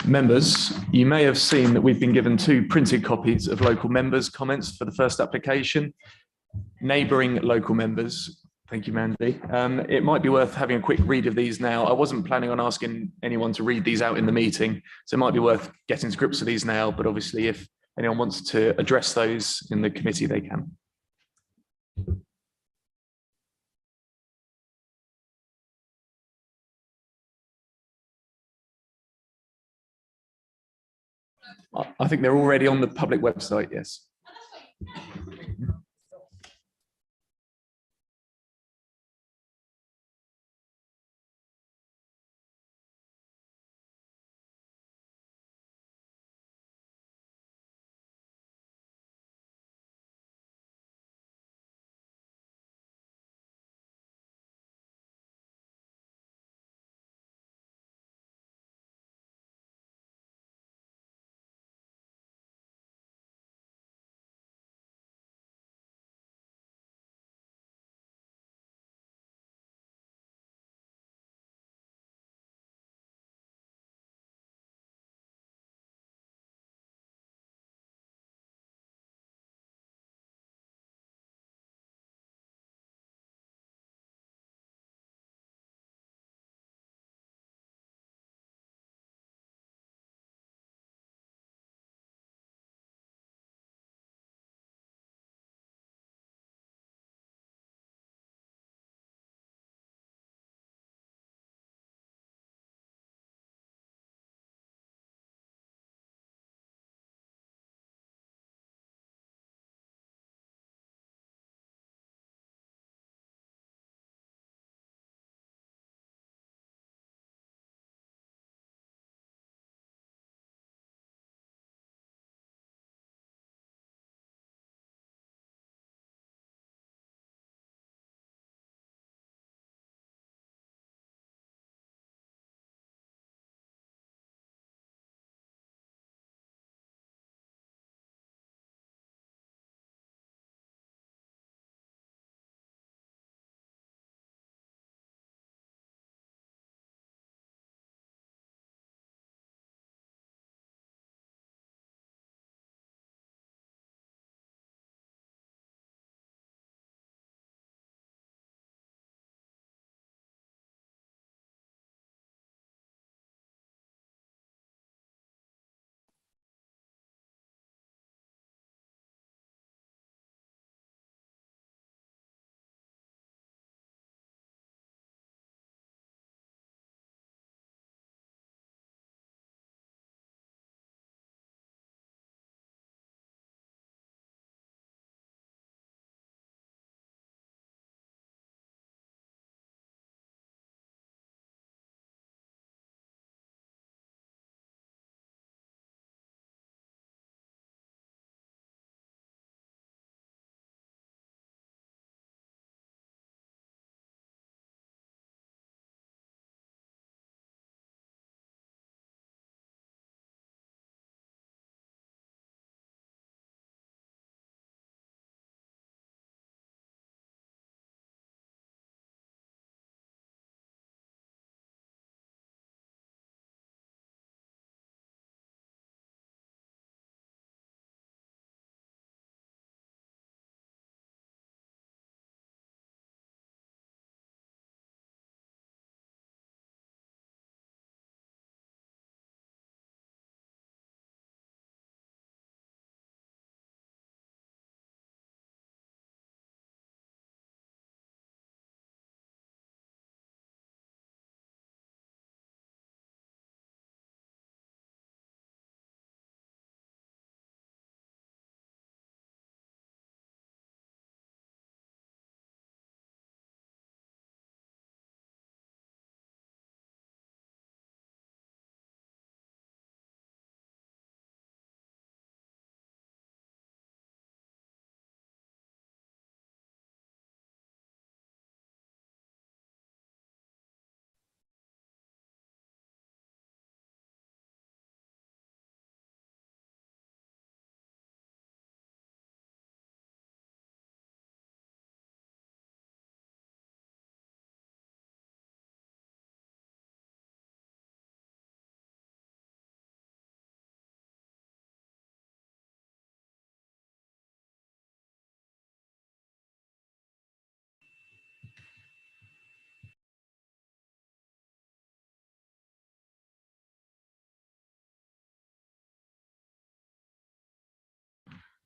Members, you may have seen that we've been given 2 printed copies of local members' comments for the first application. Neighbouring local members, thank you, Mandy. It might be worth having a quick read of these now. I wasn't planning on asking anyone to read these out in the meeting, so it might be worth getting to grips with these now, but obviously if anyone wants to address those in the committee, they can. I think they're already on the public website, yes.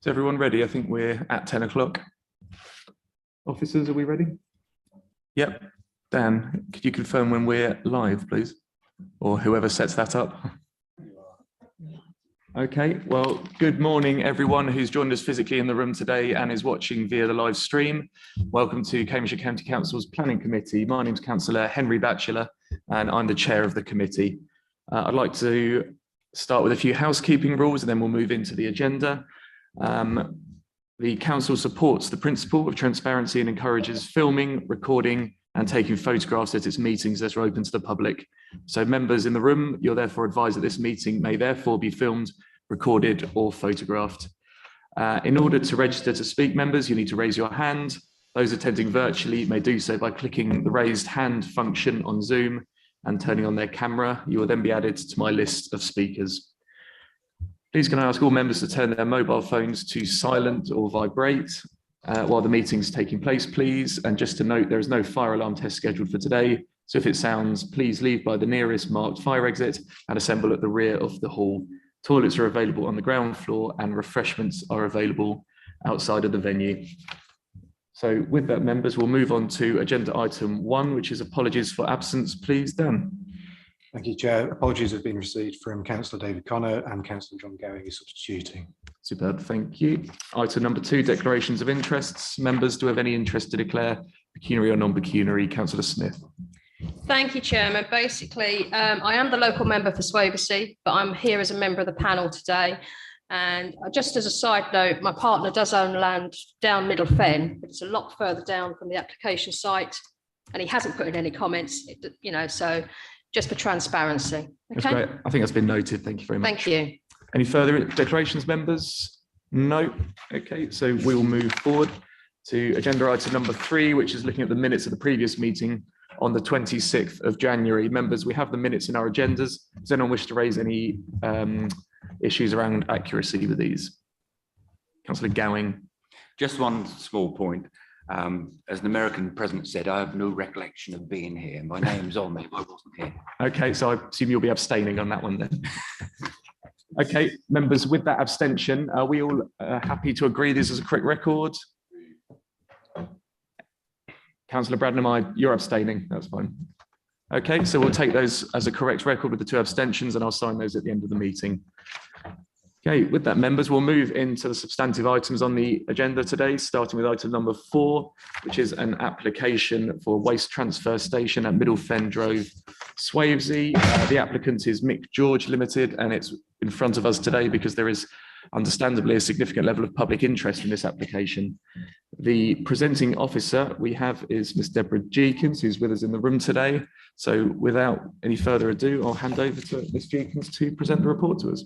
Is everyone ready? I think we're at 10 o'clock. Officers, are we ready? Yep. Dan, could you confirm when we're live, please? Or whoever sets that up. Okay, well, good morning, everyone who's joined us physically in the room today and is watching via the live stream. Welcome to Cambridgeshire County Council's Planning Committee. My name's Councillor Henry Batchelor, and I'm the chair of the committee. I'd like to start with a few housekeeping rules, and then we'll move into the agenda. The council supports the principle of transparency and encourages filming, recording, and taking photographs at its meetings that are open to the public. So members in the room, you're therefore advised that this meeting may therefore be filmed, recorded, or photographed. In order to register to speak, members, you need to raise your hand. Those attending virtually may do so by clicking the raised hand function on Zoom and turning on their camera. You will then be added to my list of speakers. Please can I ask all members to turn their mobile phones to silent or vibrate while the meeting's taking place, please. And just to note, there is no fire alarm test scheduled for today. So if it sounds, please leave by the nearest marked fire exit and assemble at the rear of the hall. Toilets are available on the ground floor and refreshments are available outside of the venue. So with that, members, we'll move on to agenda item 1, which is apologies for absence. Please, Dan. Thank you, Chair. Apologies have been received from Councillor David Connor and Councillor John Gowing is substituting. Superb, thank you. Item number 2, declarations of interests. Members, do have any interest to declare pecuniary or non-pecuniary? Councillor Smith. Thank you, Chairman. Basically, I am the local member for Swavesey, but I'm here as a member of the panel today. And just as a side note, my partner does own land down Middle Fen, but it's a lot further down from the application site, and he hasn't put in any comments, you know, so just for transparency. Okay? That's great. I think that's been noted. Thank you very much. Thank you. Any further declarations, members? No. Okay, so we will move forward to agenda item number 3, which is looking at the minutes of the previous meeting on the 26th of January. Members, we have the minutes in our agendas. Does anyone wish to raise any issues around accuracy with these? Councillor Gowing. Just one small point. As an American president said, I have no recollection of being here. My name's on me, but I wasn't here. Okay, so I assume you'll be abstaining on that one then. Okay, members, with that abstention, are we all happy to agree this is a correct record? Councillor Bradnam, you're abstaining, that's fine. Okay, so we'll take those as a correct record with the 2 abstentions, and I'll sign those at the end of the meeting. Okay, with that, members, we'll move into the substantive items on the agenda today, starting with item number 4, which is an application for a waste transfer station at Middle Fen Drove, Swavesey. The applicant is Mick George Limited, and it's in front of us today because there is understandably a significant level of public interest in this application. The presenting officer we have is Ms. Deborah Jeekins, who's with us in the room today. So without any further ado, I'll hand over to Ms. Jeekins to present the report to us.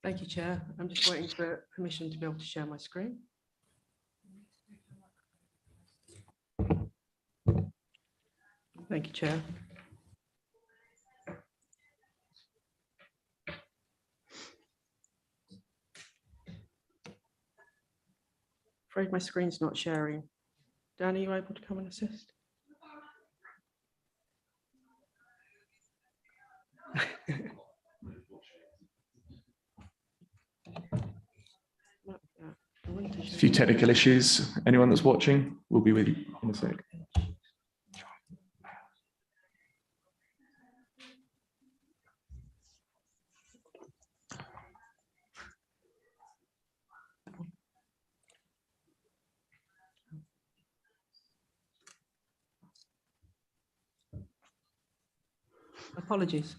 Thank you, Chair. I'm just waiting for permission to be able to share my screen. Thank you, Chair. Afraid my screen's not sharing. Dan, are you able to come and assist? A few technical issues. Anyone that's watching, we'll be with you in a sec. Apologies.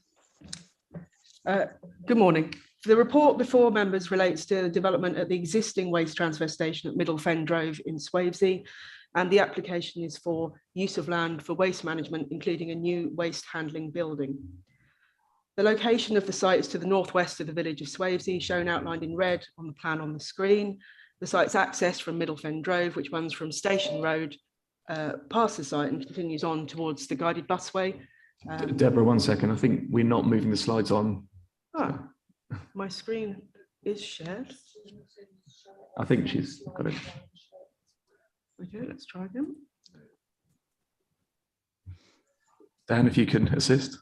Good morning. The report before members relates to the development at the existing waste transfer station at Middle Fen Drove in Swavesey, and the application is for use of land for waste management, including a new waste handling building. The location of the site is to the northwest of the village of Swavesey, shown outlined in red on the plan on the screen. The site's access from Middle Fen Drove, which runs from Station Road past the site and continues on towards the guided busway. Deborah, 1 second. I think we're not moving the slides on. Ah, my screen is shared. I think she's got it. Okay, let's try again. Dan, if you can assist.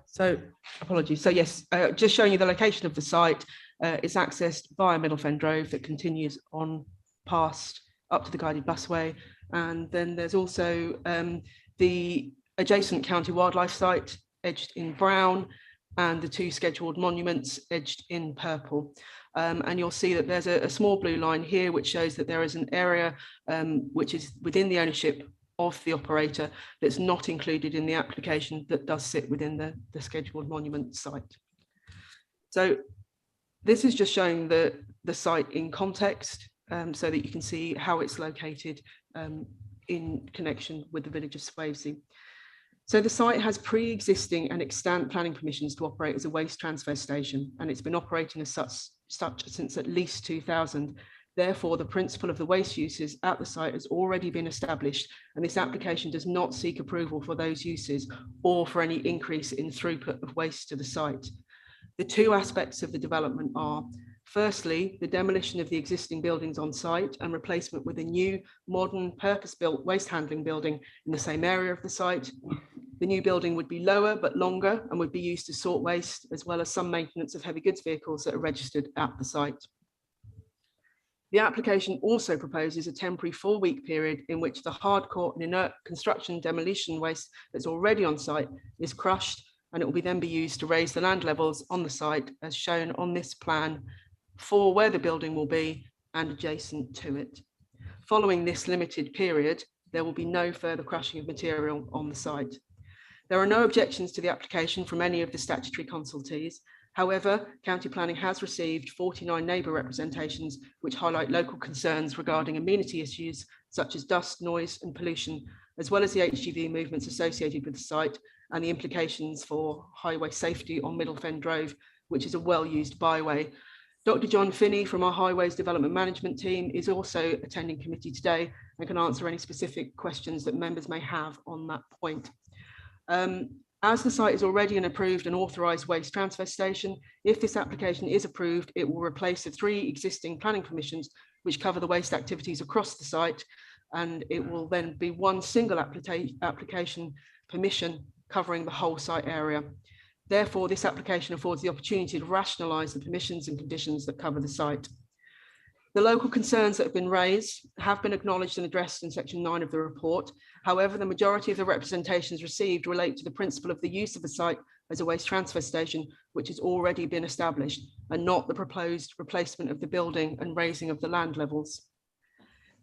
So apologies. So yes, just showing you the location of the site. It's accessed via Middle Fen Drove that continues on past up to the guided busway. And then there's also the adjacent county wildlife site edged in brown and the two scheduled monuments edged in purple. And you'll see that there's a small blue line here, which shows that there is an area which is within the ownership of the operator that's not included in the application that does sit within the scheduled monument site. So this is just showing the site in context so that you can see how it's located in connection with the village of Swavesey. So the site has pre-existing and extant planning permissions to operate as a waste transfer station, and it's been operating as such since at least 2000. Therefore, the principle of the waste uses at the site has already been established, and this application does not seek approval for those uses or for any increase in throughput of waste to the site. The two aspects of the development are, firstly, the demolition of the existing buildings on site and replacement with a new, modern, purpose-built waste handling building in the same area of the site. The new building would be lower but longer and would be used to sort waste, as well as some maintenance of heavy goods vehicles that are registered at the site. The application also proposes a temporary 4-week period in which the hardcore and inert construction demolition waste that's already on site is crushed, and it will then be used to raise the land levels on the site as shown on this plan for where the building will be and adjacent to it. Following this limited period, there will be no further crushing of material on the site. There are no objections to the application from any of the statutory consultees. However, County Planning has received 49 neighbour representations which highlight local concerns regarding amenity issues such as dust, noise and pollution, as well as the HGV movements associated with the site and the implications for highway safety on Middle Fen Drove, which is a well-used byway. Dr. John Finney from our Highways Development Management team is also attending committee today and can answer any specific questions that members may have on that point. As the site is already an approved and authorised waste transfer station, if this application is approved, it will replace the 3 existing planning permissions which cover the waste activities across the site, and it will then be one single application permission covering the whole site area. Therefore, this application affords the opportunity to rationalise the permissions and conditions that cover the site. The local concerns that have been raised have been acknowledged and addressed in section 9 of the report. However, the majority of the representations received relate to the principle of the use of the site as a waste transfer station, which has already been established, and not the proposed replacement of the building and raising of the land levels.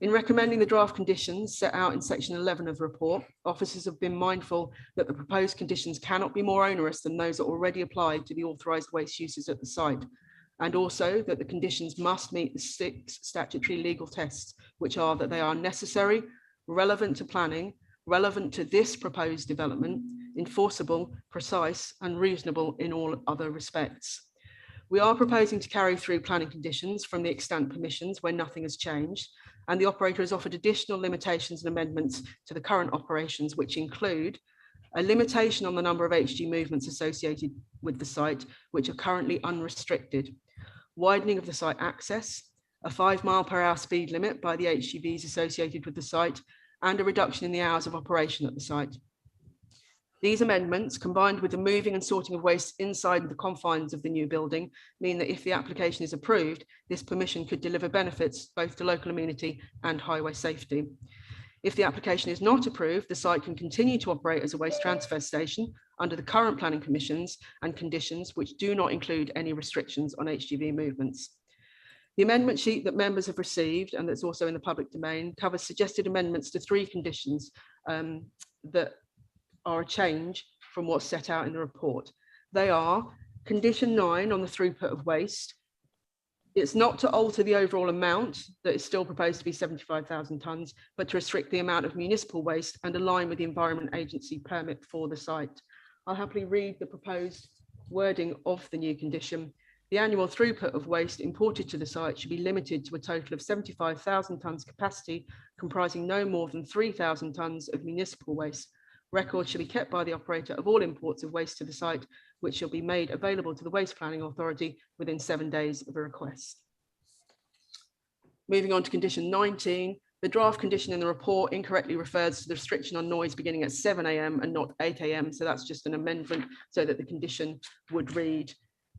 In recommending the draft conditions set out in section 11 of the report, officers have been mindful that the proposed conditions cannot be more onerous than those that already apply to the authorised waste uses at the site, and also that the conditions must meet the 6 statutory legal tests, which are that they are necessary, relevant to planning, relevant to this proposed development, enforceable, precise and reasonable in all other respects. We are proposing to carry through planning conditions from the extant permissions where nothing has changed, and the operator has offered additional limitations and amendments to the current operations, which include a limitation on the number of HG movements associated with the site, which are currently unrestricted, widening of the site access, a 5 mph speed limit by the HGVs associated with the site, and a reduction in the hours of operation at the site. These amendments, combined with the moving and sorting of waste inside the confines of the new building, mean that if the application is approved, this permission could deliver benefits both to local amenity and highway safety. If the application is not approved, the site can continue to operate as a waste transfer station under the current planning permissions and conditions which do not include any restrictions on HGV movements. The amendment sheet that members have received, and that's also in the public domain, covers suggested amendments to 3 conditions that are a change from what's set out in the report. They are condition 9 on the throughput of waste. It's not to alter the overall amount that is still proposed to be 75,000 tonnes, but to restrict the amount of municipal waste and align with the Environment Agency permit for the site. I'll happily read the proposed wording of the new condition. The annual throughput of waste imported to the site should be limited to a total of 75,000 tonnes capacity, comprising no more than 3,000 tonnes of municipal waste. Records shall be kept by the operator of all imports of waste to the site, which shall be made available to the Waste Planning Authority within 7 days of a request. Moving on to condition 19, The draft condition in the report incorrectly refers to the restriction on noise beginning at 7 a.m. and not 8 a.m. So that's just an amendment so that the condition would read,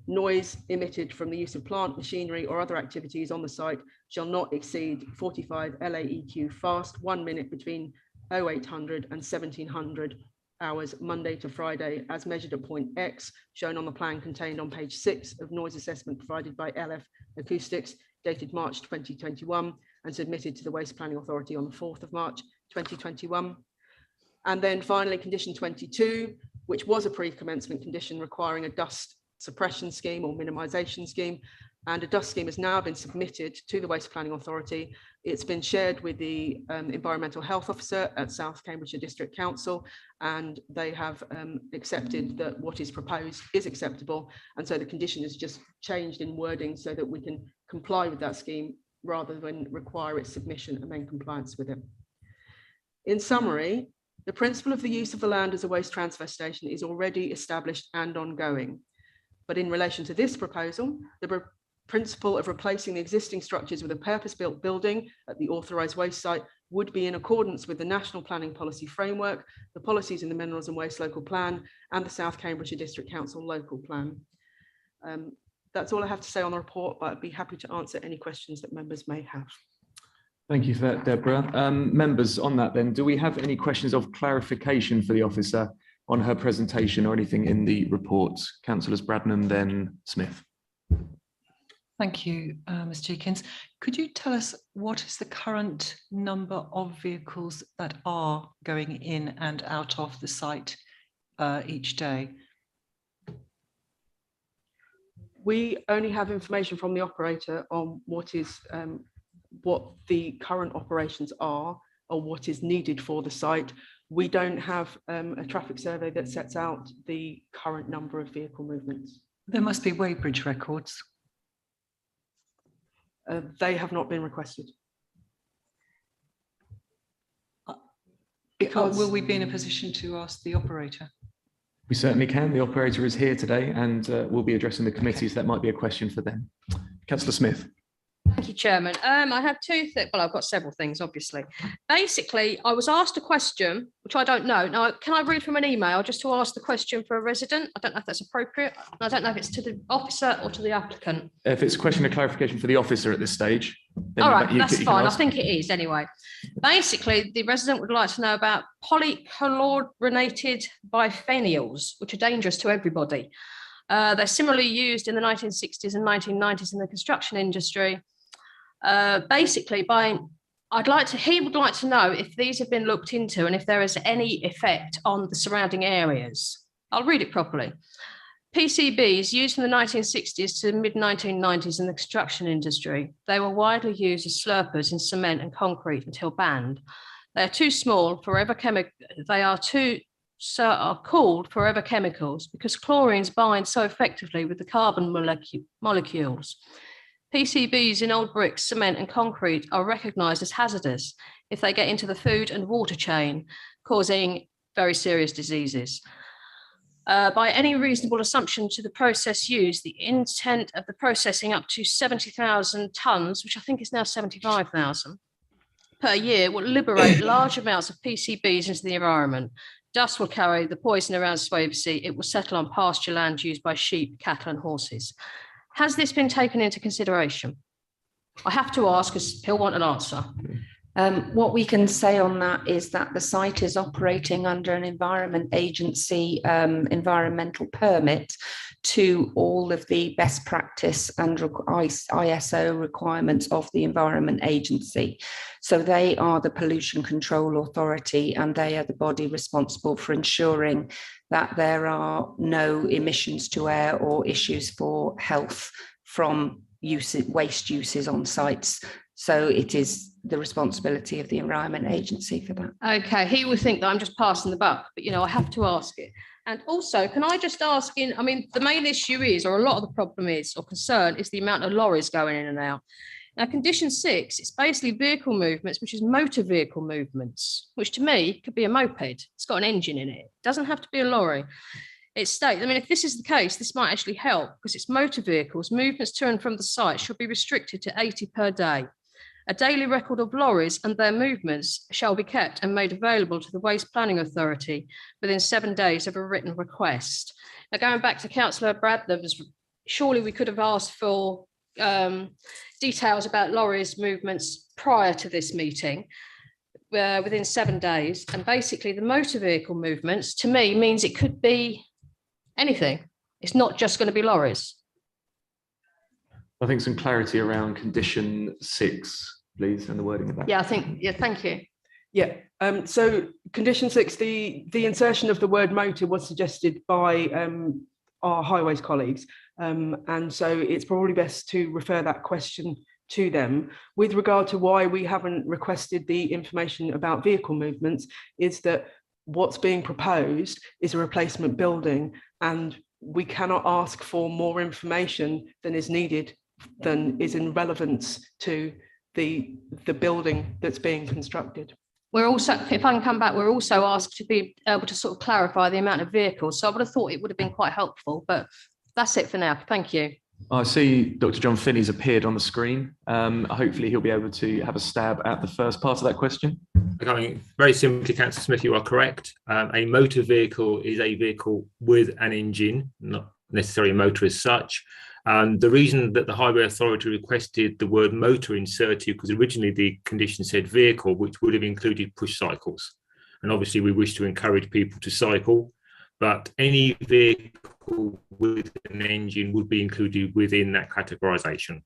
noise emitted from the use of plant, machinery or other activities on the site shall not exceed 45 LAEQ fast 1 minute between 0800 and 1700 hours Monday to Friday as measured at point X shown on the plan contained on page 6 of noise assessment provided by LF Acoustics dated March 2021 and submitted to the Waste Planning Authority on the 4th of March 2021. And then finally, condition 22, which was a pre-commencement condition requiring a dust suppression scheme or minimisation scheme, and a dust scheme has now been submitted to the Waste Planning Authority. It's been shared with the Environmental Health Officer at South Cambridgeshire District Council, and they have accepted that what is proposed is acceptable. And so the condition is just changed in wording so that we can comply with that scheme rather than require its submission and then compliance with it. In summary, the principle of the use of the land as a waste transfer station is already established and ongoing. But in relation to this proposal, the principle of replacing the existing structures with a purpose-built building at the authorised waste site would be in accordance with the National Planning Policy Framework, the policies in the Minerals and Waste Local Plan, and the South Cambridgeshire District Council Local Plan. That's all I have to say on the report, but I'd be happy to answer any questions that members may have. Thank you for that, Deborah. Members, on that then, do we have any questions of clarification for the officer on her presentation or anything in the report? Councillors Bradnam, then Smith. Thank you, Ms. Jenkins. Could you tell us what is the current number of vehicles that are going in and out of the site each day? We only have information from the operator on what the current operations are or what is needed for the site. We don't have a traffic survey that sets out the current number of vehicle movements. There must be weighbridge records. They have not been requested. Because will we be in a position to ask the operator? We certainly can. The operator is here today and we'll be addressing the committee, so that might be a question for them. Councillor Smith. Thank you, Chairman. I have two things. Well, I've got several things, obviously. Basically, I was asked a question, which I don't know. Now, can I read from an email just to ask the question for a resident? I don't know if that's appropriate. I don't know if it's to the officer or to the applicant. If it's a question of clarification for the officer at this stage. Then all right, you that's can fine. I ask. think it is anyway. Basically, the resident would like to know about polychlorinated biphenyls, which are dangerous to everybody. They're similarly used in the 1960s and 1990s in the construction industry. Basically, he would like to know if these have been looked into and if there is any effect on the surrounding areas. I'll read it properly. PCBs used from the 1960s to the mid-1990s in the construction industry. They were widely used as slurpers in cement and concrete until banned. They are too small, are called forever chemicals because chlorines bind so effectively with the carbon molecules. PCBs in old bricks, cement and concrete are recognised as hazardous if they get into the food and water chain, causing very serious diseases. By any reasonable assumption to the process used, the intent of the processing up to 70,000 tonnes, which I think is now 75,000 per year, will liberate large amounts of PCBs into the environment. Dust will carry the poison around Swavesey. It will settle on pasture land used by sheep, cattle and horses. Has this been taken into consideration? I have to ask because he'll want an answer. What we can say on that is that the site is operating under an Environment Agency environmental permit to all of the best practice and ISO requirements of the Environment Agency. So they are the pollution control authority and they are the body responsible for ensuring that there are no emissions to air or issues for health from waste uses on sites. So it is the responsibility of the Environment Agency for that. Okay, he would think that I'm just passing the buck, but I have to ask it. And also, can I just ask the main issue is, or a lot of the problem is, or concern is the amount of lorries going in and out. Now, condition 6, it's basically vehicle movements, which is motor vehicle movements, which to me could be a moped. It's got an engine in it. It doesn't have to be a lorry. It states, if this is the case, this might actually help because it's motor vehicles. Movements to and from the site should be restricted to 80 per day. A daily record of lorries and their movements shall be kept and made available to the Waste Planning Authority within 7 days of a written request. Now, going back to Councillor Bradlam's, surely we could have asked for details about lorries movements prior to this meeting within 7 days. And basically the motor vehicle movements to me means it could be anything. It's not just going to be lorries. I think some clarity around condition 6, please, and the wording of that. Yeah, thank you. Yeah, so condition 6, the insertion of the word motor was suggested by our highways colleagues. And so it's probably best to refer that question to them. With regard to why we haven't requested the information about vehicle movements, is that what's being proposed is a replacement building, and we cannot ask for more information than is needed, than is in relevance to the building that's being constructed. We're also, if I can come back, we're also asked to be able to sort of clarify the amount of vehicles. So I would have thought it would have been quite helpful, but that's it for now. Thank you. I see Dr. John Finney's appeared on the screen. Hopefully he'll be able to have a stab at the first part of that question. Okay, very simply, Councillor Smith, you are correct. A motor vehicle is a vehicle with an engine, not necessarily a motor as such. The reason that the Highway Authority requested the word motor inserted, because originally the condition said vehicle, which would have included push cycles. And obviously we wish to encourage people to cycle, but any vehicle with an engine would be included within that categorisation.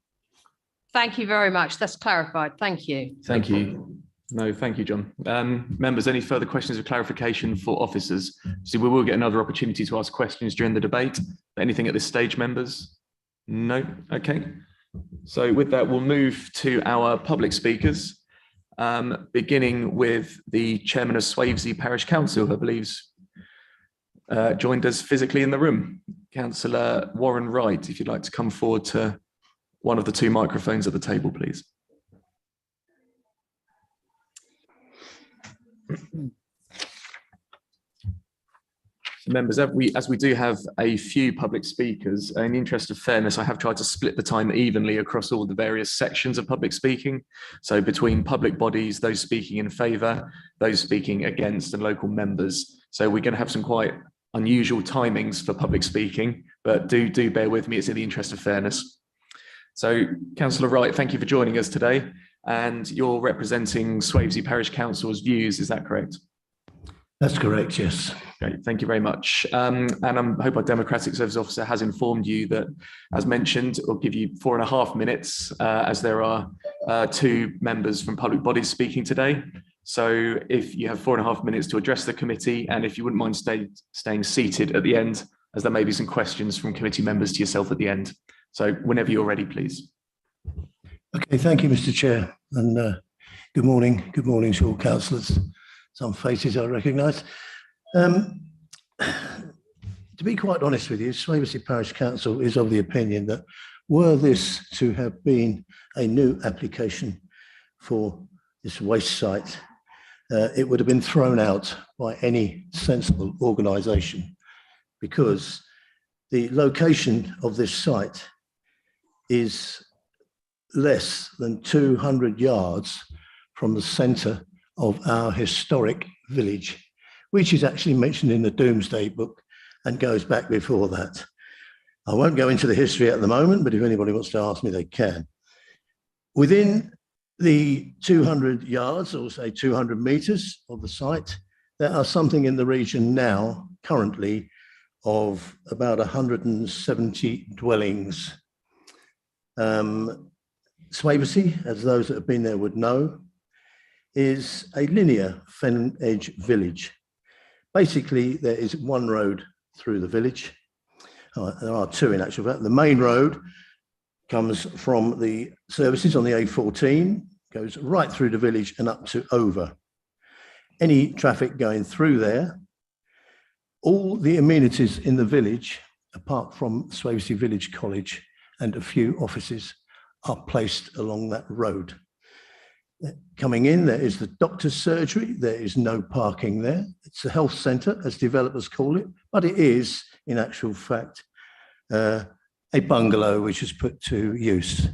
Thank you very much. That's clarified. Thank you. Thank you. No, thank you, John. Members, any further questions of clarification for officers? So we will get another opportunity to ask questions during the debate. Anything at this stage, members? No? Okay. So with that, we'll move to our public speakers, beginning with the chairman of Swavesey Parish Council, who I believe's joined us physically in the room. Councillor Warren Wright, if you'd like to come forward to one of the 2 microphones at the table, please. So members, as we do have a few public speakers, in the interest of fairness, I have tried to split the time evenly across all the various sections of public speaking. So between public bodies, those speaking in favour, those speaking against, and local members. So we're going to have some quite unusual timings for public speaking, but do bear with me, it's in the interest of fairness. So Councillor Wright, thank you for joining us today. And you're representing Swavesey Parish Council's views, is that correct? That's correct, yes. Great, thank you very much. And I hope our Democratic Service Officer has informed you that, as mentioned, we'll give you 4.5 minutes, as there are 2 members from public bodies speaking today. So if you have 4.5 minutes to address the committee, and if you wouldn't mind staying seated at the end, as there may be some questions from committee members to yourself at the end. So whenever you're ready, please. Okay, thank you, Mr. Chair, and good morning to all councillors. Some faces I recognise. To be quite honest with you, Swavesey Parish Council is of the opinion that were this to have been a new application for this waste site, it would have been thrown out by any sensible organisation, because the location of this site is less than 200 yards from the centre of our historic village, which is actually mentioned in the Doomsday Book and goes back before that. I won't go into the history at the moment, but if anybody wants to ask me, they can. Within the 200 yards, or say 200 metres of the site, there are something in the region now, currently, of about 170 dwellings. Swavesey, as those that have been there would know, is a linear fen edge village. Basically, there is one road through the village. There are 2 in actual fact. The main road comes from the services on the A14, goes right through the village and up to Over. Any traffic going through there, all the amenities in the village, apart from Swavesey Village College and a few offices, are placed along that road. Coming in, there is the doctor's surgery. There is no parking there. It's a health centre, as developers call it, but it is, in actual fact, a bungalow which is put to use.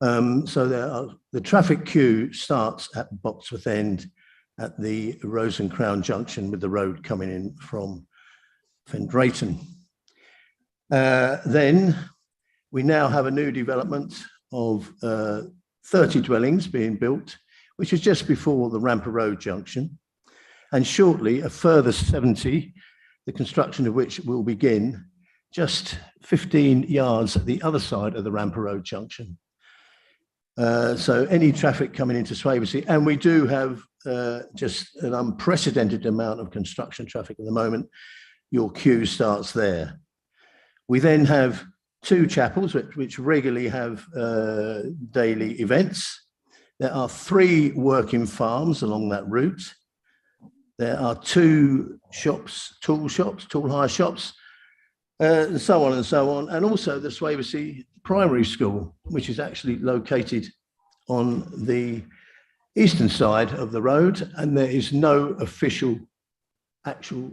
So the traffic queue starts at Boxworth End at the Rose and Crown junction with the road coming in from Fendrayton. Then we now have a new development of 30 dwellings being built, which is just before the Ramper Road junction, and shortly a further 70, the construction of which will begin just 15 yards at the other side of the Ramper Road junction. So any traffic coming into Swavesey, and we do have just an unprecedented amount of construction traffic at the moment, your queue starts there. We then have 2 chapels which regularly have daily events. There are 3 working farms along that route. There are 2 shops, tool hire shops, and so on and so on. And also the Swavesey Primary School, which is actually located on the eastern side of the road, and there is no official actual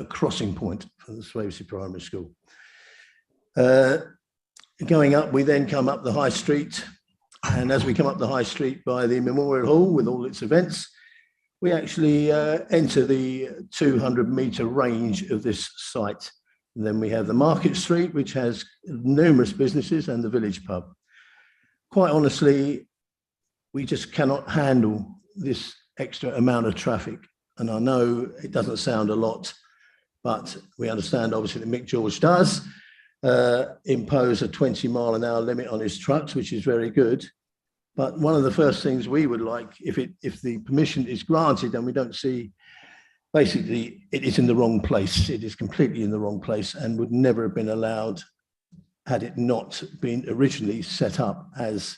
crossing point for the Swavesey Primary School. Going up, we then come up the High Street, and as we come up the High Street by the Memorial Hall with all its events, we actually enter the 200-metre range of this site. And then we have the Market Street, which has numerous businesses, and the Village Pub. Quite honestly, we just cannot handle this extra amount of traffic. And I know it doesn't sound a lot, but we understand obviously that Mick George does impose a 20-mile-an-hour limit on his trucks, which is very good. But one of the first things we would like, if the permission is granted and we don't see, basically it is in the wrong place. It is completely in the wrong place and would never have been allowed had it not been originally set up as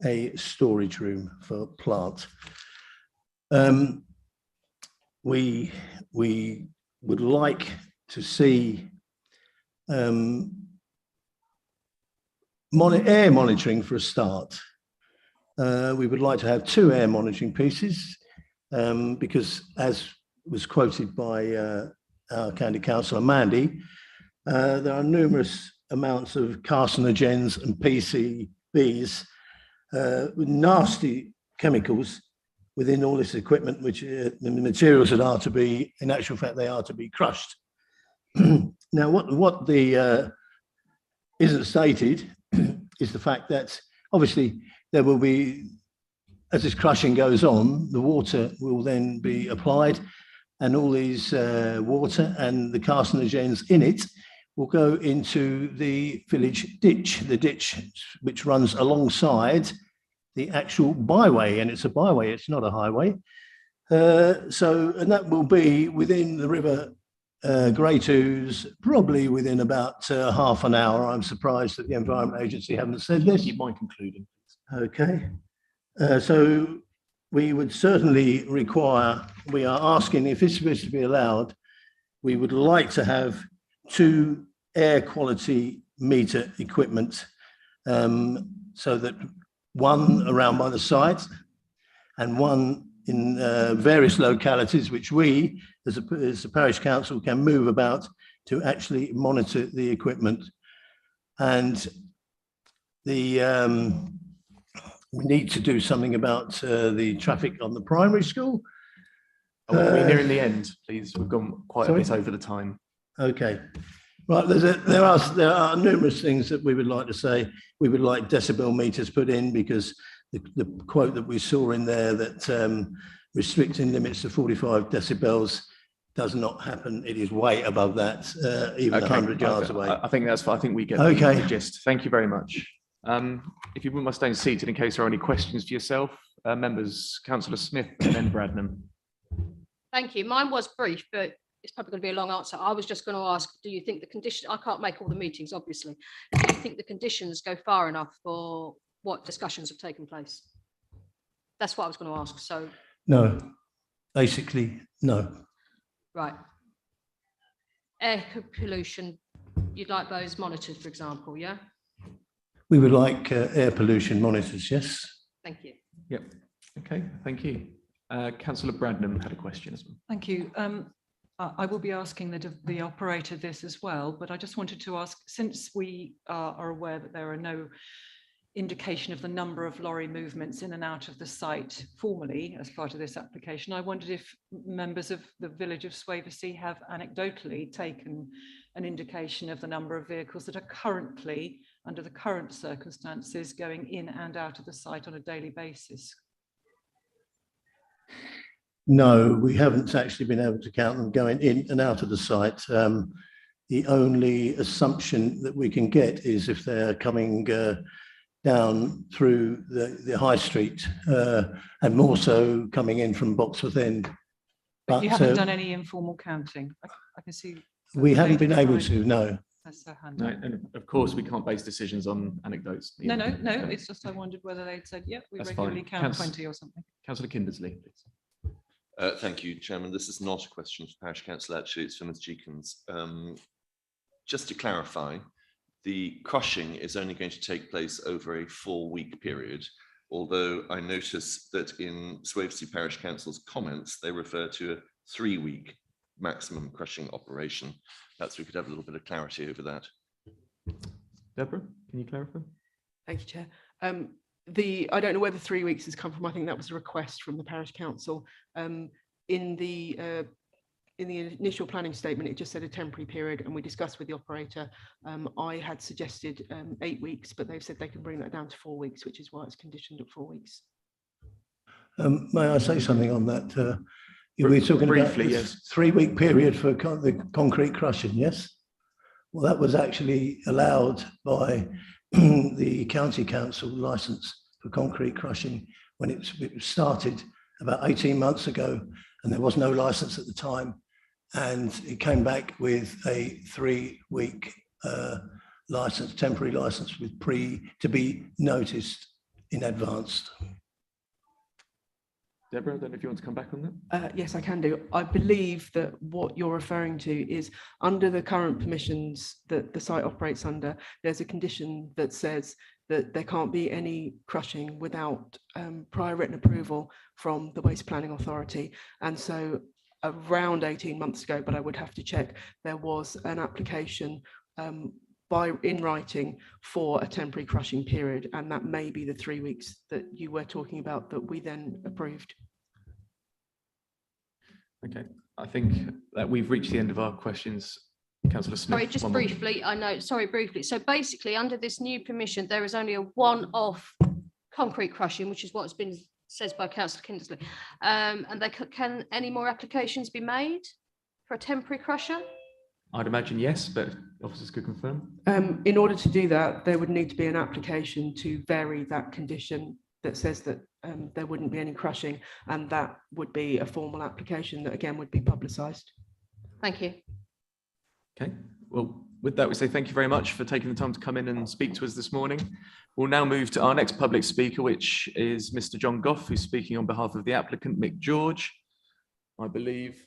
a storage room for plant. We would like to see air monitoring for a start. We would like to have 2 air monitoring pieces because, as was quoted by our county councillor Mandy, there are numerous amounts of carcinogens and PCBs with nasty chemicals within all this equipment, which the materials that are to be, in actual fact, they are to be crushed. Now, what the isn't stated is the fact that obviously there will be, as this crushing goes on, the water will then be applied, and all these water and the carcinogens in it will go into the village ditch, the ditch which runs alongside the actual byway, and it's a byway, it's not a highway. And that will be within the River Great Ouse, probably within about half an hour. I'm surprised that the Environment Agency haven't said this. You mind concluding? Okay. So we would certainly require, we are asking if it's supposed to be allowed, we would like to have 2 air quality meter equipment, so that one around by the site and one in various localities which we as a parish council can move about to actually monitor the equipment. And the we need to do something about the traffic on the primary school. We're nearing the end, please. We've gone quite a bit over the time. Okay. Right, there are numerous things that we would like to say. We would like decibel meters put in, because the quote that we saw in there that restricting limits to 45 decibels does not happen. It is way above that, even 100 yards away. I think that's fine. I think we get Okay. the gist. Thank you very much. If you wouldn't mind staying seated in case there are any questions for yourself, members, Councillor Smith and then Bradnam. Thank you. Mine was brief, but it's probably going to be a long answer. I was just going to ask, do you think the condition, I can't make all the meetings, obviously. Do you think the conditions go far enough for what discussions have taken place? That's what I was going to ask. So No, basically, no. right. Air pollution, you'd like those monitored, for example, yeah? We would like air pollution monitors, yes. Thank you. Yep. Okay, thank you. Councillor Bradnam had a question as well. Thank you. I will be asking the operator this as well, but I just wanted to ask, since we are aware that there are no indication of the number of lorry movements in and out of the site formally as part of this application. I wondered if members of the village of Swavesey have anecdotally taken an indication of the number of vehicles that are currently, under the current circumstances, going in and out of the site on a daily basis. No, we haven't actually been able to count them going in and out of the site. The only assumption that we can get is if they're coming down through the high street and more so coming in from Boxworth End. But you haven't done any informal counting. I can see. We haven't been able to, no. That's so handy. No, and of course, we can't base decisions on anecdotes. No, it's just I wondered whether they'd said, yeah, we That's regularly fine. count 20 or something. Councillor Kindersley, please. Thank you, Chairman. This is not a question for Parish Council, actually, it's for Ms. Jeekins. Just to clarify, the crushing is only going to take place over a 4-week period, although I notice that in Swavesey Parish Council's comments, they refer to a 3-week maximum crushing operation. Perhaps we could have a little bit of clarity over that. Deborah, can you clarify? Thank you, Chair. I don't know where the 3 weeks has come from. I think that was a request from the parish council. In the initial planning statement, it just said a temporary period, and we discussed with the operator. I had suggested 8 weeks, but they've said they can bring that down to 4 weeks, which is why it's conditioned at 4 weeks. May I say something on that? We're talking Briefly, about yes. 3-week period for the concrete crushing, yes? Well, that was actually allowed by the county council licence for concrete crushing when it started about 18 months ago, and there was no licence at the time, and it came back with a 3-week licence, temporary licence with to be noticed in advance. Deborah, I don't know if you want to come back on that. Yes, I can do. I believe that what you're referring to is under the current permissions that the site operates under, there's a condition that says that there can't be any crushing without prior written approval from the Waste Planning Authority. And so around 18 months ago, but I would have to check, there was an application in writing for a temporary crushing period, and that may be the 3 weeks that you were talking about that we then approved. Okay, I think that we've reached the end of our questions. Councillor Smith. Sorry, just one more. briefly, I know, sorry, briefly. So basically, under this new permission, there is only a one-off concrete crushing, which is what's been said by Councillor Kindersley. And can any more applications be made for a temporary crusher? I'd imagine yes, but officers could confirm. In order to do that, there would need to be an application to vary that condition that says that there wouldn't be any crushing, and that would be a formal application that again would be publicised. Thank you. Okay, well, with that, we say thank you very much for taking the time to come in and speak to us this morning. We'll now move to our next public speaker, which is Mr. John Goff, who's speaking on behalf of the applicant, Mick George, I believe.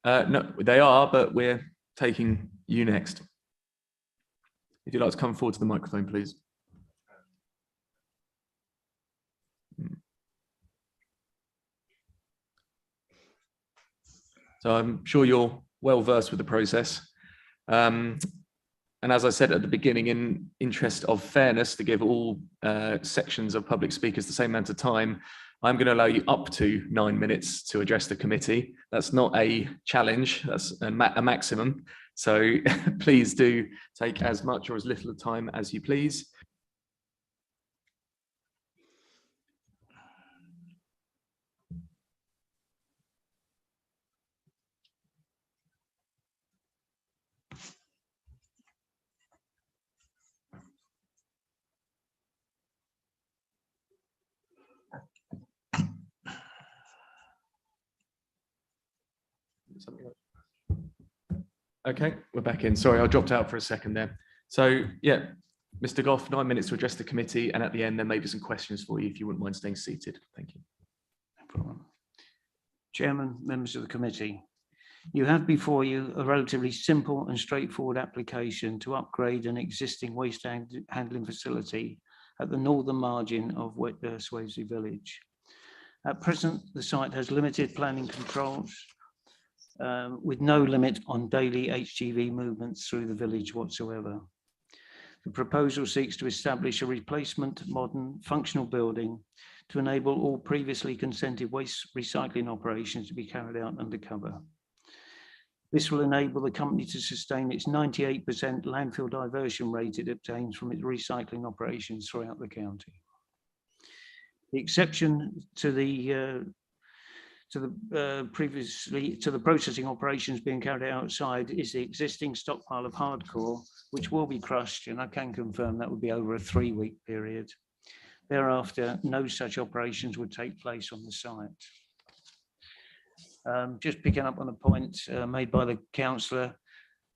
No, they are, but we're taking you next. If you'd like to come forward to the microphone, please. So I'm sure you're well versed with the process. And as I said at the beginning, in interest of fairness, to give all sections of public speakers the same amount of time, I'm going to allow you up to 9 minutes to address the committee. That's not a challenge, that's a maximum. So please do take as much or as little time as you please. Okay, we're back in. Sorry, I dropped out for a second there. So yeah, Mr. Goff, 9 minutes to address the committee, and at the end there may be some questions for you if you wouldn't mind staying seated. Thank you. No problem. Chairman, members of the committee, you have before you a relatively simple and straightforward application to upgrade an existing waste handling facility at the northern margin of Swavesey Village. At present, the site has limited planning controls with no limit on daily HGV movements through the village whatsoever. The proposal seeks to establish a replacement modern functional building to enable all previously consented waste recycling operations to be carried out undercover. This will enable the company to sustain its 98% landfill diversion rate it obtains from its recycling operations throughout the county. The exception to the processing operations being carried out outside is the existing stockpile of hardcore, which will be crushed, and I can confirm that would be over a 3-week period. Thereafter, no such operations would take place on the site. Just picking up on a point made by the councillor,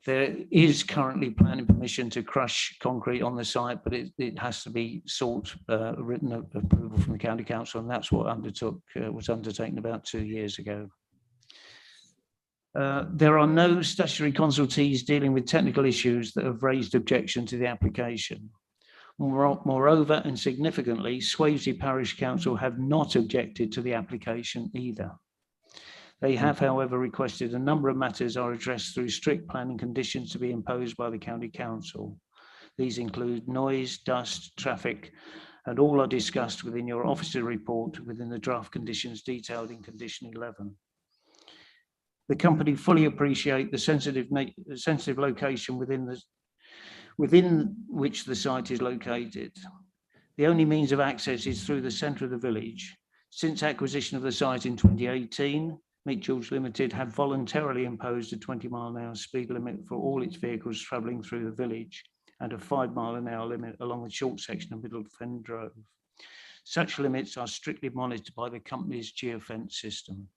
there is currently planning permission to crush concrete on the site, but it has to be sought written approval from the county council, and that's what was undertaken about 2 years ago. There are no statutory consultees dealing with technical issues that have raised objection to the application. Moreover, and significantly, Swavesey Parish Council have not objected to the application either. They have, however, requested a number of matters are addressed through strict planning conditions to be imposed by the County Council. These include noise, dust, traffic, and all are discussed within your officer report within the draft conditions detailed in condition 11. The company fully appreciate the sensitive location within which the site is located. The only means of access is through the centre of the village. Since acquisition of the site in 2018, Meet George Limited have voluntarily imposed a 20-mile-an-hour speed limit for all its vehicles travelling through the village and a 5-mile-an-hour limit along the short section of Middle Fen Drove. Such limits are strictly monitored by the company's geofence system.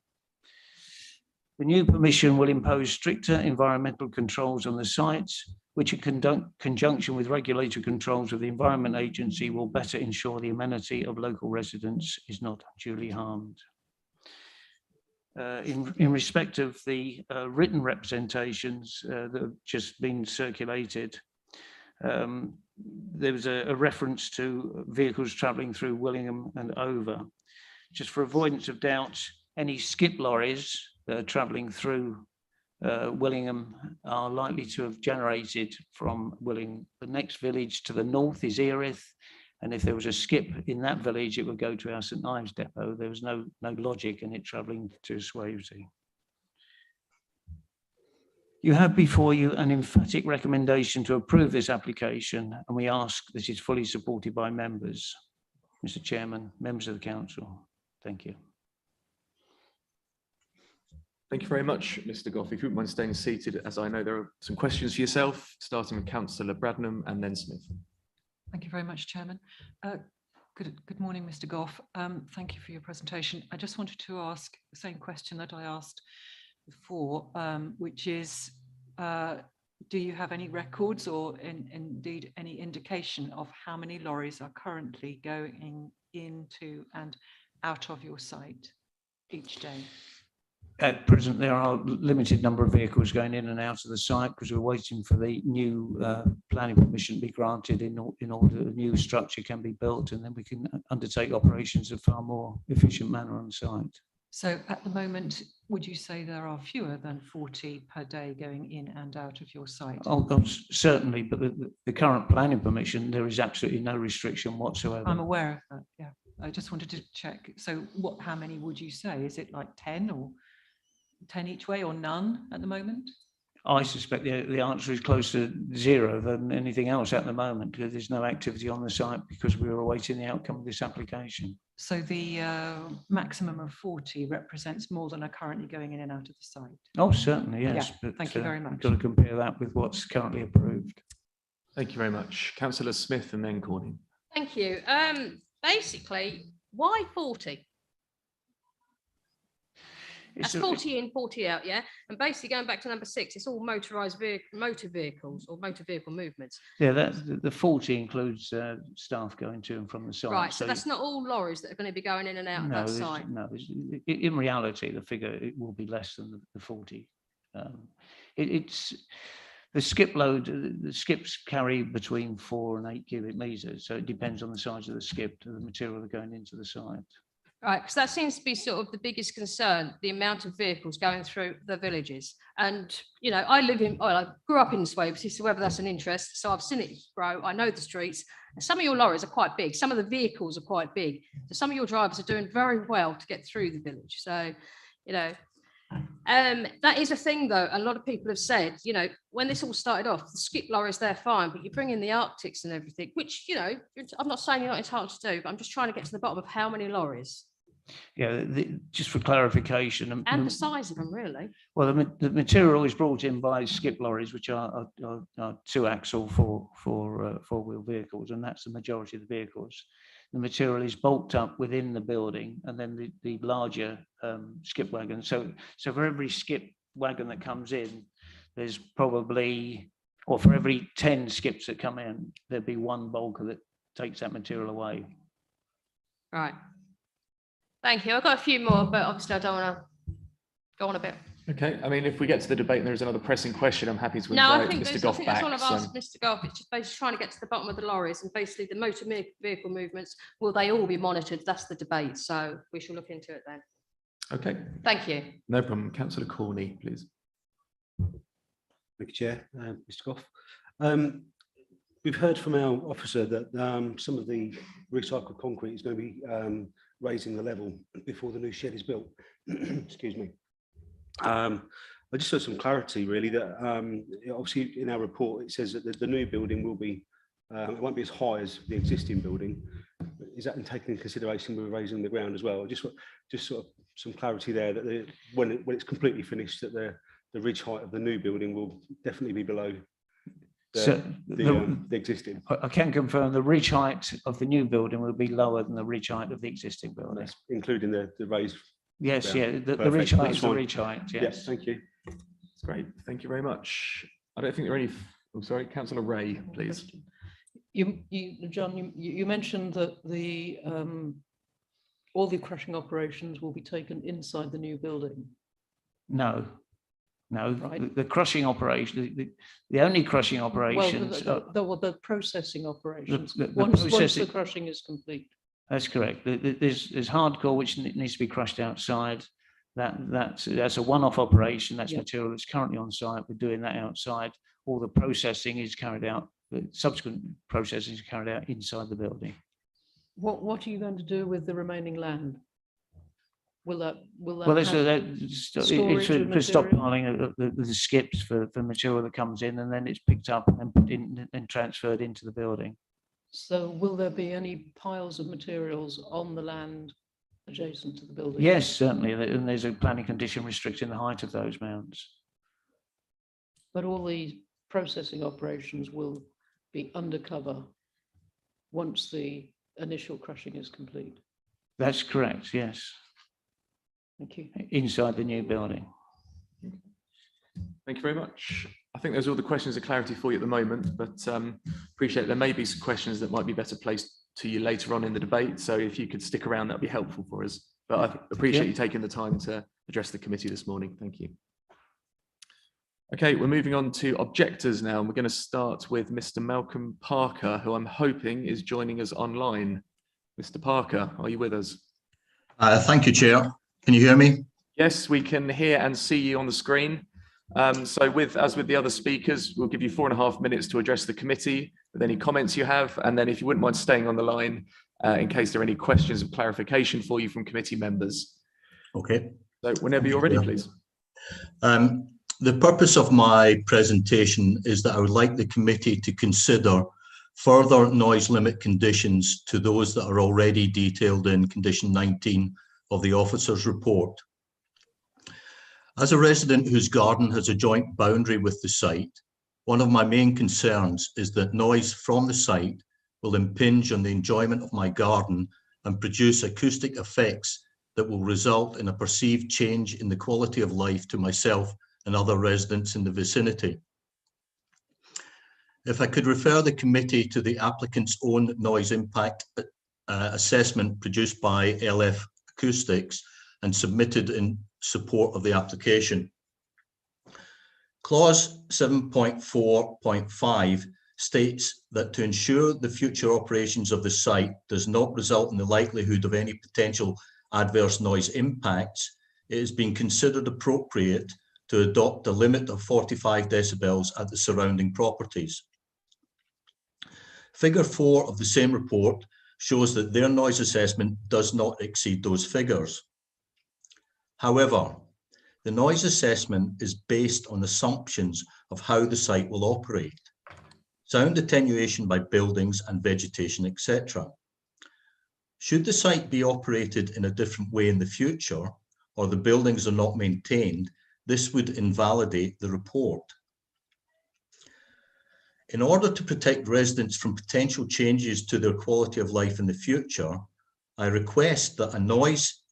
The new permission will impose stricter environmental controls on the sites, which in conjunction with regulatory controls of the Environment Agency will better ensure the amenity of local residents is not unduly harmed. In respect of the written representations that have just been circulated, there was a reference to vehicles travelling through Willingham and over. Just for avoidance of doubt, any skip lorries that are travelling through Willingham are likely to have generated from Willingham. The next village to the north is Erith, and if there was a skip in that village, it would go to our St Ives depot. There was no logic in it travelling to Swavesey. You have before you an emphatic recommendation to approve this application, and we ask that it is fully supported by members. Mr. Chairman, members of the council, thank you. Thank you very much, Mr. Goff. If you wouldn't mind staying seated, as I know there are some questions for yourself, starting with Councillor Bradnam and then Smith. Thank you very much, Chairman. Good morning, Mr. Goff. Thank you for your presentation. I just wanted to ask the same question that I asked before, which is, do you have any records or indeed any indication of how many lorries are currently going into and out of your site each day? At present, there are a limited number of vehicles going in and out of the site because we're waiting for the new planning permission to be granted in order a new structure can be built, and then we can undertake operations in a far more efficient manner on site. So at the moment, would you say there are fewer than 40 per day going in and out of your site? Oh, certainly, but the current planning permission, there is absolutely no restriction whatsoever. I'm aware of that, yeah. I just wanted to check. So how many would you say? Is it like 10 or 10 each way or none at the moment? I suspect the answer is closer to 0 than anything else at the moment, because there's no activity on the site because we were awaiting the outcome of this application. So the maximum of 40 represents more than are currently going in and out of the site? Oh, certainly, yes. Yeah, but, thank you very much. You've got to compare that with what's currently approved. Thank you very much. Councillor Smith and then Corning. Thank you. Basically, why 40? That's 40 in, 40 out, yeah? And basically going back to number 6, it's all motorised motor vehicles or motor vehicle movements. Yeah, the 40 includes staff going to and from the site. Right, so that's not all lorries that are going to be going in and out of that site? No, in reality, the figure, it will be less than the 40. It's the skip load, the skips carry between 4 and 8 cubic metres, so it depends on the size of the skip to the material going into the site. Right, because that seems to be sort of the biggest concern, the amount of vehicles going through the villages. And, you know, I grew up in Swavesey, so whether that's an interest, so I've seen it grow, I know the streets. And some of your lorries are quite big, some of the vehicles are quite big. So some of your drivers are doing very well to get through the village. So, you know, that is a thing though. A lot of people have said, you know, when this all started off, the skip lorries, they're fine, but you bring in the Arctics and everything, which, you know, I'm not saying you're not entitled to do, but I'm just trying to get to the bottom of how many lorries. Yeah, just for clarification. And the size of them, really. Well, the material is brought in by skip lorries, which are 2-axle four-wheel vehicles, and that's the majority of the vehicles. The material is bulked up within the building, and then the larger skip wagon. So for every skip wagon that comes in, there's probably, or for every 10 skips that come in, there'd be one bulker that takes that material away. Right. Thank you. I've got a few more, but obviously I don't want to go on a bit. Okay, I mean, if we get to the debate and there's another pressing question, I'm happy to No, I invite think Mr. Goff that's back. all I've asked Mr. Goff. It's just basically trying to get to the bottom of the lorries and basically the motor vehicle movements, will they all be monitored? That's the debate. So we shall look into it then. Okay. Thank you. No problem. Councillor Corney, please. Thank you, Chair. Mr. Goff. We've heard from our officer that some of the recycled concrete is going to be raising the level before the new shed is built. Excuse me. I just want some clarity, really, that obviously in our report it says that the new building will be, it won't be as high as the existing building. Is that taken into consideration with raising the ground as well? Just sort of some clarity there that when it's completely finished, that the ridge height of the new building will definitely be below the existing. I can confirm the ridge height of the new building will be lower than the ridge height of the existing building. That's including the raised. Yes, ground. yeah, the ridge height is the ridge height, yes. Yes, thank you. That's great. Thank you very much. I don't think there are any, I'm sorry, Councillor Ray, please. John, you mentioned that the all the crushing operations will be taken inside the new building. No, Right. the crushing operation, the only crushing operations. Well, the processing operations. The Once processing- the crushing is complete. That's correct. There's hardcore which needs to be crushed outside. That's a one-off operation. That's material that's currently on site. We're doing that outside. All the processing is carried out. The subsequent processing is carried out inside the building. What are you going to do with the remaining land? Will that Well, it's for material? stockpiling the skips for material that comes in, and then it's picked up and then put in and transferred into the building. So will there be any piles of materials on the land adjacent to the building? Yes, certainly, and there's a planning condition restricting the height of those mounds. But all the processing operations will be undercover once the initial crushing is complete. That's correct, yes. Thank you. Inside the new building. Thank you very much. I think those are all the questions of clarity for you at the moment, but appreciate there may be some questions that might be better placed to you later on in the debate. So if you could stick around, that'd be helpful for us. But I appreciate you taking the time to address the committee this morning. Thank you. Okay, we're moving on to objectors now, and we're going to start with Mr. Malcolm Parker, who I'm hoping is joining us online. Mr. Parker, are you with us? Thank you, Chair. Can you hear me? Yes, we can hear and see you on the screen. So as with the other speakers, we'll give you 4.5 minutes to address the committee with any comments you have. And then if you wouldn't mind staying on the line in case there are any questions of clarification for you from committee members. Okay. So whenever you're ready, please. The purpose of my presentation is that I would like the committee to consider further noise limit conditions to those that are already detailed in condition 19 of the officer's report. As a resident whose garden has a joint boundary with the site, one of my main concerns is that noise from the site will impinge on the enjoyment of my garden and produce acoustic effects that will result in a perceived change in the quality of life to myself and other residents in the vicinity. If I could refer the committee to the applicant's own noise impact assessment produced by LF Acoustics and submitted in support of the application. Clause 7.4.5 states that to ensure the future operations of the site does not result in the likelihood of any potential adverse noise impacts, it has been considered appropriate to adopt a limit of 45 decibels at the surrounding properties. Figure 4 of the same report shows that their noise assessment does not exceed those figures. However, the noise assessment is based on assumptions of how the site will operate, sound attenuation by buildings and vegetation, etc. Should the site be operated in a different way in the future, or the buildings are not maintained, this would invalidate the report. In order to protect residents from potential changes to their quality of life in the future, I request that noise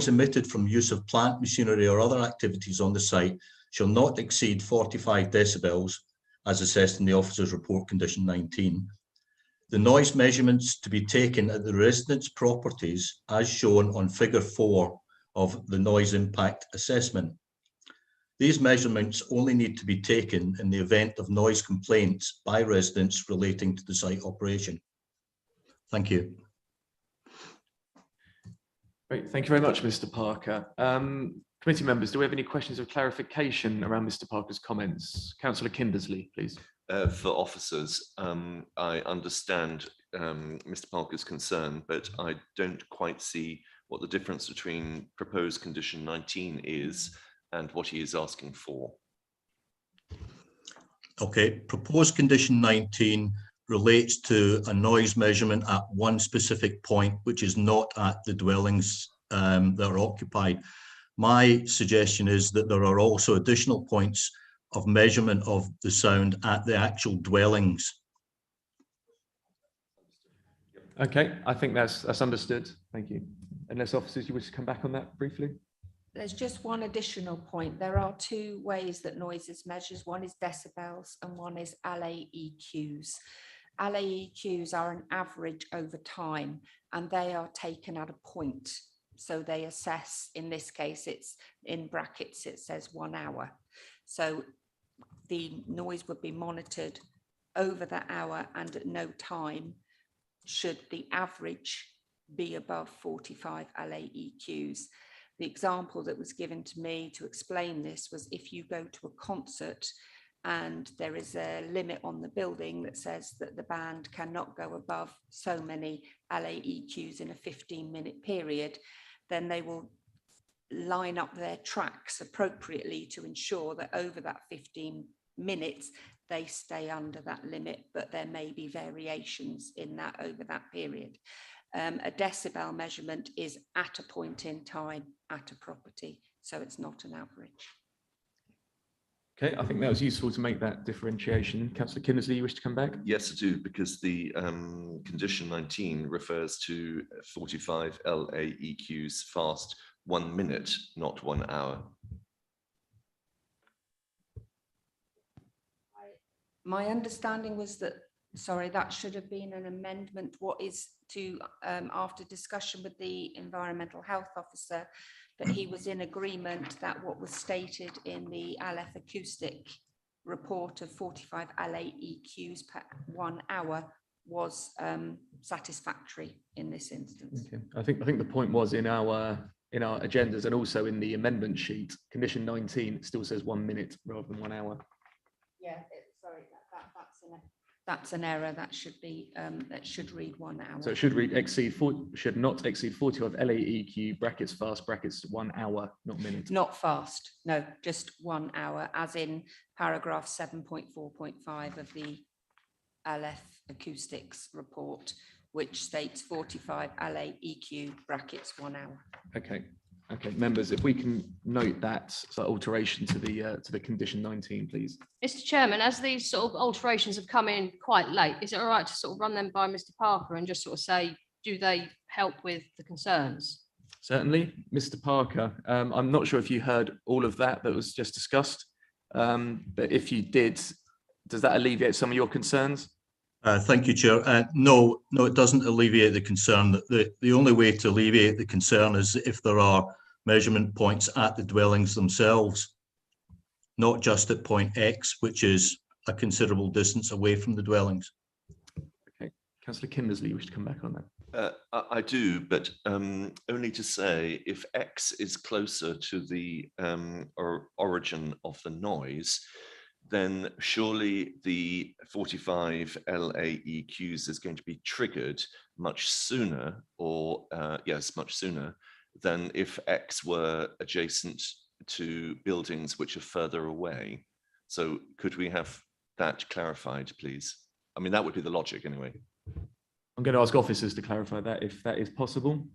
emitted from use of plant, machinery or other activities on the site shall not exceed 45 decibels as assessed in the officer's report condition 19. The noise measurements to be taken at the residents' properties as shown on figure 4 of the noise impact assessment. These measurements only need to be taken in the event of noise complaints by residents relating to the site operation. Thank you. Great, thank you very much, Mr. Parker. Committee members, do we have any questions of clarification around Mr. Parker's comments? Councillor Kindersley, please. For officers, I understand Mr. Parker's concern, but I don't quite see what the difference between proposed condition 19 is and what he is asking for. Okay, proposed condition 19 relates to a noise measurement at one specific point, which is not at the dwellings that are occupied. My suggestion is that there are also additional points of measurement of the sound at the actual dwellings. Okay, I think that's understood. Thank you. Unless officers, you wish to come back on that briefly? There's just one additional point. There are two ways that noise is measured. One is decibels and one is LAEQs. LAEQs are an average over time and they are taken at a point. So they assess, in this case, it's in brackets, it says 1 hour. So the noise would be monitored over that hour and at no time should the average be above 45 LAEQs. The example that was given to me to explain this was if you go to a concert and there is a limit on the building that says that the band cannot go above so many LAEQs in a 15-minute period, then they will line up their tracks appropriately to ensure that over that 15 minutes they stay under that limit, but there may be variations in that over that period. A decibel measurement is at a point in time at a property, so it's not an average. Okay, I think that was useful to make that differentiation. Councillor Kindersley, you wish to come back? Yes, I do, because the condition 19 refers to 45 LAEQs fast 1 minute, not 1 hour. My understanding was that, sorry, that should have been an amendment. What is to, after discussion with the environmental health officer, that he was in agreement that what was stated in the LF acoustic report of 45 LAEQs per 1 hour was satisfactory in this instance. Okay. I think the point was in our agendas and also in the amendment sheet, condition 19 it still says 1 minute rather than 1 hour. Yeah, sorry, that's an error. That should be that should read 1 hour. So it should read should not exceed 45 LAEQ brackets fast brackets 1 hour, not minutes. Not fast, no, just 1 hour, as in paragraph 7.4.5 of the LF acoustics report, which states 45 LAEQ brackets 1 hour. Okay. Okay, members, if we can note that alteration to the condition 19, please. Mr. Chairman, as these sort of alterations have come in quite late, is it all right to sort of run them by Mr. Parker and just sort of say, do they help with the concerns? Certainly, Mr. Parker. I'm not sure if you heard all of that was just discussed, but if you did, does that alleviate some of your concerns? Thank you, Chair. No, it doesn't alleviate the concern. The only way to alleviate the concern is if there are measurement points at the dwellings themselves, not just at point X, which is a considerable distance away from the dwellings. Okay, Councillor Kindersley, you wish to come back on that? I do, but only to say if X is closer to the origin of the noise, then surely the 45 LAEQs is going to be triggered much sooner, or yes, much sooner than if X were adjacent to buildings which are further away. So could we have that clarified, please? I mean, that would be the logic anyway. I'm going to ask officers to clarify that if that is possible.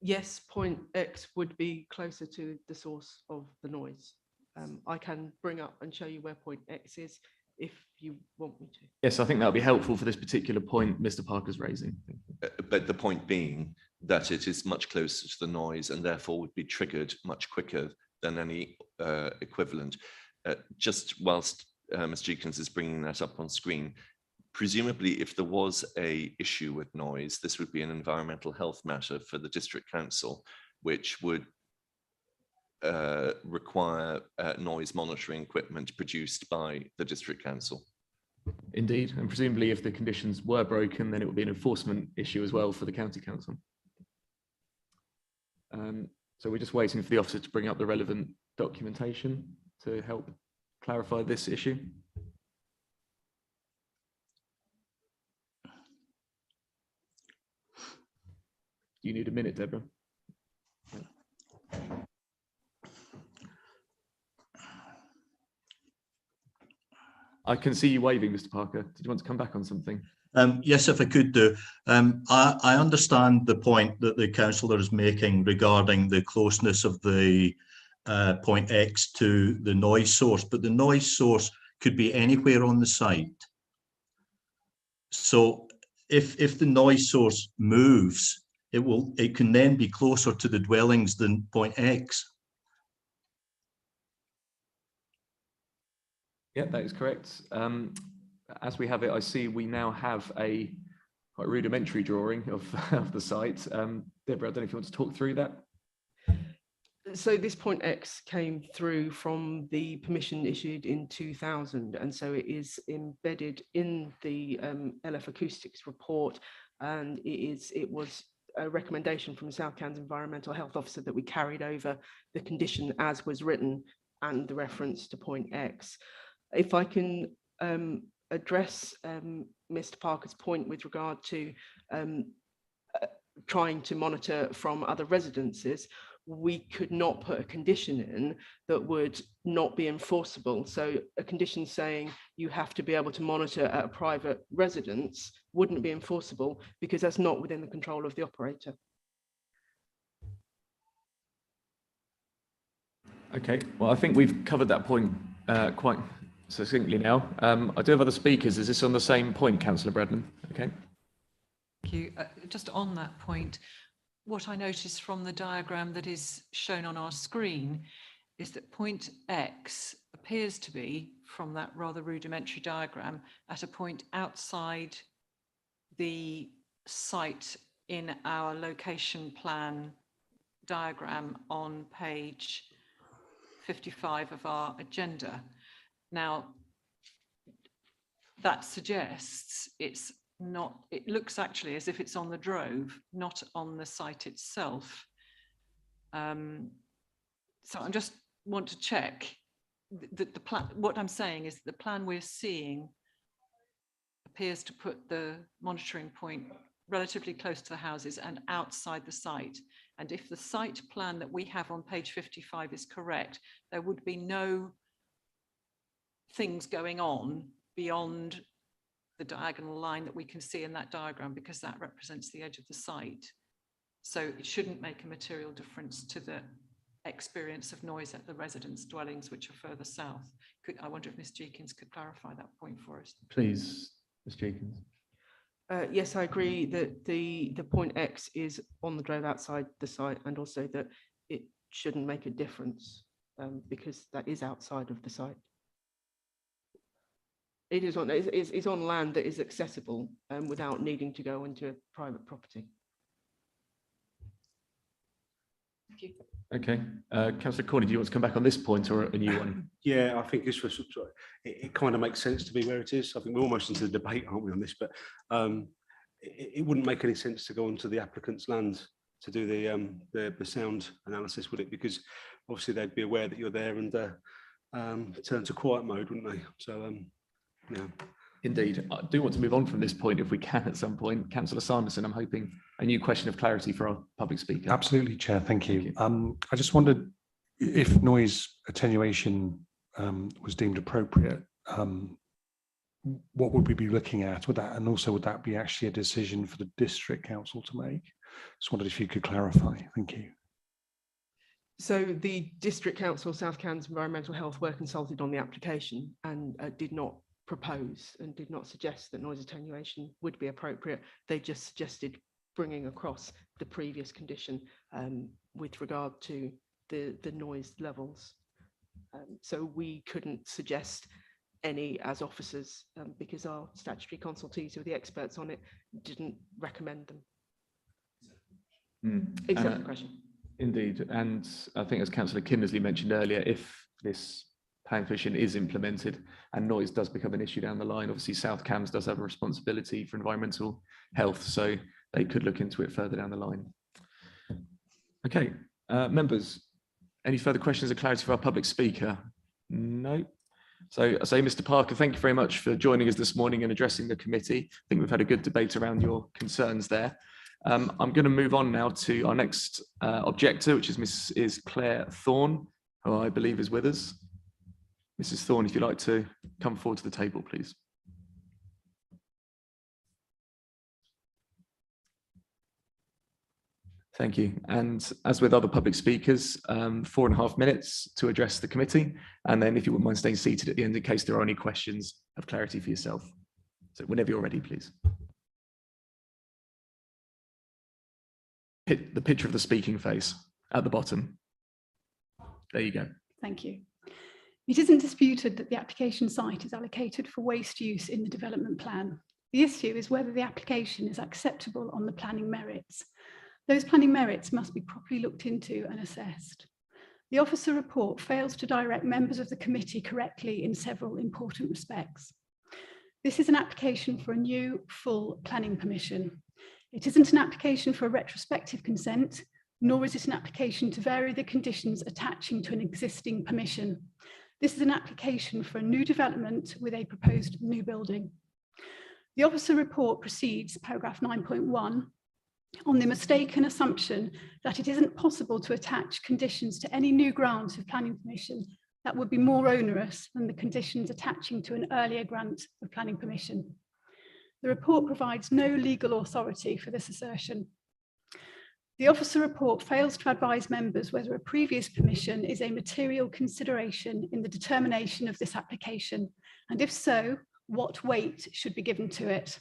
Yes, point X would be closer to the source of the noise. I can bring up and show you where point X is if you want me to. Yes, I think that would be helpful for this particular point Mr. Parker's raising. But the point being that it is much closer to the noise and therefore would be triggered much quicker than any equivalent. Just whilst Ms. Jenkins is bringing that up on screen, presumably if there was an issue with noise, this would be an environmental health matter for the district council, which would require noise monitoring equipment produced by the district council. Indeed, and presumably if the conditions were broken, then it would be an enforcement issue as well for the county council. So we're just waiting for the officer to bring up the relevant documentation to help clarify this issue. You need a minute, Deborah. I can see you waving, Mr. Parker. Did you want to come back on something? Yes, if I could do. I understand the point that the councillor is making regarding the closeness of the point X to the noise source, but the noise source could be anywhere on the site. So if the noise source moves, it can then be closer to the dwellings than point X. Yeah, that is correct. As we have it, I see we now have a quite rudimentary drawing of the site. Deborah, I don't know if you want to talk through that. So this point X came through from the permission issued in 2000, and so it is embedded in the LF Acoustics report, and it was a recommendation from South Cans Environmental Health Officer that we carried over the condition as was written and the reference to point X. If I can address Mr. Parker's point with regard to trying to monitor from other residences, we could not put a condition in that would not be enforceable. So a condition saying you have to be able to monitor at a private residence wouldn't be enforceable because that's not within the control of the operator. Okay, well, I think we've covered that point quite succinctly now. I do have other speakers. Is this on the same point, Councillor Bradman? Okay. Thank you. Just on that point, what I noticed from the diagram that is shown on our screen is that point X appears to be, from that rather rudimentary diagram, at a point outside the site in our location plan diagram on page 55 of our agenda. Now, that suggests it's not, it looks actually as if it's on the drove, not on the site itself. So I just want to check that the plan, what I'm saying is the plan we're seeing appears to put the monitoring point relatively close to the houses and outside the site. And if the site plan that we have on page 55 is correct, there would be no things going on beyond the diagonal line that we can see in that diagram, because that represents the edge of the site. So it shouldn't make a material difference to the experience of noise at the residents' dwellings, which are further south. I wonder if Ms. Jenkins could clarify that point for us. Please, Ms. Jenkins. Yes, I agree that the point X is on the drove outside the site, and also that it shouldn't make a difference because that is outside of the site. It is on, it's on land that is accessible without needing to go into a private property. Thank you. Okay, Councillor Corney, do you want to come back on this point or a new one? Yeah, I think this was, it kind of makes sense to be where it is. I think we're almost into the debate, aren't we, on this? But it wouldn't make any sense to go onto the applicant's land to do the sound analysis, would it? Because obviously they'd be aware that you're there and turn to quiet mode, wouldn't they? So, yeah. Indeed. I do want to move on from this point if we can at some point. Councillor Sanderson, I'm hoping a new question of clarity for our public speaker. Absolutely, Chair. Thank you. I just wondered if noise attenuation was deemed appropriate, what would we be looking at with that? And also, would that be actually a decision for the district council to make? Just wondered if you could clarify. Thank you. So the District Council, South Cambs Environmental Health, were consulted on the application and did not propose and did not suggest that noise attenuation would be appropriate. They just suggested bringing across the previous condition with regard to the noise levels. So we couldn't suggest any as officers because our statutory consultees, who are the experts on it, didn't recommend them. Exact question. Indeed, and I think as Councillor Kindersley mentioned earlier, if this planning permission is implemented and noise does become an issue down the line, obviously South Cambs does have a responsibility for environmental health, so they could look into it further down the line. Okay, members, any further questions or clarity for our public speaker? No. So I say, Mr. Parker, thank you very much for joining us this morning and addressing the committee. I think we've had a good debate around your concerns there. I'm going to move on now to our next objector, which is Mrs. Claire Thorne, who I believe is with us. Mrs. Thorne, if you'd like to come forward to the table, please. Thank you. And as with other public speakers, 4.5 minutes to address the committee. And then if you wouldn't mind staying seated at the end in case there are any questions of clarity for yourself. So whenever you're ready, please. Hit the picture of the speaking face at the bottom. There you go. Thank you. It isn't disputed that the application site is allocated for waste use in the development plan. The issue is whether the application is acceptable on the planning merits. Those planning merits must be properly looked into and assessed. The officer report fails to direct members of the committee correctly in several important respects. This is an application for a new full planning permission. It isn't an application for a retrospective consent, nor is it an application to vary the conditions attaching to an existing permission. This is an application for a new development with a proposed new building. The officer report proceeds, paragraph 9.1, on the mistaken assumption that it isn't possible to attach conditions to any new grant of planning permission that would be more onerous than the conditions attaching to an earlier grant of planning permission. The report provides no legal authority for this assertion. The officer report fails to advise members whether a previous permission is a material consideration in the determination of this application, and if so, what weight should be given to it.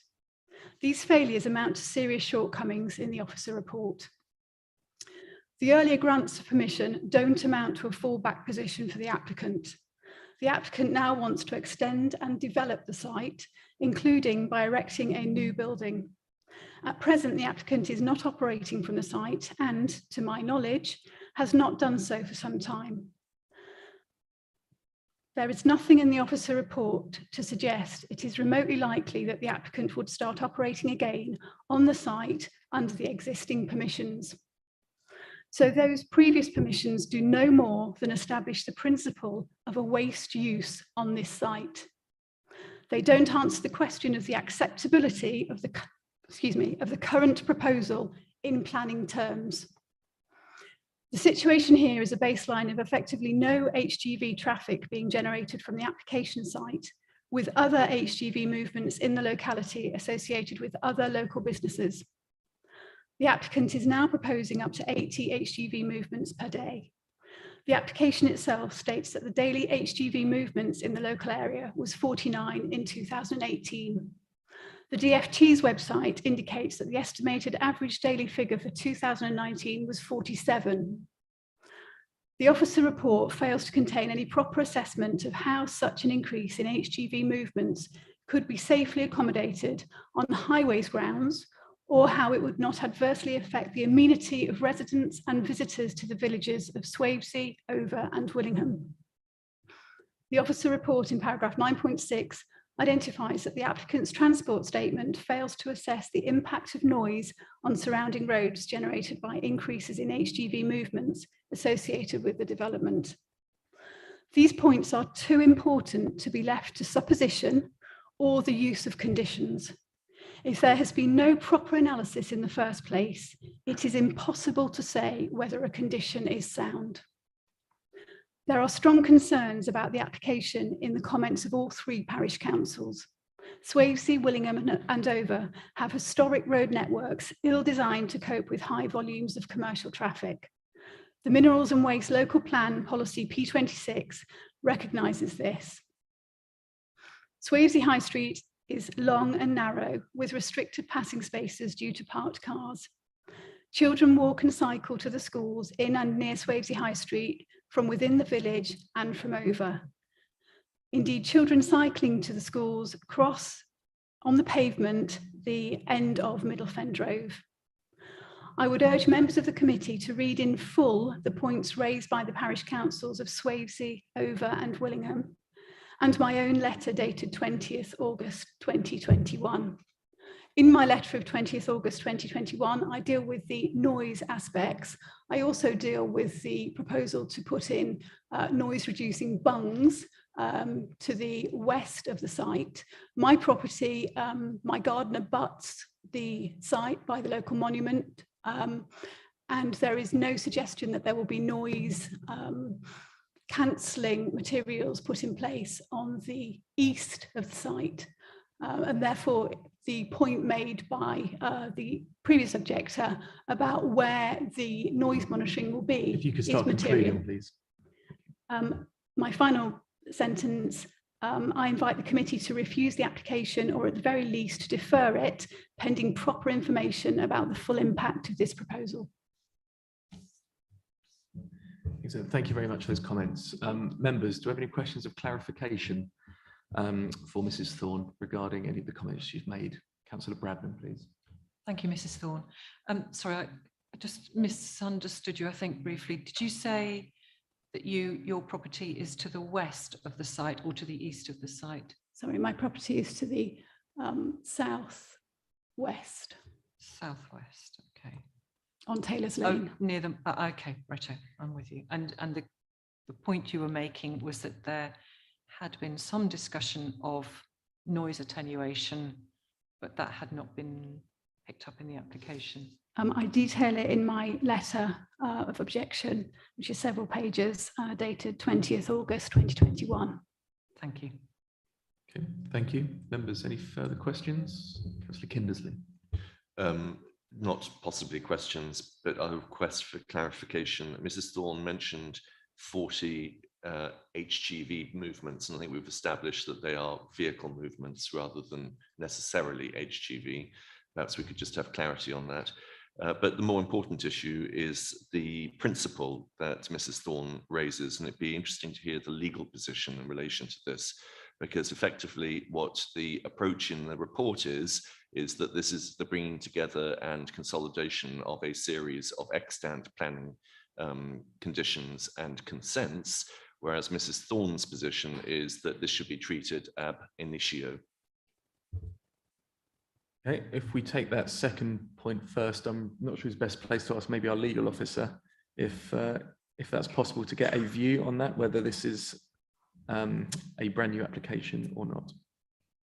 These failures amount to serious shortcomings in the officer report. The earlier grants of permission don't amount to a fallback position for the applicant. The applicant now wants to extend and develop the site, including by erecting a new building. At present, the applicant is not operating from the site and, to my knowledge, has not done so for some time. There is nothing in the officer report to suggest it is remotely likely that the applicant would start operating again on the site under the existing permissions. So those previous permissions do no more than establish the principle of a waste use on this site. They don't answer the question of the acceptability of the current proposal in planning terms. The situation here is a baseline of effectively no HGV traffic being generated from the application site, with other HGV movements in the locality associated with other local businesses. The applicant is now proposing up to 80 HGV movements per day. The application itself states that the daily HGV movements in the local area was 49 in 2018. The DFT's website indicates that the estimated average daily figure for 2019 was 47. The officer report fails to contain any proper assessment of how such an increase in HGV movements could be safely accommodated on highways grounds or how it would not adversely affect the amenity of residents and visitors to the villages of Swavesey, Over and Willingham. The officer report in paragraph 9.6 identifies that the applicant's transport statement fails to assess the impact of noise on surrounding roads generated by increases in HGV movements associated with the development. These points are too important to be left to supposition or the use of conditions. If there has been no proper analysis in the first place, it is impossible to say whether a condition is sound. There are strong concerns about the application in the comments of all three parish councils. Swavesey, Willingham and Over have historic road networks ill-designed to cope with high volumes of commercial traffic. The Minerals and Waste Local Plan Policy P26 recognises this. Swavesey High Street is long and narrow with restricted passing spaces due to parked cars. Children walk and cycle to the schools in and near Swavesey High Street from within the village and from over. Indeed, children cycling to the schools cross on the pavement the end of Middle Fen Drove. I would urge members of the committee to read in full the points raised by the parish councils of Swavesey, Over and Willingham, and my own letter dated 20th August 2021. In my letter of 20th August 2021, I deal with the noise aspects. I also deal with the proposal to put in noise reducing bungs to the west of the site. My property, my garden abuts the site by the local monument, and there is no suggestion that there will be noise cancelling materials put in place on the east of the site. And therefore, the point made by the previous objector about where the noise monitoring will be If you could start concluding, please. My final sentence, I invite the committee to refuse the application or at the very least defer it pending proper information about the full impact of this proposal. Excellent. Thank you very much for those comments. Members, do we have any questions of clarification for Mrs. Thorne regarding any of the comments she's made? Councillor Bradman, please. Thank you, Mrs. Thorne. Sorry, I just misunderstood you, I think, briefly. Did you say that your property is to the west of the site or to the east of the site? Sorry, my property is to the southwest. Southwest, okay. On Taylor's Lane. Oh, near them. Okay, righto, I'm with you. And the point you were making was that there had been some discussion of noise attenuation, but that had not been picked up in the application. I detail it in my letter of objection, which is several pages, dated 20th August 2021. Thank you. Okay, thank you. Members, any further questions? Councillor Kindersley. Not possibly questions, but a request for clarification. Mrs. Thorne mentioned 40 HGV movements, and I think we've established that they are vehicle movements rather than necessarily HGV. Perhaps we could just have clarity on that. But the more important issue is the principle that Mrs. Thorne raises, and it'd be interesting to hear the legal position in relation to this, because effectively what the approach in the report is that this is the bringing together and consolidation of a series of extant planning conditions and consents, whereas Mrs. Thorne's position is that this should be treated ab initio. Okay, if we take that second point first, I'm not sure who's best placed to ask, maybe our legal officer, if that's possible to get a view on that, whether this is a brand new application or not.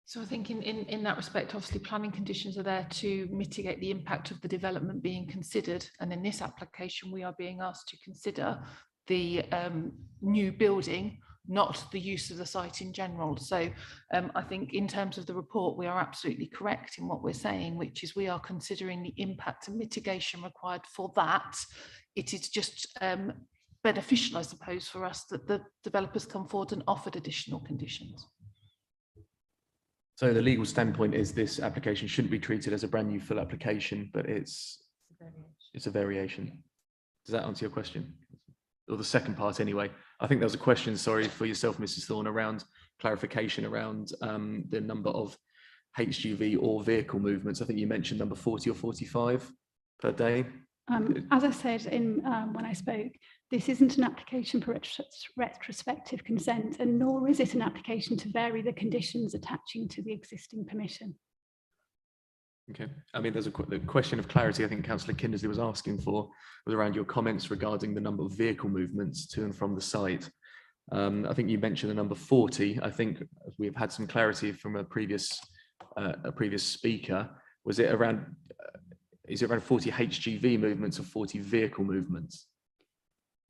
So I think in that respect, obviously planning conditions are there to mitigate the impact of the development being considered. And in this application, we are being asked to consider the new building, not the use of the site in general. So I think in terms of the report, we are absolutely correct in what we're saying, which is we are considering the impact and mitigation required for that. It is just beneficial, I suppose, for us that the developers come forward and offered additional conditions. So the legal standpoint is this application shouldn't be treated as a brand new full application, but it's a variation. Does that answer your question? Or the second part anyway? I think there was a question, sorry, for yourself, Mrs. Thorne, around clarification around the number of HGV or vehicle movements. I think you mentioned number 40 or 45 per day. As I said when I spoke, this isn't an application for retrospective consent, and nor is it an application to vary the conditions attaching to the existing permission. Okay, I mean, there's the question of clarity I think Councillor Kindersley was asking for was around your comments regarding the number of vehicle movements to and from the site. I think you mentioned the number 40. I think we've had some clarity from a previous speaker. Was it around, is it around 40 HGV movements or 40 vehicle movements?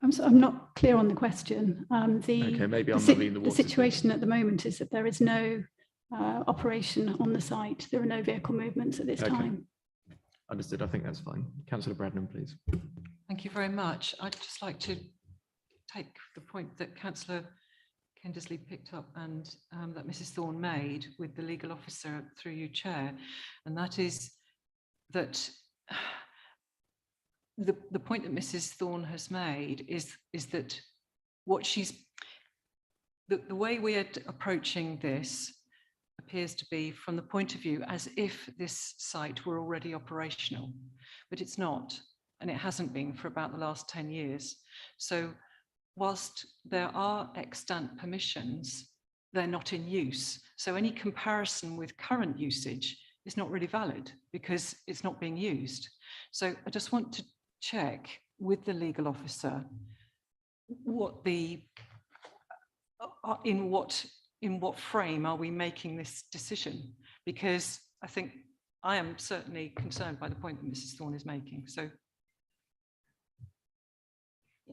I'm not clear on the question. Okay, maybe I'm moving the The situation at the moment is that there is no operation on the site. There are no vehicle movements at this time. Understood. I think that's fine. Councillor Bradnam, please. Thank you very much. I'd just like to take the point that Councillor Kindersley picked up and that Mrs. Thorne made with the legal officer through you, Chair, and that is that the point that Mrs. Thorne has made is that what she's the way we are approaching this appears to be from the point of view as if this site were already operational, but it's not, and it hasn't been for about the last 10 years. So whilst there are extant permissions, they're not in use. So any comparison with current usage is not really valid because it's not being used. So I just want to check with the legal officer what in what frame are we making this decision? Because I think I am certainly concerned by the point that Mrs. Thorne is making. So,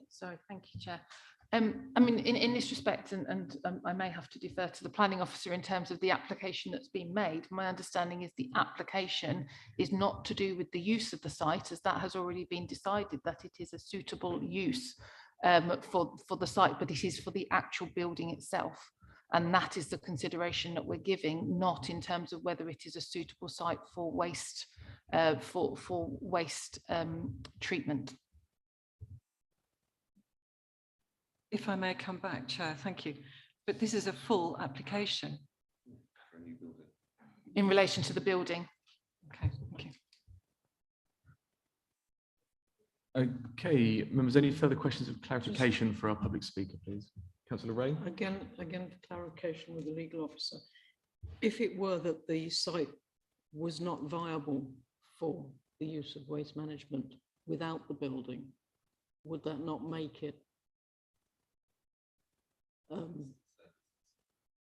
sorry, thank you, Chair. I mean, in this respect, and I may have to defer to the planning officer in terms of the application that's been made. My understanding is the application is not to do with the use of the site, as that has already been decided that it is a suitable use for the site, but it is for the actual building itself. And that is the consideration that we're giving, not in terms of whether it is a suitable site for waste treatment. if I may come back, Chair, thank you. But this is a full application. In relation to the building. Okay, thank you. Okay, members, any further questions of clarification for our public speaker, please? Councillor Ray. Again, for clarification with the legal officer. If it were that the site was not viable for the use of waste management without the building, would that not make it? I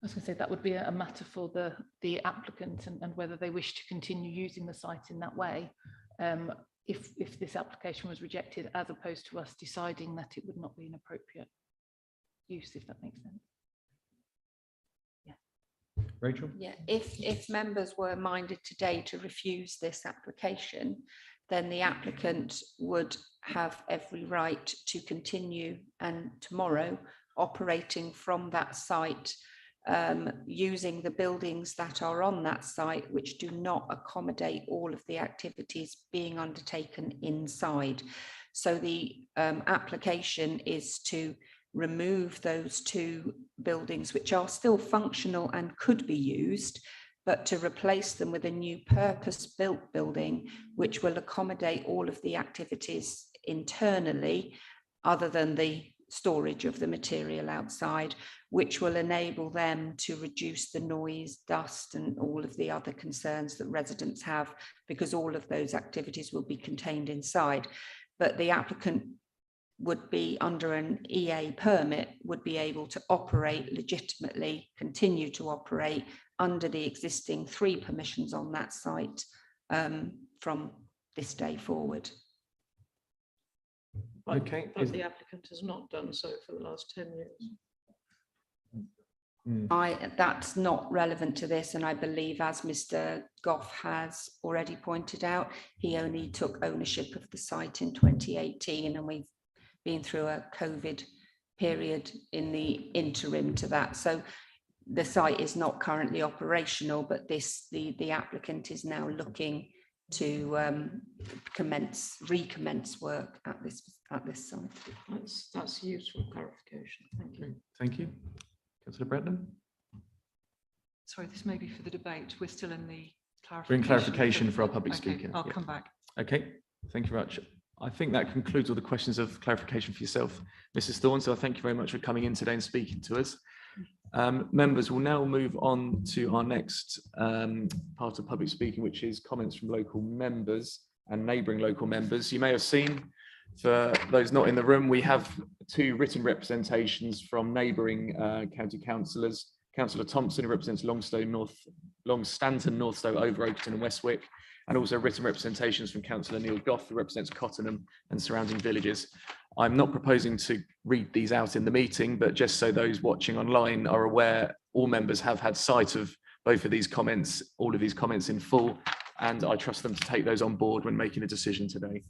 was going to say that would be a matter for the applicant and whether they wish to continue using the site in that way. If this application was rejected, as opposed to us deciding that it would not be an appropriate use, if that makes sense. Yeah. Rachel? Yeah, if members were minded today to refuse this application, then the applicant would have every right to continue and tomorrow operating from that site, using the buildings that are on that site, which do not accommodate all of the activities being undertaken inside. So the application is to remove those two buildings, which are still functional and could be used, but to replace them with a new purpose-built building, which will accommodate all of the activities internally, other than the storage of the material outside, which will enable them to reduce the noise, dust, and all of the other concerns that residents have, because all of those activities will be contained inside. But the applicant would be under an EA permit, would be able to operate legitimately, continue to operate under the existing 3 permissions on that site from this day forward. Okay. But the applicant has not done so for the last 10 years. That's not relevant to this, and I believe, as Mr. Goff has already pointed out, he only took ownership of the site in 2018, and we've been through a COVID period in the interim to that. So the site is not currently operational, but the applicant is now looking to recommence work at this site. That's useful clarification. Thank you. Thank you. Councillor Bretton. Sorry, this may be for the debate. We're still in the clarification. We're in clarification for our public Okay, speaker. I'll Yeah. come back. Okay, thank you very much. I think that concludes all the questions of clarification for yourself, Mrs. Thorne. So I thank you very much for coming in today and speaking to us. Members will now move on to our next part of public speaking, which is comments from local members and neighbouring local members. You may have seen, for those not in the room, we have two written representations from neighbouring county councillors. Councillor Thompson, who represents Longstanton, Northstowe, Over Oakton and Westwick, and also written representations from Councillor Neil Goff, who represents Cottenham and surrounding villages. I'm not proposing to read these out in the meeting, but just so those watching online are aware, all members have had sight of both of these comments, all of these comments in full, and I trust them to take those on board when making a decision today.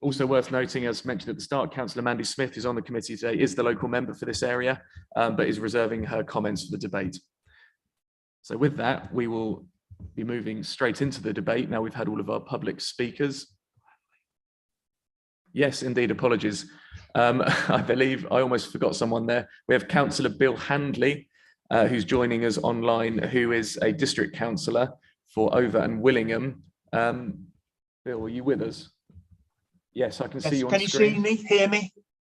Also worth noting, as mentioned at the start, Councillor Mandy Smith, who's on the committee today, is the local member for this area, but is reserving her comments for the debate. So with that, we will be moving straight into the debate. Now we've had all of our public speakers. Yes, indeed, apologies. I believe I almost forgot someone there. We have Councillor Bill Handley, who's joining us online, who is a district councillor for Over and Willingham. Bill, are you with us? Yes, I can see you on screen. Can you see me, hear me?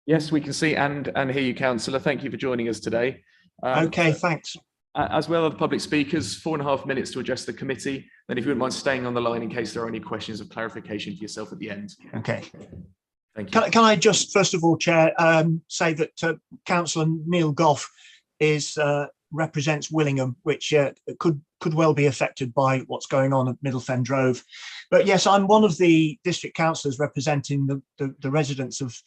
Yes, we can see and hear you, Councillor. Thank you for joining us today. Okay, thanks. As well as the public speakers, 4.5 minutes to address the committee. Then if you wouldn't mind staying on the line in case there are any questions of clarification for yourself at the end. Okay. Thank you. Can I just, first of all, Chair, say that Councillor Neil Goff represents Willingham, which could well be affected by what's going on at Middle Fen Drove. But yes, I'm one of the district councillors representing the residents of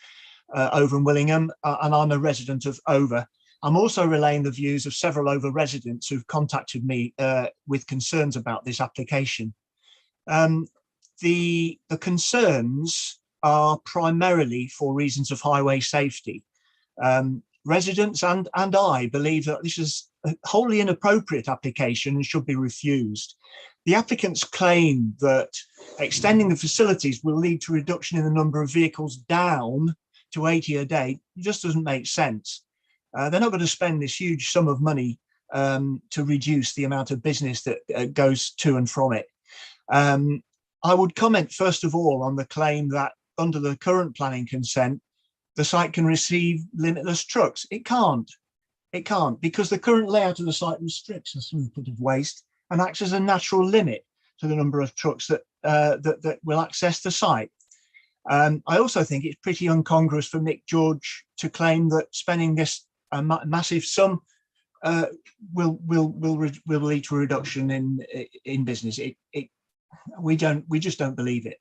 Over and Willingham, and I'm a resident of Over. I'm also relaying the views of several Over residents who've contacted me with concerns about this application. The concerns are primarily for reasons of highway safety. Residents and I believe that this is a wholly inappropriate application and should be refused. The applicants claim that extending the facilities will lead to a reduction in the number of vehicles down to 80 a day. It just doesn't make sense. They're not going to spend this huge sum of money to reduce the amount of business that goes to and from it. I would comment first of all on the claim that under the current planning consent, the site can receive limitless trucks. It can't. It can't, because the current layout of the site restricts the throughput of waste and acts as a natural limit to the number of trucks that will access the site. I also think it's pretty incongruous for Mick George to claim that spending this massive sum will lead to a reduction in business. We just don't believe it.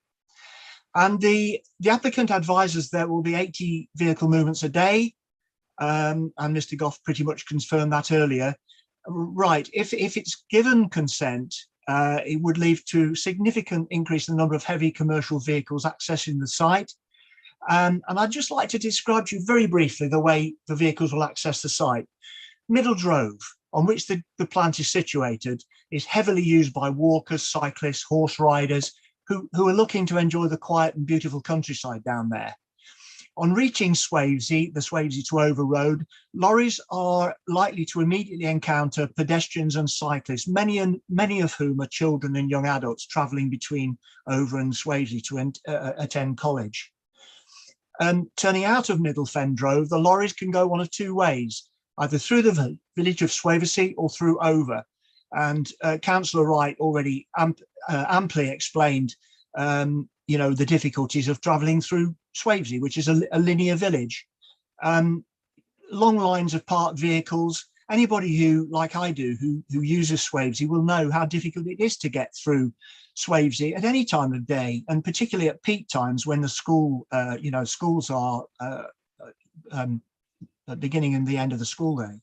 And the applicant advises there will be 80 vehicle movements a day, and Mr. Goff pretty much confirmed that earlier. Right, if it's given consent, it would lead to significant increase in the number of heavy commercial vehicles accessing the site. And I'd just like to describe to you very briefly the way the vehicles will access the site. Middle Drove, on which the plant is situated, is heavily used by walkers, cyclists, horse riders, who are looking to enjoy the quiet and beautiful countryside down there. On reaching Swavesey, the Swavesey to Over Road, lorries are likely to immediately encounter pedestrians and cyclists, many of whom are children and young adults travelling between Over and Swavesey to attend college. Turning out of Middle Fen Drove, the lorries can go one of two ways, either through the village of Swavesey or through Over. And Councillor Wright already amply explained, the difficulties of travelling through Swavesey, which is a linear village. Long lines of parked vehicles. Anybody who, like I do, who uses Swavesey will know how difficult it is to get through Swavesey at any time of day, and particularly at peak times when the schools are at beginning and the end of the school day.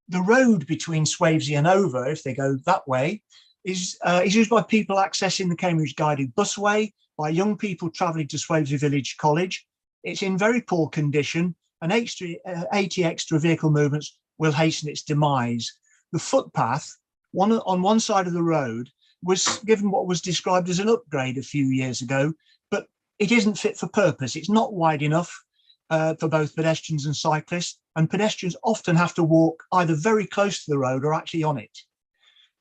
The road between Swavesey and Over, if they go that way, is used by people accessing the Cambridge Guided Busway, by young people travelling to Swavesey Village College. It's in very poor condition, and 80 extra vehicle movements will hasten its demise. The footpath, on one side of the road, was given what was described as an upgrade a few years ago, but it isn't fit for purpose. It's not wide enough. for both pedestrians and cyclists, and pedestrians often have to walk either very close to the road or actually on it.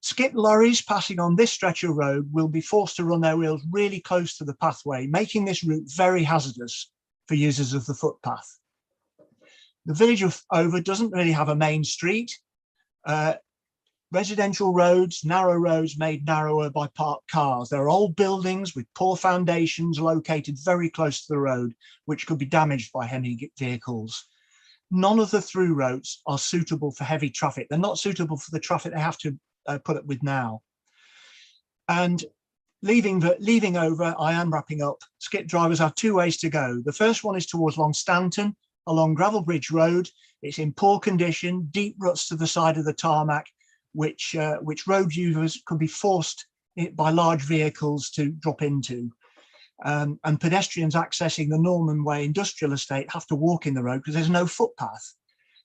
Skip lorries passing on this stretch of road will be forced to run their wheels really close to the pathway, making this route very hazardous for users of the footpath. The village of Over doesn't really have a main street. Residential roads, narrow roads made narrower by parked cars. There are old buildings with poor foundations located very close to the road, which could be damaged by heavy vehicles. None of the through roads are suitable for heavy traffic. They're not suitable for the traffic they have to put up with now. And leaving Over, I am wrapping up. Skip drivers have two ways to go. The first one is towards Long Stanton along Gravel Bridge Road. It's in poor condition, deep ruts to the side of the tarmac, which road users could be forced by large vehicles to drop into. And pedestrians accessing the Norman Way industrial estate have to walk in the road because there's no footpath.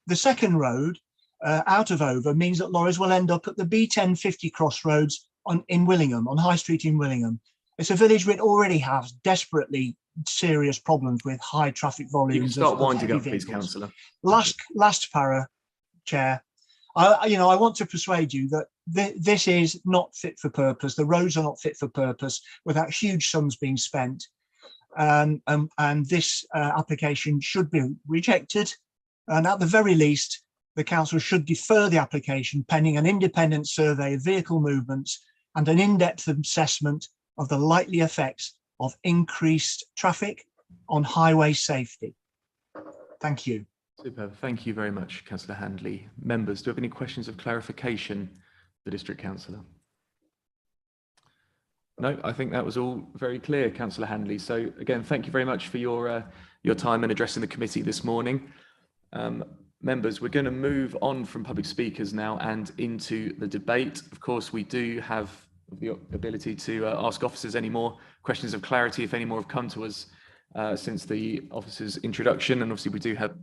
The second road out of Over means that lorries will end up at the B1050 crossroads in Willingham, on High Street in Willingham. It's a village which already has desperately serious problems with high traffic volumes. You can start winding up, heavy please, vehicles. Councillor. Last para, Chair. I want to persuade you that this is not fit for purpose. The roads are not fit for purpose without huge sums being spent. And this application should be rejected. And at the very least, the council should defer the application pending an independent survey of vehicle movements and an in-depth assessment of the likely effects of increased traffic on highway safety. Thank you. Superb. Thank you very much, Councillor Handley. Members, do you have any questions of clarification, the District Councillor? No, I think that was all very clear, Councillor Handley. So again, thank you very much for your time and addressing the committee this morning. Members, we're going to move on from public speakers now and into the debate. Of course, we do have the ability to ask officers any more questions of clarity if any more have come to us since the officer's introduction, and obviously we do have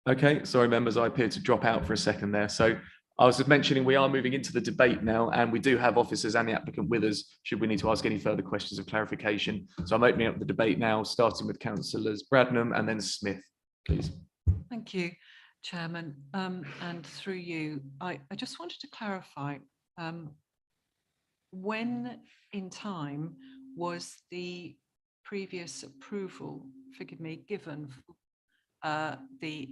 Okay, sorry members, I appeared to drop out for a second there. So I was just mentioning we are moving into the debate now, and we do have officers and the applicant with us should we need to ask any further questions of clarification. So I'm opening up the debate now, starting with Councillors Bradnam and then Smith, please. Thank you, Chairman. And through you, I just wanted to clarify, when in time was the previous approval, forgive me, given the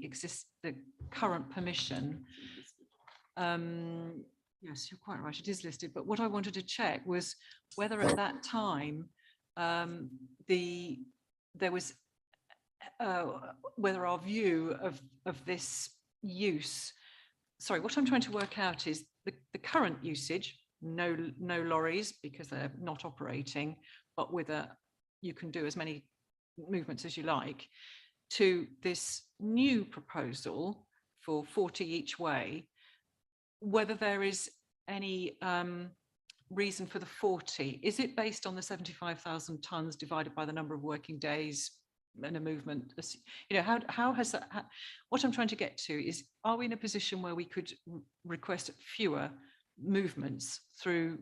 current permission? Yes, you're quite right, it is listed, but what I wanted to check was whether at that time there was whether our view of this use, sorry, what I'm trying to work out is the current usage, no lorries because they're not operating, but with you can do as many movements as you like, to this new proposal for 40 each way, whether there is any reason for the 40. Is it based on the 75,000 tonnes divided by the number of working days and a movement? You know, how has that, what I'm trying to get to is, are we in a position where we could request fewer movements through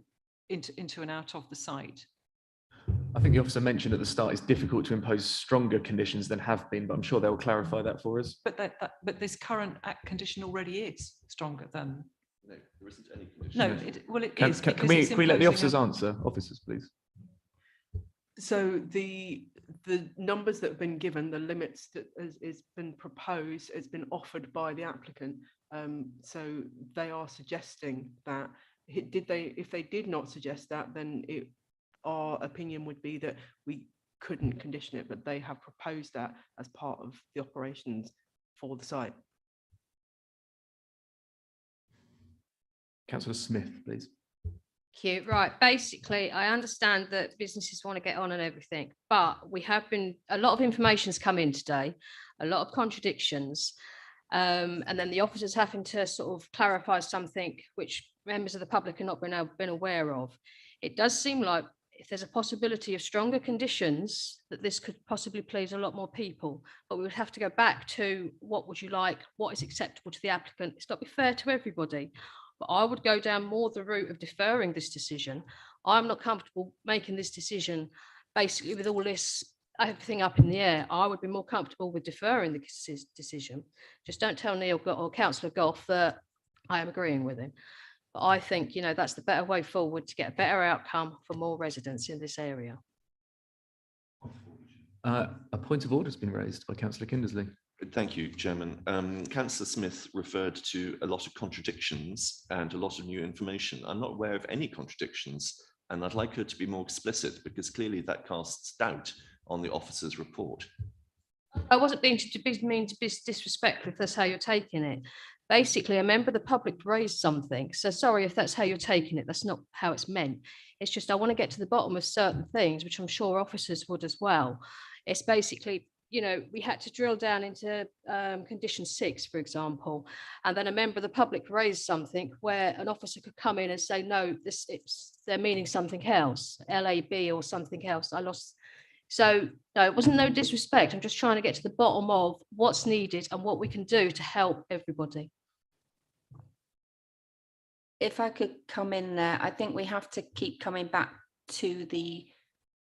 into and out of the site? I think the officer mentioned at the start it's difficult to impose stronger conditions than have been, but I'm sure they'll clarify that for us. But this current act condition already is stronger than. No, there isn't any condition. No, it is. Can we let the officers answer? Officers, please. So the numbers that have been given, the limits that has been proposed, has been offered by the applicant. So they are suggesting that if they did not suggest that, then our opinion would be that we couldn't condition it, but they have proposed that as part of the operations for the site. Councillor Smith, please. Thank you. Right, basically, I understand that businesses want to get on and everything, but we have been, a lot of information's come in today, a lot of contradictions, and then the officers having to sort of clarify something which members of the public have not been aware of. It does seem like if there's a possibility of stronger conditions, that this could possibly please a lot more people, but we would have to go back to what would you like, what is acceptable to the applicant. It's got to be fair to everybody. But I would go down more the route of deferring this decision. I'm not comfortable making this decision basically with all this, everything up in the air. I would be more comfortable with deferring the decision. Just don't tell Neil or Councillor Goff that I am agreeing with him. But I think, you know, that's the better way forward to get a better outcome for more residents in this area. A point of order has been raised by Councillor Kindersley. Thank you, Chairman. Councillor Smith referred to a lot of contradictions and a lot of new information. I'm not aware of any contradictions, and I'd like her to be more explicit, because clearly that casts doubt on the officer's report. I wasn't being mean to be disrespectful if that's how you're taking it. Basically, a member of the public raised something. So sorry if that's how you're taking it. That's not how it's meant. It's just I want to get to the bottom of certain things, which I'm sure officers would as well. It's basically, you know, we had to drill down into condition 6, for example, and then a member of the public raised something where an officer could come in and say, no, they're meaning something else, LAB or something else. I lost. So no, it wasn't no disrespect. I'm just trying to get to the bottom of what's needed and what we can do to help everybody. If I could come in there, I think we have to keep coming back to the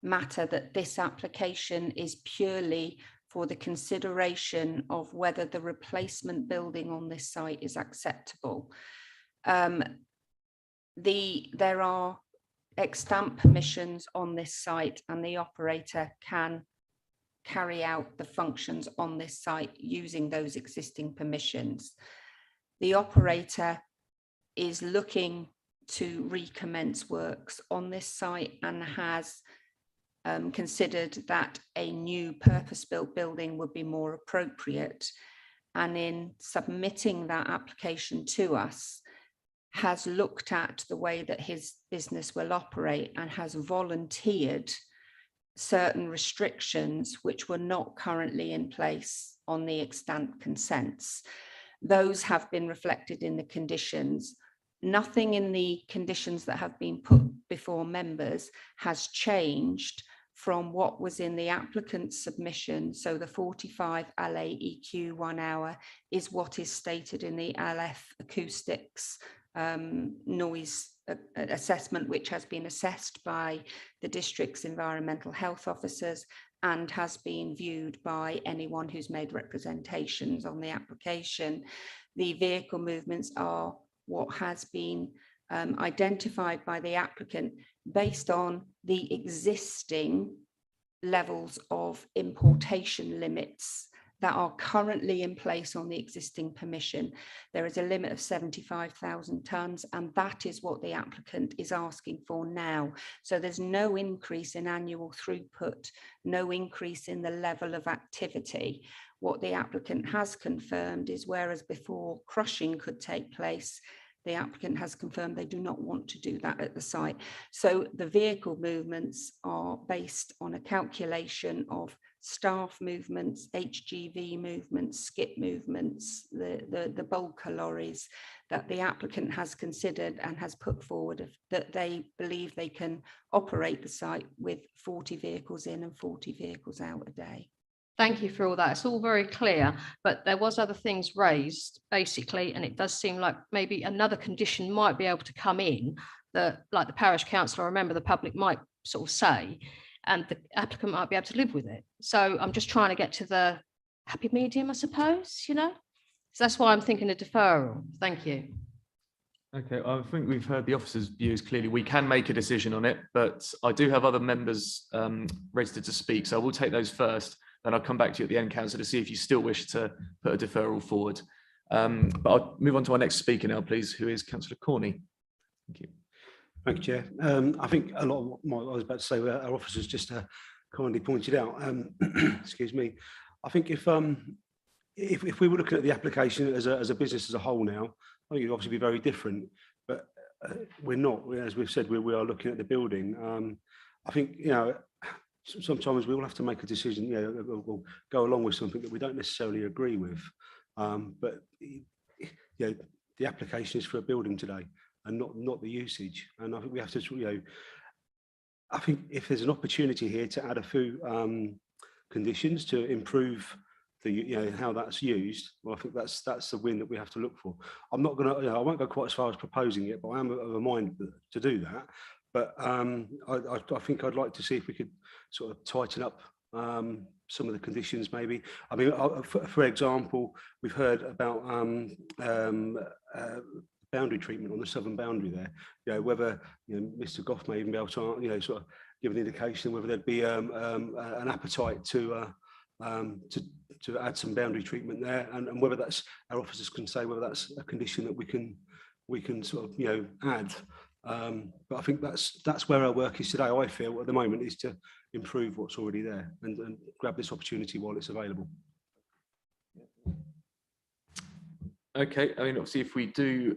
matter that this application is purely for the consideration of whether the replacement building on this site is acceptable. There are extant permissions on this site, and the operator can carry out the functions on this site using those existing permissions. The operator is looking to recommence works on this site and has considered that a new purpose-built building would be more appropriate, and in submitting that application to us has looked at the way that his business will operate and has volunteered certain restrictions which were not currently in place on the extant consents. Those have been reflected in the conditions. Nothing in the conditions that have been put before members has changed from what was in the applicant's submission. So the 45 LA EQ 1 hour is what is stated in the LF acoustics noise assessment, which has been assessed by the district's environmental health officers and has been viewed by anyone who's made representations on the application. The vehicle movements are what has been identified by the applicant based on the existing levels of importation limits that are currently in place on the existing permission. There is a limit of 75,000 tonnes, and that is what the applicant is asking for now. So there's no increase in annual throughput, no increase in the level of activity. What the applicant has confirmed is, whereas before crushing could take place, the applicant has confirmed they do not want to do that at the site. So the vehicle movements are based on a calculation of staff movements, HGV movements, skip movements, the bulker lorries that the applicant has considered and has put forward that they believe they can operate the site with 40 vehicles in and 40 vehicles out a day. Thank you for all that. It's all very clear, but there was other things raised basically, and it does seem like maybe another condition might be able to come in that, like the parish council or a member of the public might sort of say, and the applicant might be able to live with it. So I'm just trying to get to the happy medium, I suppose, you know? So that's why I'm thinking of deferral. Thank you. Okay, I think we've heard the officers' views clearly. We can make a decision on it, but I do have other members registered to speak, so I will take those first. Then I'll come back to you at the end, Councillor, to see if you still wish to put a deferral forward. But I'll move on to our next speaker now, please, who is Councillor Corney. Thank you. Thank you, Chair. I think a lot of what I was about to say, our officers just kindly pointed out. Excuse me. I think if we were looking at the application as a business as a whole now, I think it'd obviously be very different. But we're not. As we've said, we are looking at the building. I think, you know, sometimes we will have to make a decision, you know, we'll go along with something that we don't necessarily agree with. But you know, the application is for a building today and not the usage. And I think we have to, you know, I think if there's an opportunity here to add a few conditions to improve the, how that's used, well, I think that's the win that we have to look for. I'm not going to, I won't go quite as far as proposing it, but I am of a mind to do that. But I think I'd like to see if we could sort of tighten up some of the conditions, maybe. I mean, for example, we've heard about boundary treatment on the southern boundary there. Whether Mr. Goff may even be able to, sort of give an indication whether there'd be an appetite to add some boundary treatment there, and whether that's, our officers can say whether that's a condition that we can sort of add. But I think that's where our work is today. I feel at the moment is to improve what's already there and grab this opportunity while it's available. Okay, I mean, obviously, if we do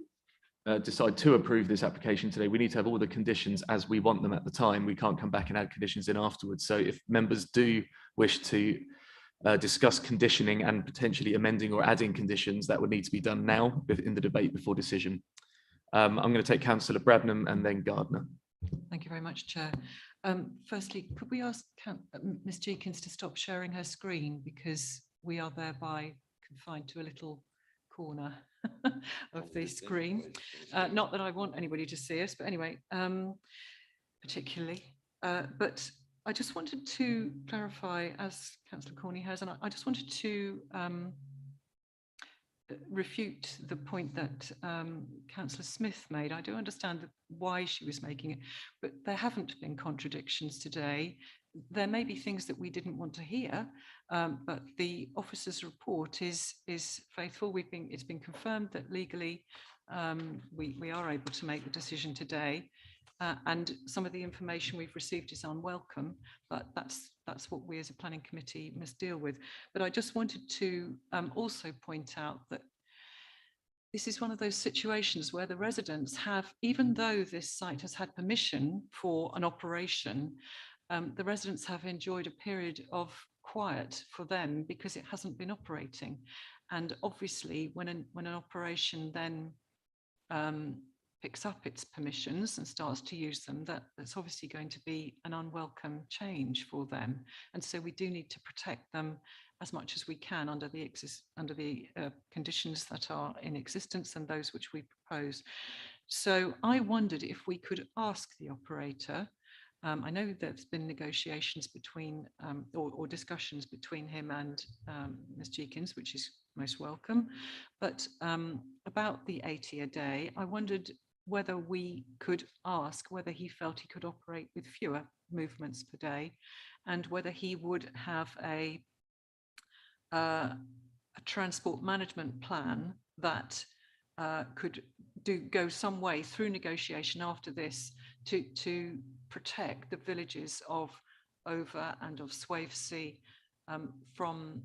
decide to approve this application today, we need to have all the conditions as we want them at the time. We can't come back and add conditions in afterwards. So if members do wish to discuss conditioning and potentially amending or adding conditions, that would need to be done now in the debate before decision. I'm going to take Councillor Bradnam and then Gardner. Thank you very much, Chair. Firstly, could we ask Ms. Jenkins to stop sharing her screen, because we are thereby confined to a little corner of the screen. Not that I want anybody to see us, but anyway, particularly. But I just wanted to clarify, as Councillor Corney has, and I just wanted to refute the point that Councillor Smith made. I do understand why she was making it, but there haven't been contradictions today. There may be things that we didn't want to hear, but the officer's report is faithful. It's been confirmed that legally we are able to make the decision today, and some of the information we've received is unwelcome, but that's what we as a planning committee must deal with. But I just wanted to also point out that this is one of those situations where the residents have, even though this site has had permission for an operation, the residents have enjoyed a period of quiet for them because it hasn't been operating. And obviously, when an operation then picks up its permissions and starts to use them, that's obviously going to be an unwelcome change for them. And so we do need to protect them as much as we can under the conditions that are in existence and those which we propose. So I wondered if we could ask the operator, I know there's been negotiations between or discussions between him and Ms. Jenkins, which is most welcome, but about the 80 a day, I wondered whether we could ask whether he felt he could operate with fewer movements per day, and whether he would have a transport management plan that could go some way through negotiation after this to protect the villages of Over and of Swavesey from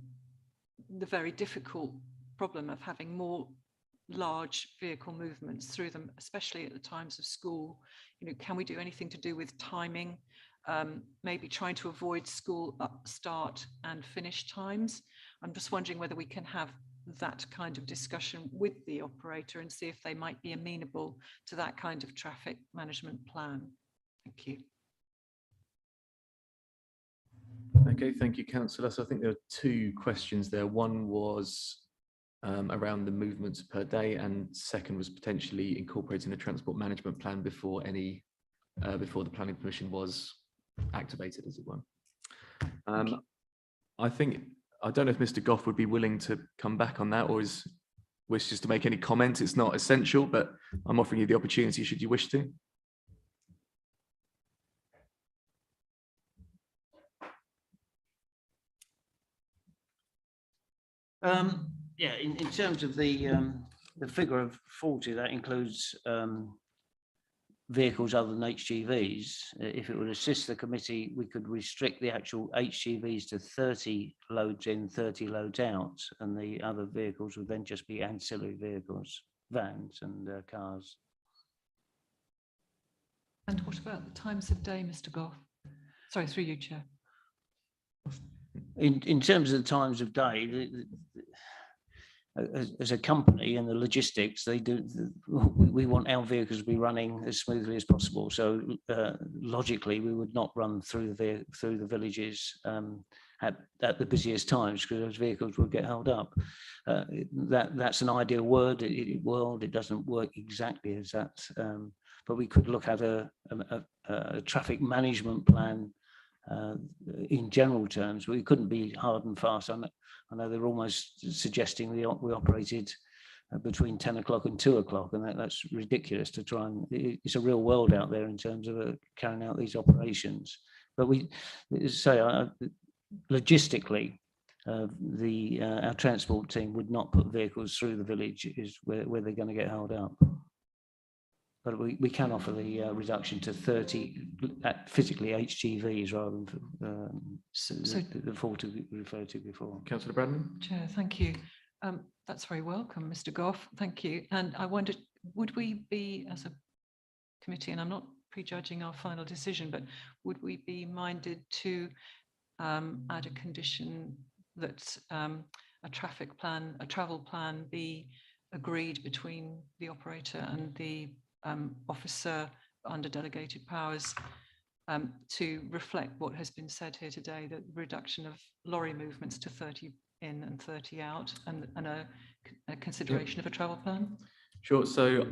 the very difficult problem of having more large vehicle movements through them, especially at the times of school. Can we do anything to do with timing? Maybe trying to avoid school start and finish times. I'm just wondering whether we can have that kind of discussion with the operator and see if they might be amenable to that kind of traffic management plan. Thank you. Okay, thank you, Councillor. So I think there are two questions there. One was around the movements per day, and second was potentially incorporating a transport management plan before the planning permission was activated, as it were. I don't know if Mr. Goff would be willing to come back on that, or wishes to make any comments. It's not essential, but I'm offering you the opportunity should you wish to. Yeah, in terms of the figure of 40, that includes vehicles other than HGVs. If it would assist the committee, we could restrict the actual HGVs to 30 loads in, 30 loads out, and the other vehicles would then just be ancillary vehicles, vans and cars. And what about the times of day, Mr. Goff? Sorry, through you, Chair. In terms of the times of day, as a company and the logistics, we want our vehicles to be running as smoothly as possible. So logically, we would not run through the villages at the busiest times, because those vehicles would get held up. That's an ideal world. It doesn't work exactly as that, but we could look at a traffic management plan in general terms. We couldn't be hard and fast. I know they're almost suggesting we operated between 10 o'clock and 2 o'clock, and that's ridiculous to try and. It's a real world out there in terms of carrying out these operations. But we say logistically, our transport team would not put vehicles through the village where they're going to get held up. But we can offer the reduction to 30 physically HGVs rather than the 40 we referred to before. Councillor Bradman. Chair, thank you. That's very welcome, Mr. Goff. Thank you. And I wondered, would we be, as a committee, and I'm not prejudging our final decision, but would we be minded to add a condition that a traffic plan, a travel plan be agreed between the operator and the officer under delegated powers to reflect what has been said here today, that reduction of lorry movements to 30 in and 30 out, and a consideration of a travel plan? Sure. So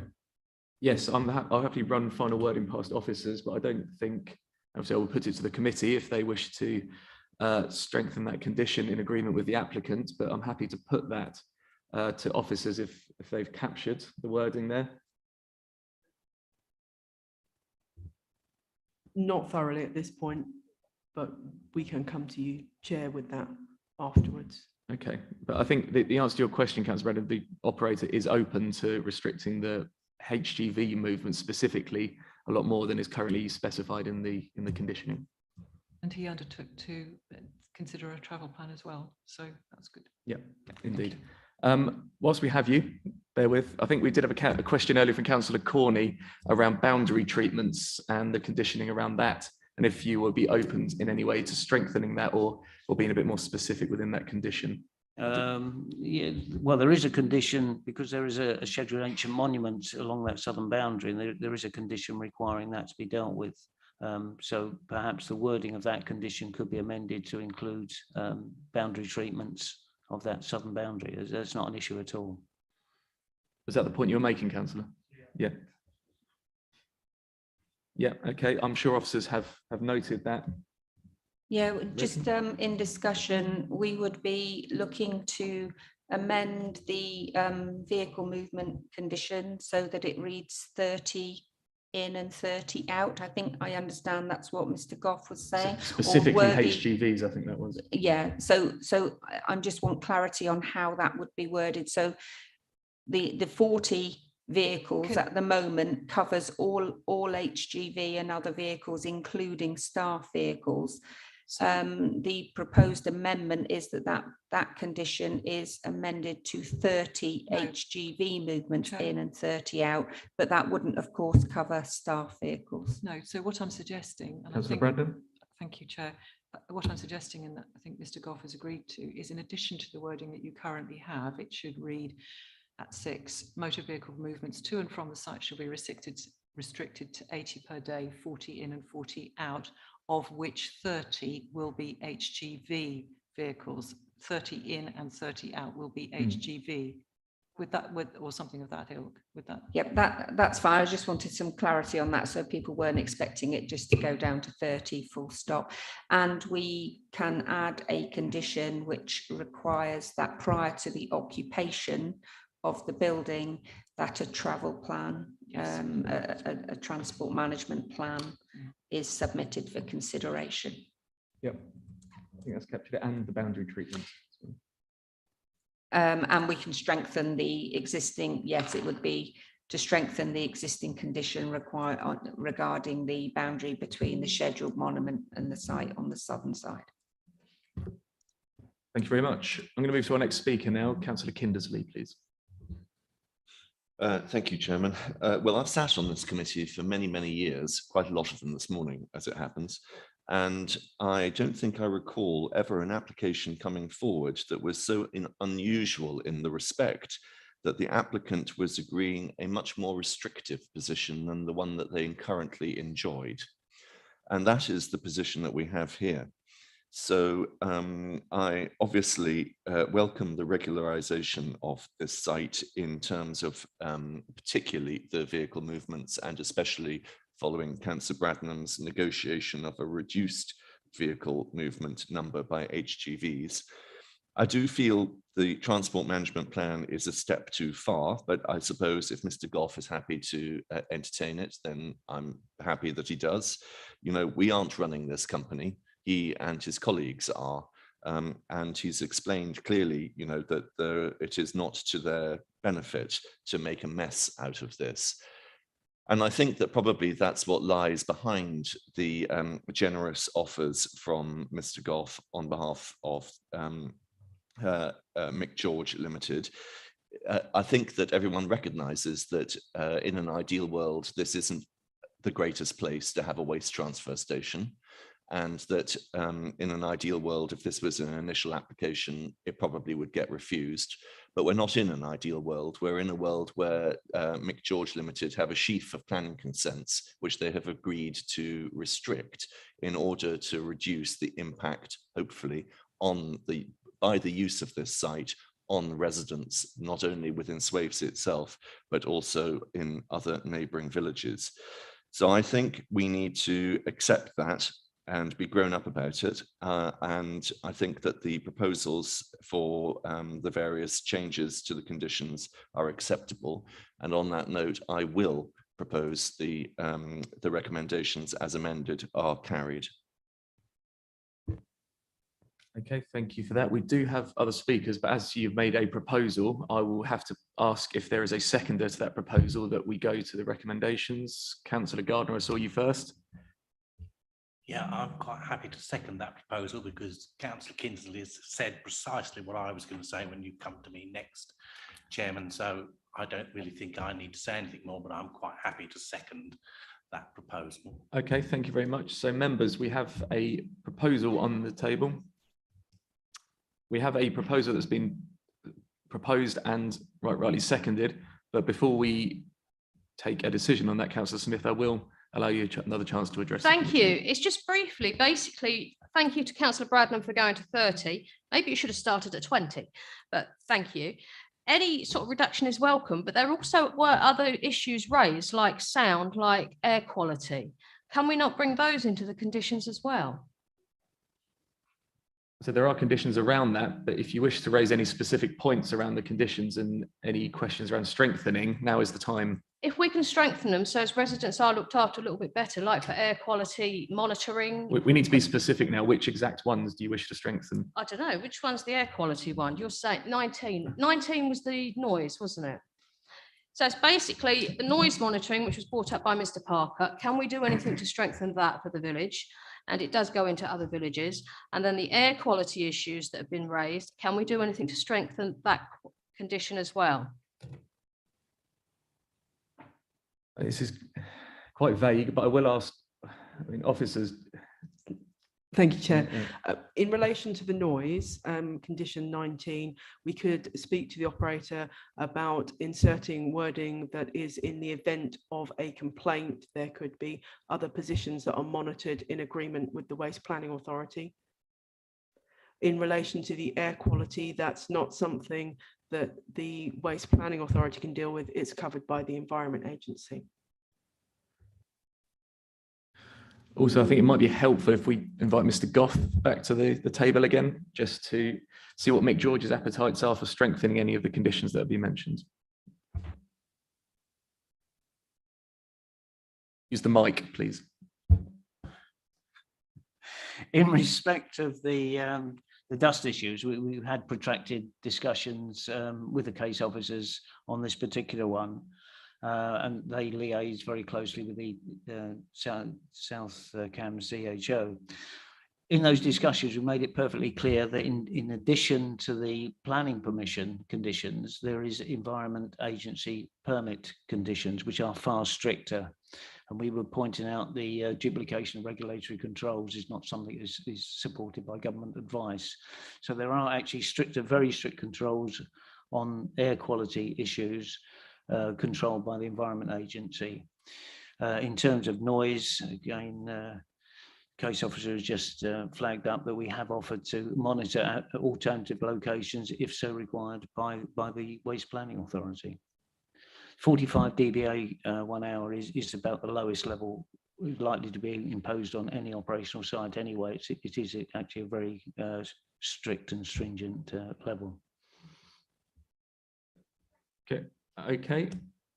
yes, I'll happily run final wording past officers, but I don't think, obviously I will put it to the committee if they wish to strengthen that condition in agreement with the applicant, but I'm happy to put that to officers if they've captured the wording there. Not thoroughly at this point, but we can come to you, Chair, with that afterwards. Okay, but I think the answer to your question, Councillor Bradley, the operator is open to restricting the HGV movement specifically a lot more than is currently specified in the conditioning. And he undertook to consider a travel plan as well, so that's good. Yeah, indeed. Whilst we have you, bear with, I think we did have a question earlier from Councillor Corney around boundary treatments and the conditioning around that, and if you will be open in any way to strengthening that or being a bit more specific within that condition. Yeah, well, there is a condition because there is a scheduled ancient monument along that southern boundary, and there is a condition requiring that to be dealt with. So perhaps the wording of that condition could be amended to include boundary treatments of that southern boundary. That's not an issue at all. Was that the point you were making, Councillor? Yeah. Yeah, okay. I'm sure officers have noted that. Yeah, just in discussion, we would be looking to amend the vehicle movement condition so that it reads 30 in and 30 out. I think I understand that's what Mr. Goff was saying. Specifically HGVs, I think that was. Yeah, so I just want clarity on how that would be worded. So the 40 vehicles at the moment covers all HGV and other vehicles, including staff vehicles. The proposed amendment is that condition is amended to 30 HGV movements in and 30 out, but that wouldn't, of course, cover staff vehicles. No, so what I'm suggesting, and Councillor Bradman. Thank you, Chair. What I'm suggesting, and that I think Mr. Goff has agreed to, is in addition to the wording that you currently have, it should read at 6, motor vehicle movements to and from the site shall be restricted to 80 per day, 40 in and 40 out, of which 30 will be HGV vehicles. 30 in and 30 out will be HGV. Or something of that ilk, with that. Yep, that's fine. I just wanted some clarity on that so people weren't expecting it just to go down to 30 full stop. And we can add a condition which requires that prior to the occupation of the building, that a travel plan, a transport management plan is submitted for consideration. Yep, I think that's captured it, and the boundary treatment. And we can strengthen the existing, yes, it would be to strengthen the existing condition required regarding the boundary between the scheduled monument and the site on the southern side. Thank you very much. I'm going to move to our next speaker now, Councillor Kindersley, please. Thank you, Chairman. Well, I've sat on this committee for many, many years, quite a lot of them this morning, as it happens. And I don't think I recall ever an application coming forward that was so unusual in the respect that the applicant was agreeing a much more restrictive position than the one that they currently enjoyed. And that is the position that we have here. So I obviously welcome the regularization of this site in terms of particularly the vehicle movements, and especially following Councillor Bradnam's negotiation of a reduced vehicle movement number by HGVs. I do feel the transport management plan is a step too far, but I suppose if Mr. Goff is happy to entertain it, then I'm happy that he does. You know, we aren't running this company. He and his colleagues are, and he's explained clearly, you know, that it is not to their benefit to make a mess out of this. And I think that probably that's what lies behind the generous offers from Mr. Goff on behalf of Mick George Limited. I think that everyone recognises that in an ideal world, this isn't the greatest place to have a waste transfer station. And that in an ideal world, if this was an initial application, it probably would get refused. But we're not in an ideal world. We're in a world where Mick George Limited have a sheaf of planning consents, which they have agreed to restrict in order to reduce the impact, hopefully, by the use of this site on residents, not only within Swavesey itself, but also in other neighbouring villages. So I think we need to accept that and be grown up about it. And I think that the proposals for the various changes to the conditions are acceptable. And on that note, I will propose the recommendations as amended are carried. Okay, thank you for that. We do have other speakers, but as you've made a proposal, I will have to ask if there is a seconder to that proposal that we go to the recommendations. Councillor Gardner, I saw you first. Yeah, I'm quite happy to second that proposal because Councillor Kindersley has said precisely what I was going to say when you come to me next, Chairman. So I don't really think I need to say anything more, but I'm quite happy to second that proposal. Okay, thank you very much. So members, we have a proposal on the table. We have a proposal that's been proposed and rightly seconded, but before we take a decision on that, Councillor Smith, I will allow you another chance to address. Thank you. It's just briefly, basically, thank you to Councillor Bradnam for going to 30. Maybe you should have started at 20, but thank you. Any sort of reduction is welcome, but there also were other issues raised, like sound, like air quality. Can we not bring those into the conditions as well? So there are conditions around that, but if you wish to raise any specific points around the conditions and any questions around strengthening, now is the time. If we can strengthen them so as residents are looked after a little bit better, like for air quality monitoring. We need to be specific now. Which exact ones do you wish to strengthen? I don't know, which one's the air quality one? You're saying 19. 19 was the noise, wasn't it? So it's basically the noise monitoring, which was brought up by Mr. Parker. Can we do anything to strengthen that for the village? And it does go into other villages. And then the air quality issues that have been raised, can we do anything to strengthen that condition as well? This is quite vague, but I will ask, I mean, officers. Thank you, Chair. In relation to the noise, condition 19, we could speak to the operator about inserting wording that is in the event of a complaint, there could be other positions that are monitored in agreement with the Waste Planning Authority. In relation to the air quality, that's not something that the Waste Planning Authority can deal with. It's covered by the Environment Agency. Also, I think it might be helpful if we invite Mr. Goff back to the table again, just to see what Mick George's appetites are for strengthening any of the conditions that have been mentioned. Use the mic, please. In respect of the dust issues, we've had protracted discussions with the case officers on this particular one. And they liaise very closely with the South Cambs CHO. in those discussions, we made it perfectly clear that in addition to the planning permission conditions, there is Environment Agency permit conditions, which are far stricter. And we were pointing out the duplication of regulatory controls is not something that is supported by government advice. So there are actually very strict controls on air quality issues controlled by the Environment Agency. In terms of noise, again, case officer has just flagged up that we have offered to monitor alternative locations if so required by the Waste Planning Authority. 45 dBA 1 hour is about the lowest level likely to be imposed on any operational site anyway. It is actually a very strict and stringent level. Okay.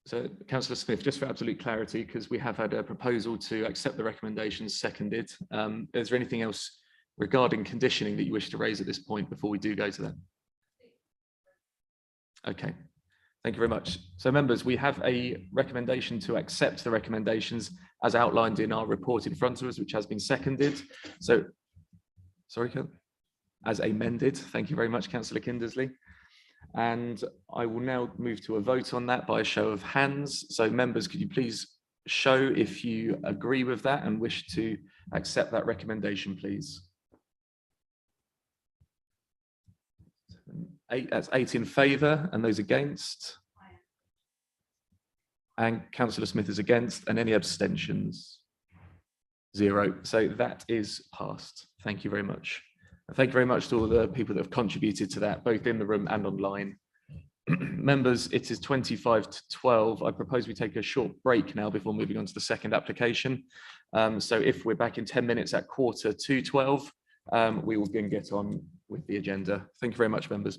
So Councillor Smith, just for absolute clarity, because we have had a proposal to accept the recommendations seconded. Is there anything else regarding conditioning that you wish to raise at this point before we do go to that? Okay, thank you very much. So members, we have a recommendation to accept the recommendations as outlined in our report in front of us, which has been seconded. So, sorry, as amended. Thank you very much, Councillor Kindersley. And I will now move to a vote on that by a show of hands. So members, could you please show if you agree with that and wish to accept that recommendation, please? That's 8 in favour, and those against. And Councillor Smith is against, and any abstentions? 0. So that is passed. Thank you very much. Thank you very much to all the people that have contributed to that, both in the room and online. Members, it is 25 to 12. I propose we take a short break now before moving on to the second application. So if we're back in 10 minutes at 11:45, we will then get on with the agenda. Thank you very much, members.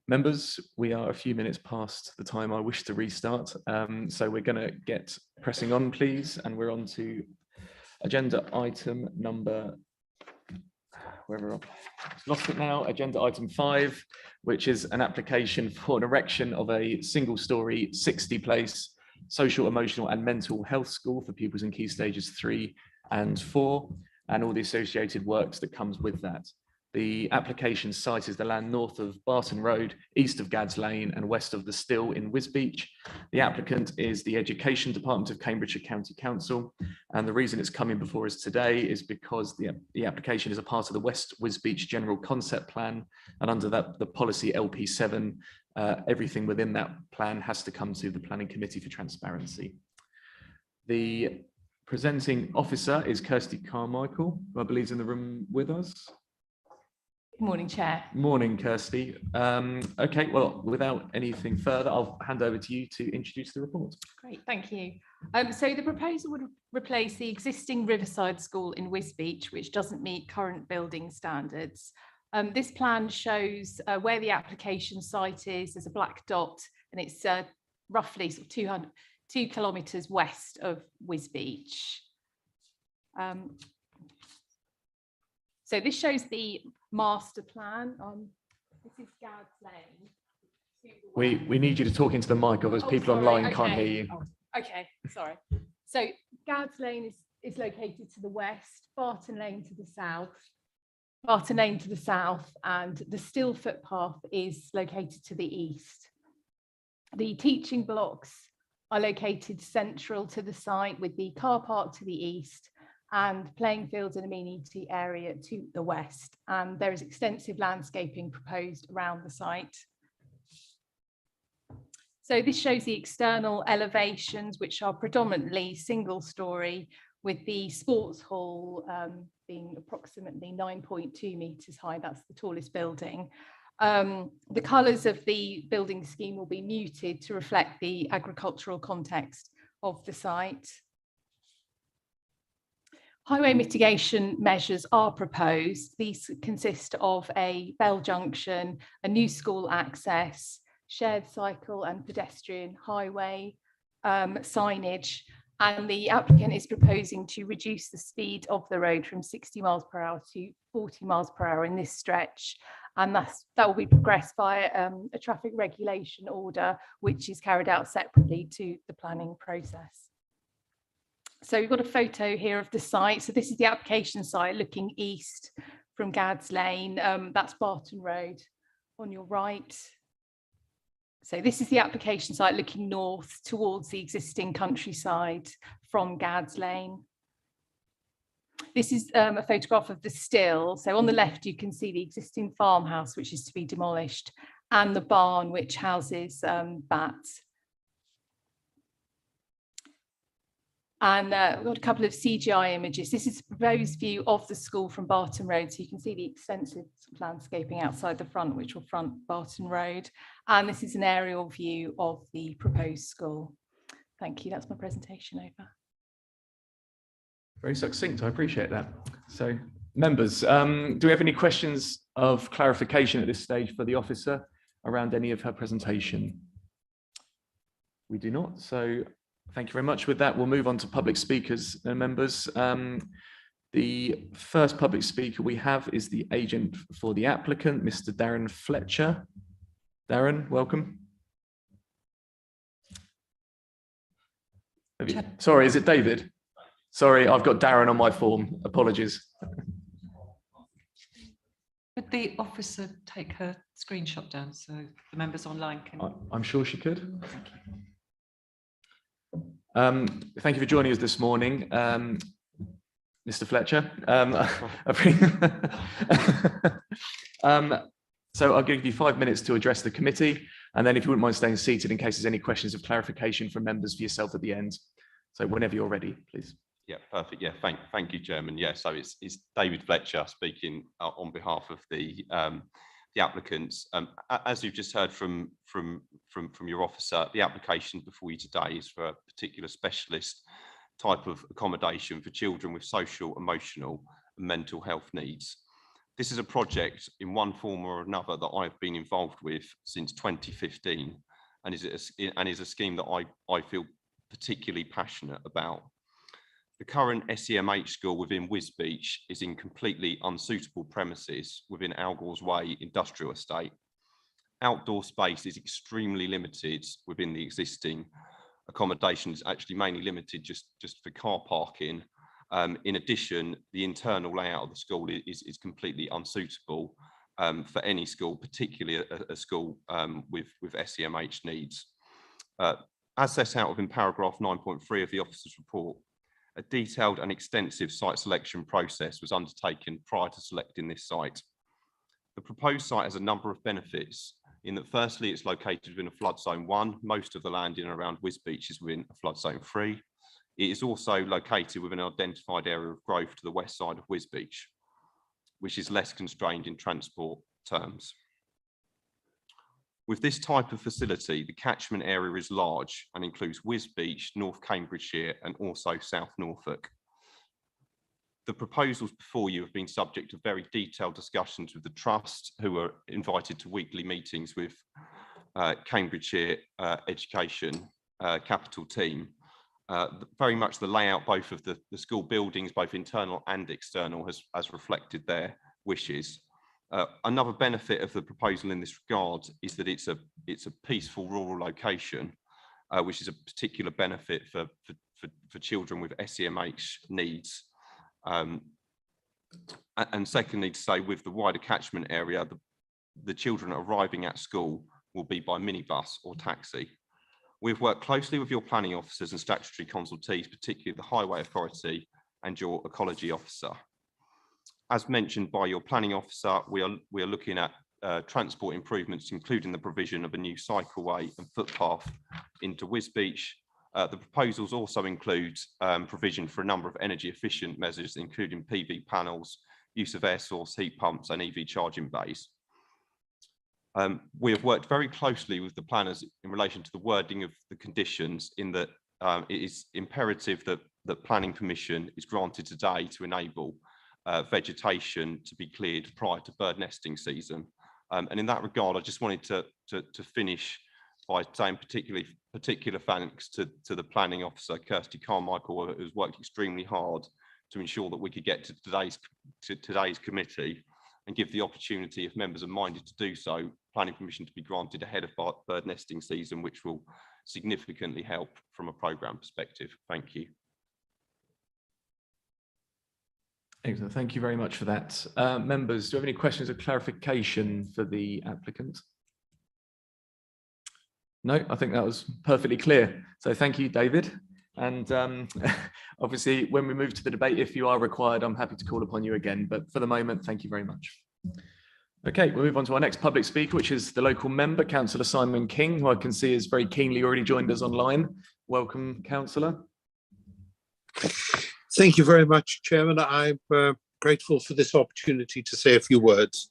Members, we are a few minutes past the time I wish to restart. So we're going to get pressing on, please. And we're on to agenda item number, wherever I've lost it now, agenda item 5, which is an application for an erection of a single-storey 60-place social, emotional and mental health school for pupils in key stages 3 and 4, and all the associated works that comes with that. The application site is the land north of Barton Road, east of Gads Lane and west of the Still in Wisbech. The applicant is the Education Department of Cambridgeshire County Council. And the reason it's coming before us today is because the application is a part of the West Wisbech General Concept Plan. And under that, the policy LP7, everything within that plan has to come to the Planning Committee for transparency. The presenting officer is Kirsty Carmichael, who I believe is in the room with us. Good morning, Chair. Morning, Kirsty. Okay, well, without anything further, I'll hand over to you to introduce the report. Great, thank you. So the proposal would replace the existing Riverside School in Wisbech, which doesn't meet current building standards. This plan shows where the application site is. There's a black dot, and it's roughly sort of 2 kilometres west of Wisbech. So this shows the master plan. This is Gads Lane. We need you to talk into the mic, otherwise people online can't hear you. Okay, sorry. So Gads Lane is located to the west, Barton Lane to the south, and the Still footpath is located to the east. The teaching blocks are located central to the site, with the car park to the east and playing fields and amenity area to the west. And there is extensive landscaping proposed around the site. So this shows the external elevations, which are predominantly single-storey, with the sports hall being approximately 9.2 metres high. That's the tallest building. The colours of the building scheme will be muted to reflect the agricultural context of the site. Highway mitigation measures are proposed. These consist of a bell junction, a new school access, shared cycle and pedestrian highway signage, and the applicant is proposing to reduce the speed of the road from 60 miles per hour to 40 miles per hour in this stretch, and that will be progressed by a traffic regulation order, which is carried out separately to the planning process. So we've got a photo here of the site. So this is the application site looking east from Gads Lane. That's Barton Road on your right. So this is the application site looking north towards the existing countryside from Gads Lane. This is a photograph of the Still. So on the left, you can see the existing farmhouse, which is to be demolished, and the barn, which houses bats. And we've got a couple of CGI images. This is a proposed view of the school from Barton Road. So you can see the extensive landscaping outside the front, which will front Barton Road. And this is an aerial view of the proposed school. Thank you. That's my presentation over. Very succinct. I appreciate that. So members, do we have any questions of clarification at this stage for the officer around any of her presentation? We do not. So thank you very much. With that, we'll move on to public speakers and members. The first public speaker we have is the agent for the applicant, Mr. Darren Fletcher. Darren, welcome. Sorry, is it David? Sorry, I've got Darren on my form. Apologies. Could the officer take her screenshot down so the members online can? I'm sure she could. Thank you for joining us this morning, Mr. Fletcher. So I'll give you 5 minutes to address the committee, and then if you wouldn't mind staying seated in case there's any questions of clarification from members for yourself at the end. So whenever you're ready, please. Yeah, perfect. Yeah, thank you, Chairman. Yeah, so it's David Fletcher speaking on behalf of the applicants. As you've just heard from your officer, the application before you today is for a particular specialist type of accommodation for children with social, emotional and mental health needs. This is a project in one form or another that I've been involved with since 2015 and is a scheme that I feel particularly passionate about. The current SEMH school within Wisbeach is in completely unsuitable premises within Algors Way Industrial Estate. Outdoor space is extremely limited within the existing accommodation. It's actually mainly limited just for car parking. In addition, the internal layout of the school is completely unsuitable for any school, particularly a school with SEMH needs. As set out within paragraph 9.3 of the officer's report, a detailed and extensive site selection process was undertaken prior to selecting this site. The proposed site has a number of benefits in that firstly, it's located within a flood zone 1. Most of the land in and around Wisbeach is within a flood zone 3. It is also located within an identified area of growth to the west side of Wisbeach, which is less constrained in transport terms. With this type of facility, the catchment area is large and includes Wisbeach, North Cambridgeshire, and also South Norfolk. The proposals before you have been subject to very detailed discussions with the Trust, who were invited to weekly meetings with Cambridgeshire Education Capital Team. Very much the layout both of the school buildings, both internal and external, has reflected their wishes. Another benefit of the proposal in this regard is that it's a peaceful rural location, which is a particular benefit for children with SEMH needs. And secondly, to say with the wider catchment area, the children arriving at school will be by minibus or taxi. We've worked closely with your planning officers and statutory consultees, particularly the Highway Authority and your ecology officer. As mentioned by your planning officer, we are looking at transport improvements, including the provision of a new cycleway and footpath into Wisbeach. The proposals also include provision for a number of energy efficient measures, including PV panels, use of air source heat pumps and EV charging bays. We have worked very closely with the planners in relation to the wording of the conditions, in that it is imperative that planning permission is granted today to enable vegetation to be cleared prior to bird nesting season. And in that regard, I just wanted to finish by saying particular thanks to the planning officer, Kirsty Carmichael, who's worked extremely hard to ensure that we could get to today's committee and give the opportunity, if members are minded to do so, planning permission to be granted ahead of bird nesting season, which will significantly help from a programme perspective. Thank you. Excellent. Thank you very much for that. Members, do you have any questions or clarification for the applicant? No, I think that was perfectly clear. So thank you, David. And obviously, when we move to the debate, if you are required, I'm happy to call upon you again. But for the moment, thank you very much. Okay, we'll move on to our next public speaker, which is the local member, Councillor Simon King, who I can see is very keenly already joined us online. Welcome, Councillor. Thank you very much, Chairman. I'm grateful for this opportunity to say a few words.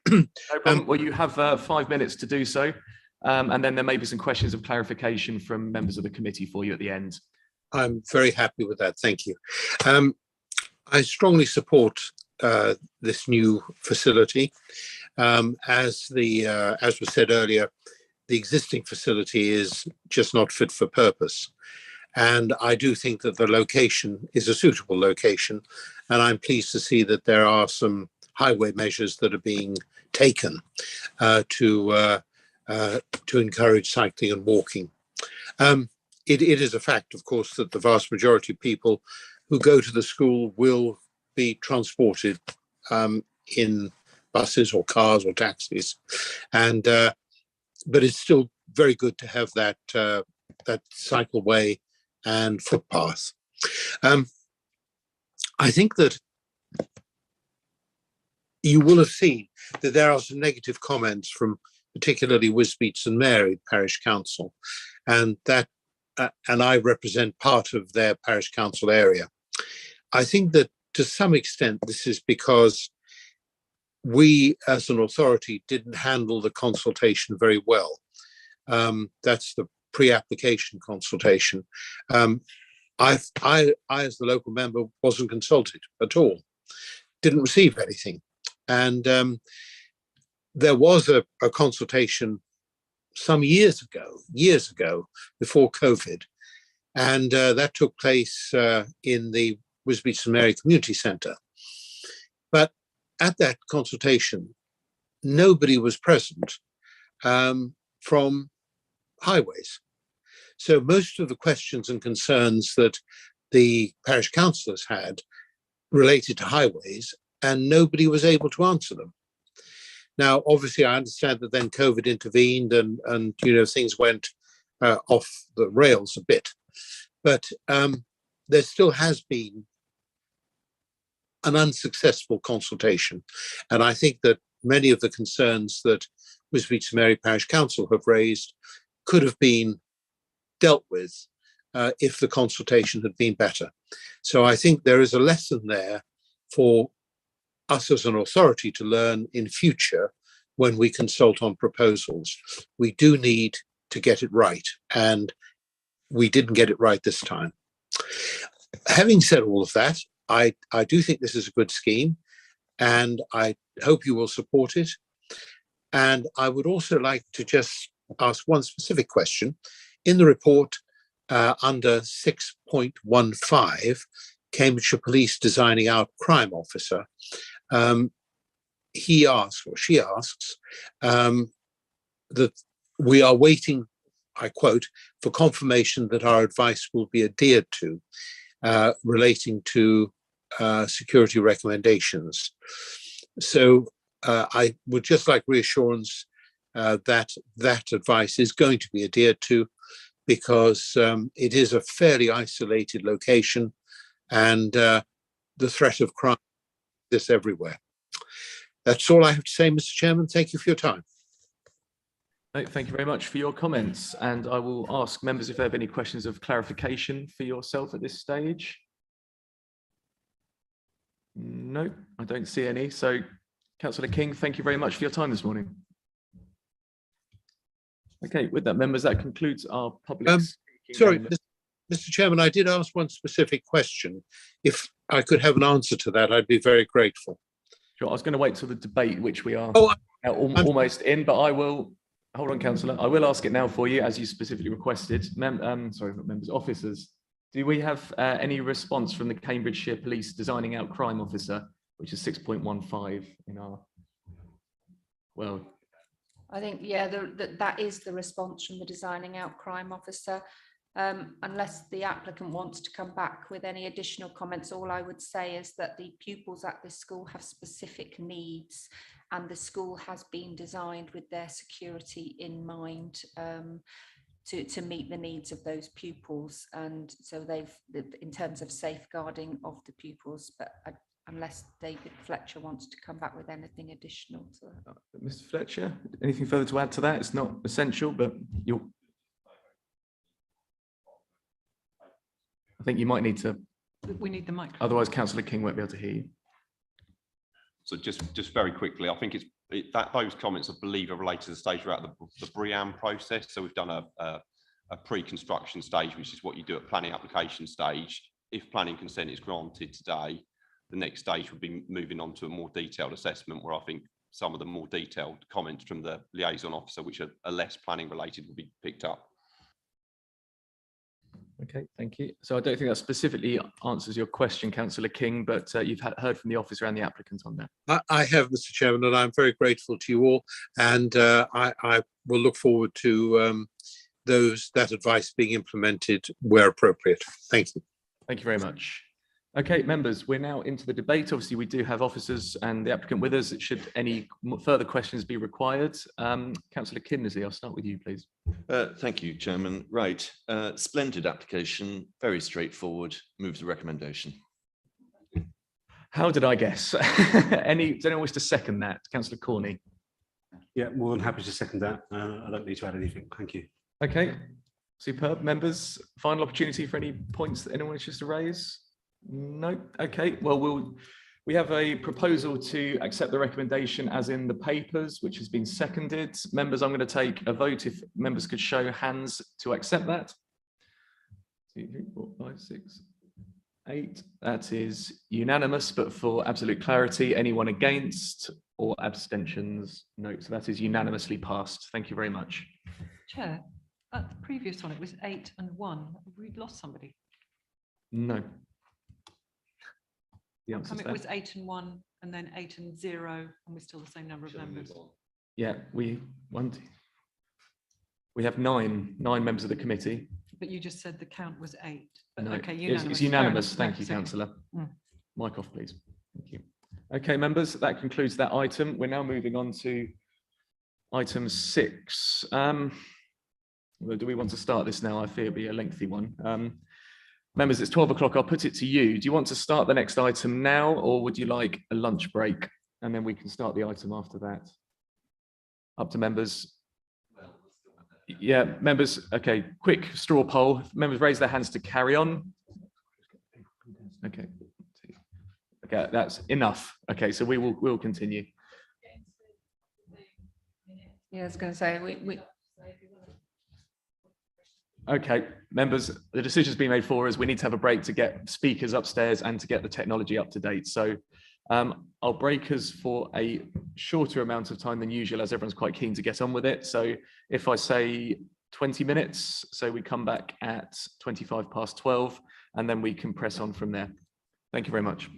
No problem. Well, you have 5 minutes to do so. And then there may be some questions of clarification from members of the committee for you at the end. I'm very happy with that. Thank you. I strongly support this new facility. As was said earlier, the existing facility is just not fit for purpose. And I do think that the location is a suitable location. And I'm pleased to see that there are some highway measures that are being taken to encourage cycling and walking. It is a fact, of course, that the vast majority of people who go to the school will be transported in buses or cars or taxis, and but it's still very good to have that cycleway and footpath. I think that you will have seen that there are some negative comments from particularly Wisbeach St Mary Parish Council, and I represent part of their parish council area. I think that to some extent this is because we as an authority didn't handle the consultation very well. That's the pre-application consultation. I as the local member wasn't consulted at all, didn't receive anything. And there was a consultation some years ago, before COVID, and that took place in the Wisbech St Mary Community Centre. But at that consultation, nobody was present from highways. So most of the questions and concerns that the parish councillors had related to highways, and nobody was able to answer them. Now, obviously, I understand that then COVID intervened and things went off the rails a bit, but there still has been an unsuccessful consultation. And I think that many of the concerns that Wisbech St Mary Parish Council have raised could have been dealt with if the consultation had been better. So I think there is a lesson there for us as an authority to learn in future when we consult on proposals. We do need to get it right, and we didn't get it right this time. Having said all of that, I do think this is a good scheme, and I hope you will support it. And I would also like to just ask one specific question. In the report under 6.15, Cambridgeshire Police Designing Out Crime Officer, he asks, or she asks, that we are waiting, I quote, for confirmation that our advice will be adhered to relating to security recommendations. So I would just like reassurance that that advice is going to be adhered to, because it is a fairly isolated location, and the threat of crime is everywhere. That's all I have to say, Mr. Chairman. Thank you for your time. Thank you very much for your comments, and I will ask members if they have any questions of clarification for yourself at this stage. No, I don't see any. So, Councillor King, thank you very much for your time this morning. Okay, with that, members, that concludes our public speaking. Sorry, Mr. Chairman, I did ask one specific question. If I could have an answer to that, I'd be very grateful. Sure, I was going to wait till the debate, which we are almost in, but I will, hold on, Councillor, I will ask it now for you, as you specifically requested. Sorry, not members, officers. Do we have any response from the Cambridgeshire Police Designing Out Crime Officer, which is 6.15 in our, well. I think, yeah, that is the response from the Designing Out Crime Officer. Unless the applicant wants to come back with any additional comments, all I would say is that the pupils at this school have specific needs, and the school has been designed with their security in mind to meet the needs of those pupils. And so they've, in terms of safeguarding of the pupils, but unless David Fletcher wants to come back with anything additional to that. Mr. Fletcher, anything further to add to that? It's not essential, but you'll. I think you might need to. We need the mic. Otherwise, Councillor King won't be able to hear you. So just very quickly, I think that those comments, I believe, are related to the stage we're at the BRIAM process. So we've done a pre-construction stage, which is what you do at planning application stage. If planning consent is granted today, the next stage would be moving on to a more detailed assessment, where I think some of the more detailed comments from the liaison officer, which are less planning related, will be picked up. Okay, thank you. So I don't think that specifically answers your question, Councillor King, but you've heard from the officer and the applicant on that. I have, Mr. Chairman, and I'm very grateful to you all, and I will look forward to that advice being implemented where appropriate. Thank you. Thank you very much. Okay, members, we're now into the debate. Obviously, we do have officers and the applicant with us. Should any further questions be required? Councillor Kindersley, I'll start with you, please. Thank you, Chairman. Right, splendid application, very straightforward. Move the recommendation. How did I guess? Does anyone wish to second that? Councillor Corney. Yeah, more than happy to second that. I don't need to add anything. Thank you. Okay, superb. Members, final opportunity for any points that anyone wishes to raise? No. Okay. Well, we have a proposal to accept the recommendation as in the papers, which has been seconded. Members, I'm going to take a vote if members could show hands to accept that. 2, 3, 4, 5, 6. 8. That is unanimous, but for absolute clarity, anyone against or abstentions? No, so that is unanimously passed. Thank you very much. Chair, at the previous one, it was 8 and 1. We'd lost somebody. No. The How answer's come it there. was 8 and 1 and then 8 and 0 and we're still the same number of members? Yeah, we have nine members of the committee. But you just said the count was 8. But No, okay, it's unanimous. unanimous. Fair Thank you, enough. councillor. Mm. Mic off, please. Thank you. Okay, members, that concludes that item. We're now moving on to item 6. Well, do we want to start this now? I fear it'll be a lengthy one. Members, it's 12 o'clock. I'll put it to you. Do you want to start the next item now, or would you like a lunch break? And then we can start the item after that. Up to members. Yeah, members, okay, quick straw poll. Members raise their hands to carry on. Okay. Okay, that's enough. Okay, so we'll continue. Yeah, I was going to say, we Okay, members, the decision's been made for us. We need to have a break to get speakers upstairs and to get the technology up to date. So I'll break us for a shorter amount of time than usual, as everyone's quite keen to get on with it. So if I say 20 minutes, so we come back at 12:25, and then we can press on from there. Thank you very much.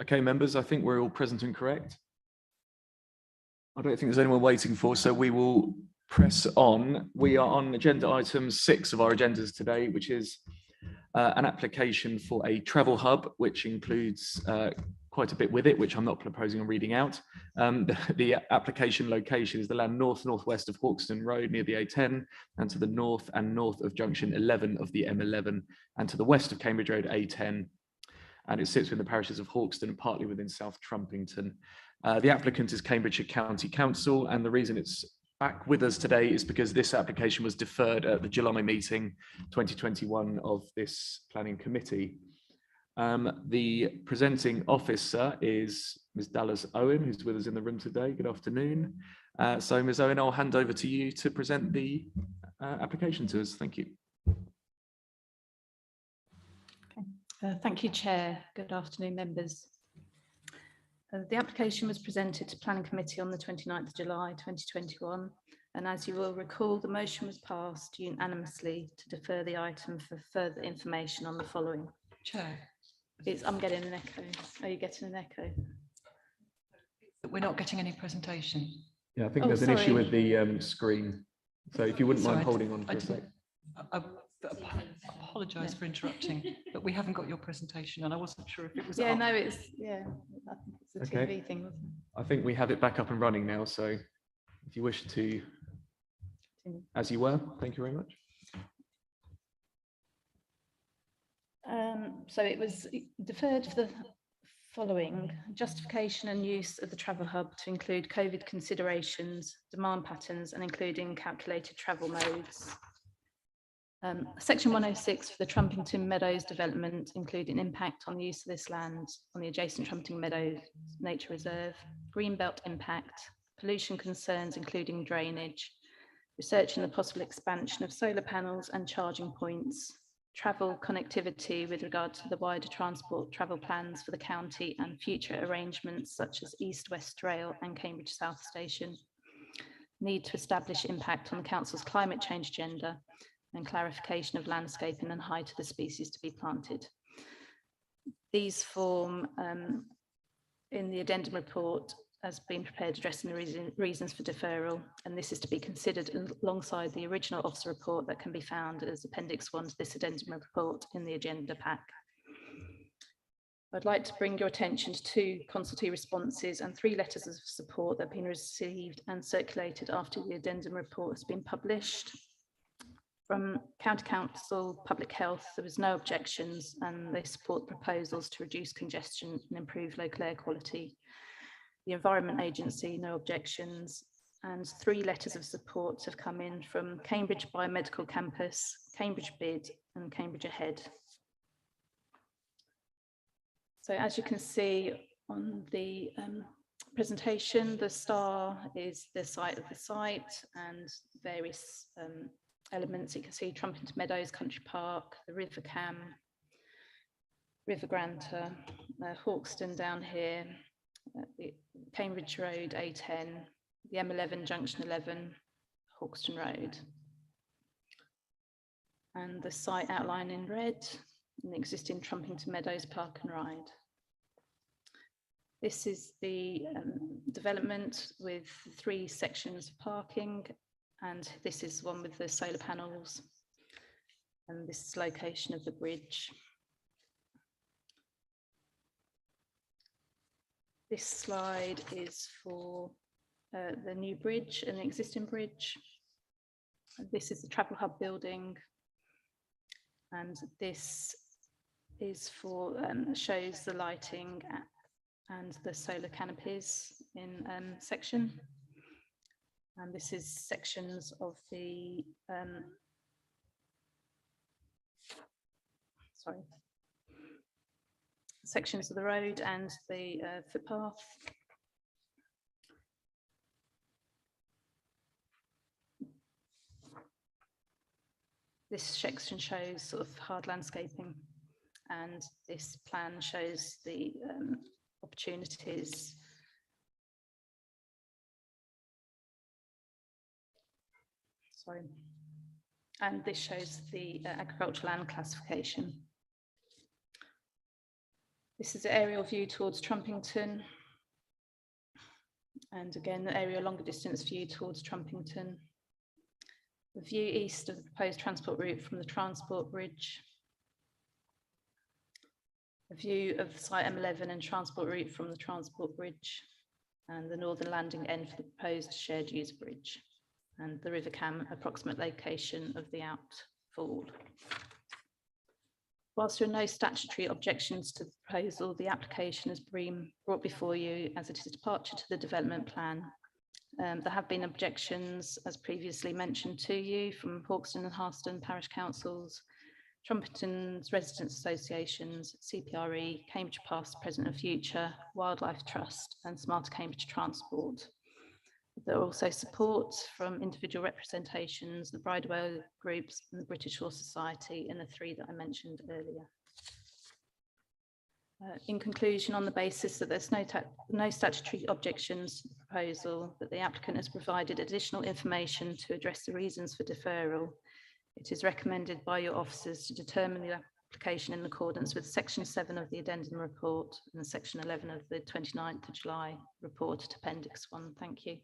Okay, members, I think we're all present and correct. I don't think there's anyone waiting for, so we will press on. We are on agenda item 6 of our agendas today, which is an application for a travel hub, which includes quite a bit with it, which I'm not proposing on reading out. The application location is the land northwest of Hawkston Road near the A10, and to the north and north of junction 11 of the M11, and to the west of Cambridge Road A10. And it sits within the parishes of Hawkston and partly within South Trumpington. The applicant is Cambridgeshire County Council, and the reason it's back with us today is because this application was deferred at the July meeting 2021 of this planning committee. The presenting officer is Ms. Dallas Owen, who's with us in the room today. Good afternoon. So Ms. Owen, I'll hand over to you to present the application to us. Thank you. Thank you, Chair. Good afternoon, members. The application was presented to Planning Committee on the 29th of July 2021, and as you will recall, the motion was passed unanimously to defer the item for further information on the following. Chair. I'm getting an echo. Are you getting an echo? We're not getting any presentation. Yeah, I think there's an issue with the screen. So if you wouldn't mind holding on for a sec. I apologise for interrupting, but we haven't got your presentation, and I wasn't sure if it was. Yeah, up. No, it's I think it's a TV thing, wasn't it? I think we have it back up and running now. So if you wish to, as you were, thank you very much. So it was deferred for the following: justification and use of the travel hub to include COVID considerations, demand patterns, and including calculated travel modes. Section 106 for the Trumpington Meadows development, including impact on the use of this land on the adjacent Trumpington Meadows Nature Reserve, greenbelt impact, pollution concerns including drainage, researching the possible expansion of solar panels and charging points, travel connectivity with regard to the wider transport travel plans for the county and future arrangements such as East-West Rail and Cambridge South Station, need to establish impact on the council's climate change agenda, and clarification of landscaping and height of the species to be planted. These form in the addendum report has been prepared addressing the reasons for deferral, and this is to be considered alongside the original officer report that can be found as Appendix 1 to this addendum report in the agenda pack. I'd like to bring your attention to 2 consultee responses and 3 letters of support that have been received and circulated after the addendum report has been published. From County Council Public Health, there was no objections and they support proposals to reduce congestion and improve local air quality. The Environment Agency, no objections, and 3 letters of support have come in from Cambridge Biomedical Campus, Cambridge BID and Cambridge Ahead. So as you can see on the presentation, the star is the site of the site and various elements. You can see Trumpington Meadows Country Park, the River Cam, River Granta, Hawkston down here, the Cambridge Road A10, the M11 Junction 11, Hawkston Road. And the site outline in red, and the existing Trumpington Meadows Park and Ride. This is the development with 3 sections of parking, and this is one with the solar panels, and this is location of the bridge. This slide is for the new bridge and the existing bridge. This is the travel hub building, and this is for shows the lighting and the solar canopies in section. And this is sections of the sections of the road and the footpath. This section shows sort of hard landscaping, and this plan shows the opportunities and this shows the agricultural land classification. This is an aerial view towards Trumpington. And again, the aerial longer distance view towards Trumpington. The view east of the proposed transport route from the transport bridge. A view of site M11 and transport route from the transport bridge, and the northern landing end for the proposed shared use bridge, and the River Cam approximate location of the outfall. Whilst there are no statutory objections to the proposal, the application has been brought before you as it is a departure to the development plan. There have been objections, as previously mentioned to you, from Hawkston and Harston parish councils, Trumpington's residents associations, CPRE, Cambridge Past, Present and Future, Wildlife Trust and Smarter Cambridge Transport. There are also support from individual representations, the Bridewell groups and the British Law Society, and the three that I mentioned earlier. In conclusion, on the basis that there's no statutory objections to the proposal, that the applicant has provided additional information to address the reasons for deferral, it is recommended by your officers to determine the application in accordance with section 7 of the addendum report and section 11 of the 29th of July report at appendix 1. Thank you.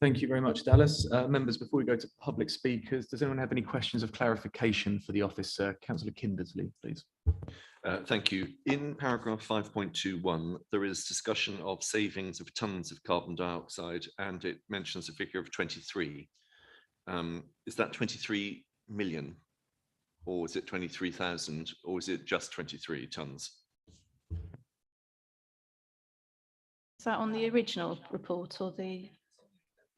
Thank you very much, Dallas. Members, before we go to public speakers, does anyone have any questions of clarification for the officer? Councillor Kindersley, please. Thank you. In paragraph 5.21, there is discussion of savings of tons of carbon dioxide, and it mentions a figure of 23. Is that 23 million, or is it 23,000, or is it just 23 tons? Is that on the original report or the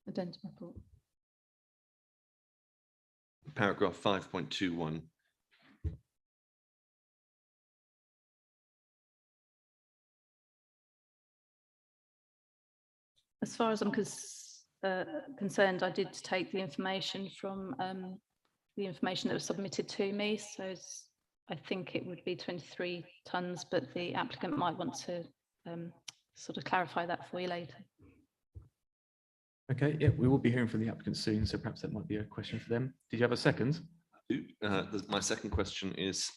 addendum report? Paragraph 5.21. As far as I'm concerned, I did take the information from the information that was submitted to me. So I think it would be 23 tonnes, but the applicant might want to sort of clarify that for you later. Okay, yeah, we will be hearing from the applicant soon, so perhaps that might be a question for them. Did you have a second? My second question is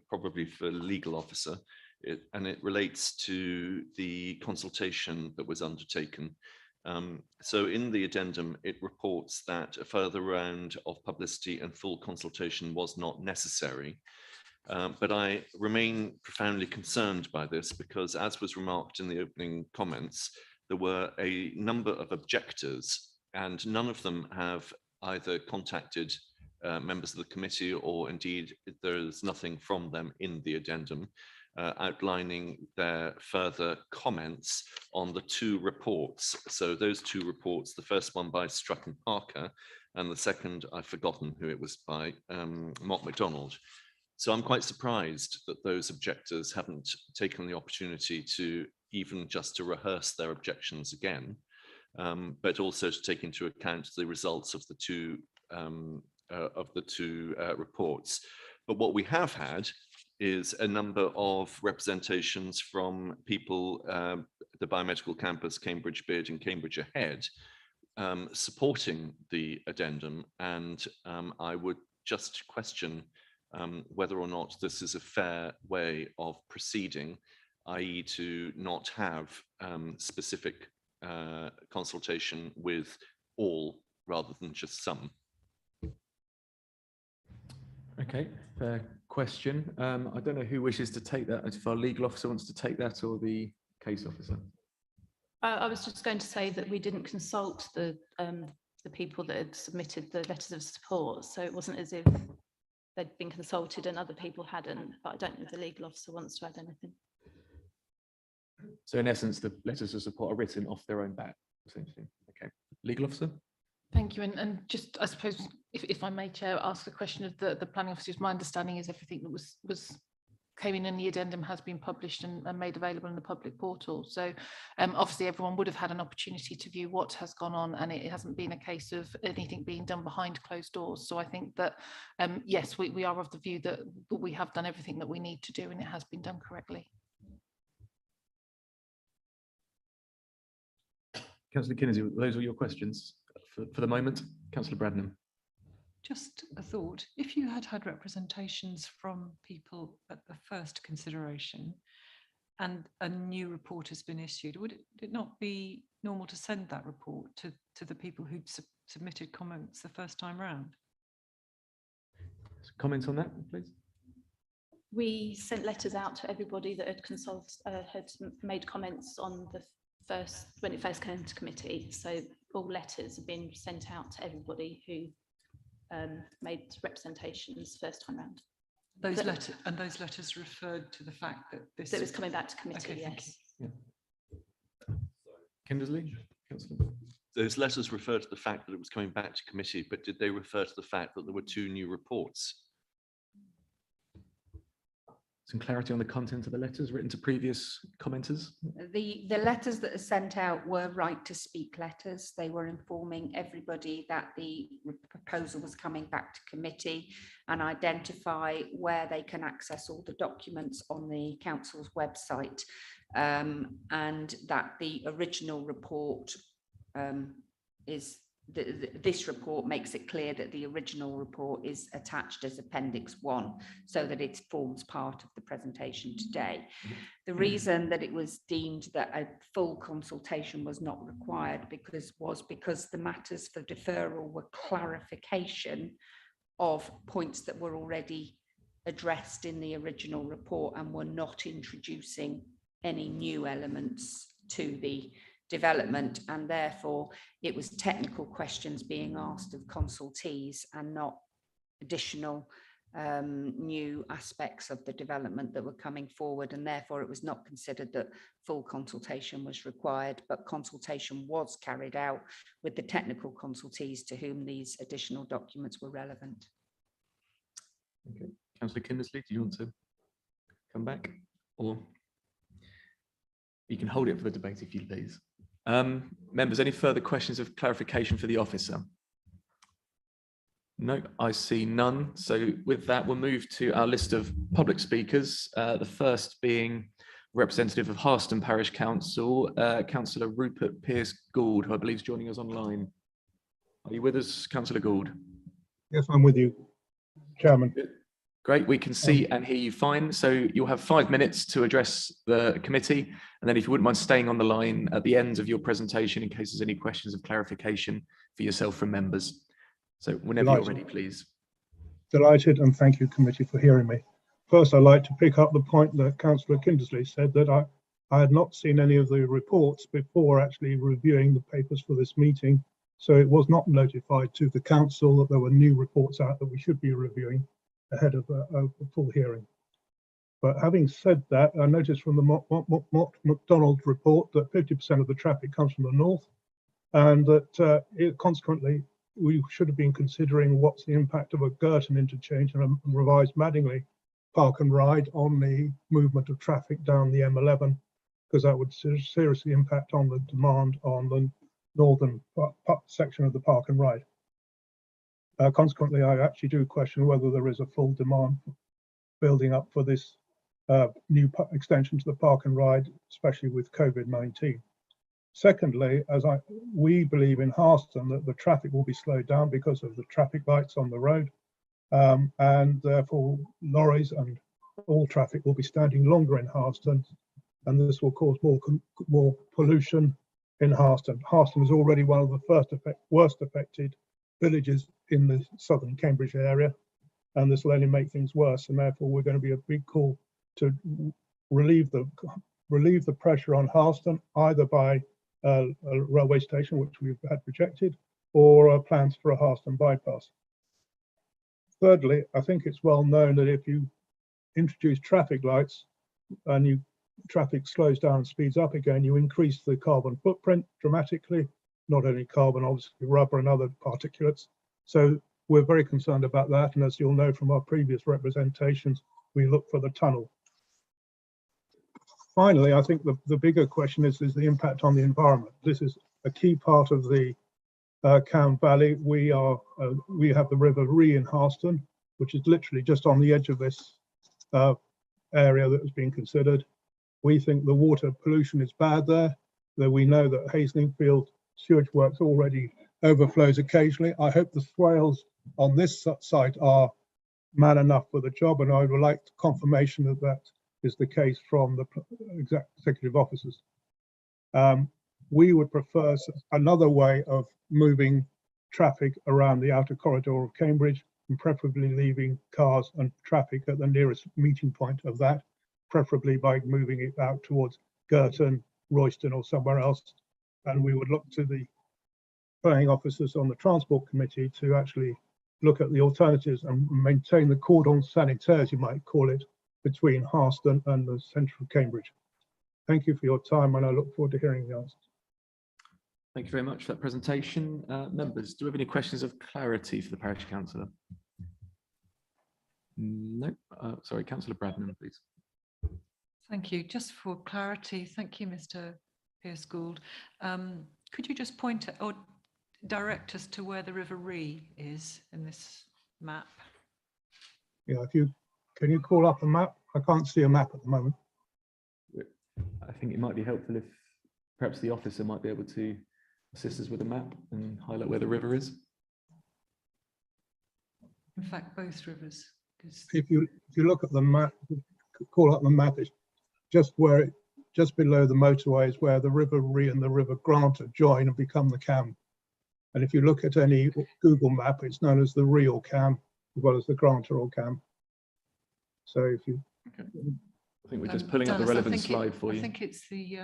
probably for legal officer, and it relates to the consultation that was undertaken. So in the addendum, it reports that a further round of publicity and full consultation was not necessary. But I remain profoundly concerned by this because, as was remarked in the opening comments, there were a number of objectors and none of them have either contacted members of the committee, or indeed there's nothing from them in the addendum outlining their further comments on the two reports. So those two reports, the first one by Struck and Parker, and the second, I've forgotten who it was by, Mott MacDonald. So I'm quite surprised that those objectors haven't taken the opportunity to even just to rehearse their objections again, but also to take into account the results of the two reports. But what we have had is a number of representations from people, the Biomedical Campus, Cambridge Bid and Cambridge Ahead, supporting the addendum. And I would just question whether or not this is a fair way of proceeding, i.e. to not have specific consultation with all rather than just some. Okay, fair question. I don't know who wishes to take that, if our legal officer wants to take that or the case officer. I was just going to say that we didn't consult the people that had submitted the letters of support, so it wasn't as if they'd been consulted and other people hadn't, but I don't know if the legal officer wants to add anything. So in essence, the letters of support are written off their own back, essentially. Okay, legal officer. Thank you. And just, I suppose, if I may, Chair, ask a question of the planning officers. My understanding is everything that came in the addendum has been published and made available in the public portal. So obviously everyone would have had an opportunity to view what has gone on, and it hasn't been a case of anything being done behind closed doors. So I think that, yes, we are of the view that we have done everything that we need to do and it has been done correctly. Councillor Kindersley, those are your questions for the moment. Councillor Bradnam. Just a thought, if you had had representations from people at the first consideration and a new report has been issued, would it not be normal to send that report to the people who'd submitted comments the first time round? Comments on that, please? We sent letters out to everybody that had made comments on the first, when it first came to committee. So all letters have been sent out to everybody who made representations first time round. Those letters referred to the fact that this was coming back to committee. Okay, yes. Yeah. Kindersley, Councillor. Those letters referred to the fact that it was coming back to committee, but did they refer to the fact that there were 2 new reports? Some clarity on the content of the letters written to previous commenters? The letters that are sent out were right to speak letters. They were informing everybody that the proposal was coming back to committee and identify where they can access all the documents on the council's website, and that the original report this report makes it clear that the original report is attached as Appendix 1 so that it forms part of the presentation today. The reason that it was deemed that a full consultation was not required was because the matters for deferral were clarification of points that were already addressed in the original report and were not introducing any new elements to the development, and therefore it was technical questions being asked of consultees and not additional new aspects of the development that were coming forward, and therefore it was not considered that full consultation was required, but consultation was carried out with the technical consultees to whom these additional documents were relevant. Okay, Councillor Kindersley, do you want to come back, or you can hold it for the debate if you please? Members, any further questions of clarification for the officer? No, I see none. So with that, we'll move to our list of public speakers. The first being representative of Harston Parish Council, Councillor Rupert Pearce-Gould, who I believe is joining us online. Are you with us, Councillor Gould? Yes, I'm with you, Chairman. Great, we can see and hear you fine. So you'll have 5 minutes to address the committee. And then if you wouldn't mind staying on the line at the end of your presentation in case there's any questions of clarification for yourself from members. So whenever you're ready, please. Delighted, and thank you, committee, for hearing me. First, I'd like to pick up the point that Councillor Kindersley said that I had not seen any of the reports before actually reviewing the papers for this meeting. So it was not notified to the council that there were new reports out that we should be reviewing ahead of a full hearing. But having said that, I noticed from the McDonald report that 50% of the traffic comes from the north, and that consequently we should have been considering what's the impact of a Girton interchange and a revised Madingley park and ride on the movement of traffic down the M11, because that would seriously impact on the demand on the northern section of the park and ride. Consequently, I actually do question whether there is a full demand building up for this new extension to the park and ride, especially with COVID-19. Secondly, we believe in Harston that the traffic will be slowed down because of the traffic lights on the road, and therefore lorries and all traffic will be standing longer in Harston, and this will cause more pollution in Harston. Harston is already one of the worst affected villages in the southern Cambridge area, and this will only make things worse, and therefore we're going to be a big call to relieve the pressure on Harston, either by a railway station, which we've had rejected, or plans for a Harston bypass. Thirdly, I think it's well known that if you introduce traffic lights and traffic slows down and speeds up again, you increase the carbon footprint dramatically, not only carbon, obviously rubber and other particulates. So we're very concerned about that, and as you'll know from our previous representations, we look for the tunnel. Finally, I think the bigger question is the impact on the environment. This is a key part of the Cam Valley. We have the River Ree in Harston, which is literally just on the edge of this area that has been considered. We think the water pollution is bad there, though we know that Hazelingfield sewage works already overflows occasionally. I hope the swales on this site are man enough for the job, and I would like confirmation that that is the case from the executive officers. We would prefer another way of moving traffic around the outer corridor of Cambridge, and preferably leaving cars and traffic at the nearest meeting point of that, preferably by moving it out towards Girton, Royston or somewhere else. And we would look to the planning officers on the Transport Committee to actually look at the alternatives and maintain the cordon sanitaire, as you might call it, between Harston and the centre of Cambridge. Thank you for your time, and I look forward to hearing the answers. Thank you very much for that presentation. Members, do we have any questions of clarity for the parish councillor? No. Sorry, Councillor Bradman, please. Thank you. Just for clarity, thank you, Mr. Pearce-Gould. Could you just point or direct us to where the River Ree is in this map? Yeah, can you call up a map? I can't see a map at the moment. I think it might be helpful if perhaps the officer might be able to assist us with a map and highlight where the river is. In fact, both rivers. If you look at the map, call up the map, it's just below the motorway is where the River Ree and the River Granter join and become the Cam. And if you look at any Google map, it's known as the Ree or Cam, as well as the Granter or Cam. So if you... Okay. I think we're just pulling up the relevant slide for you. I think it's the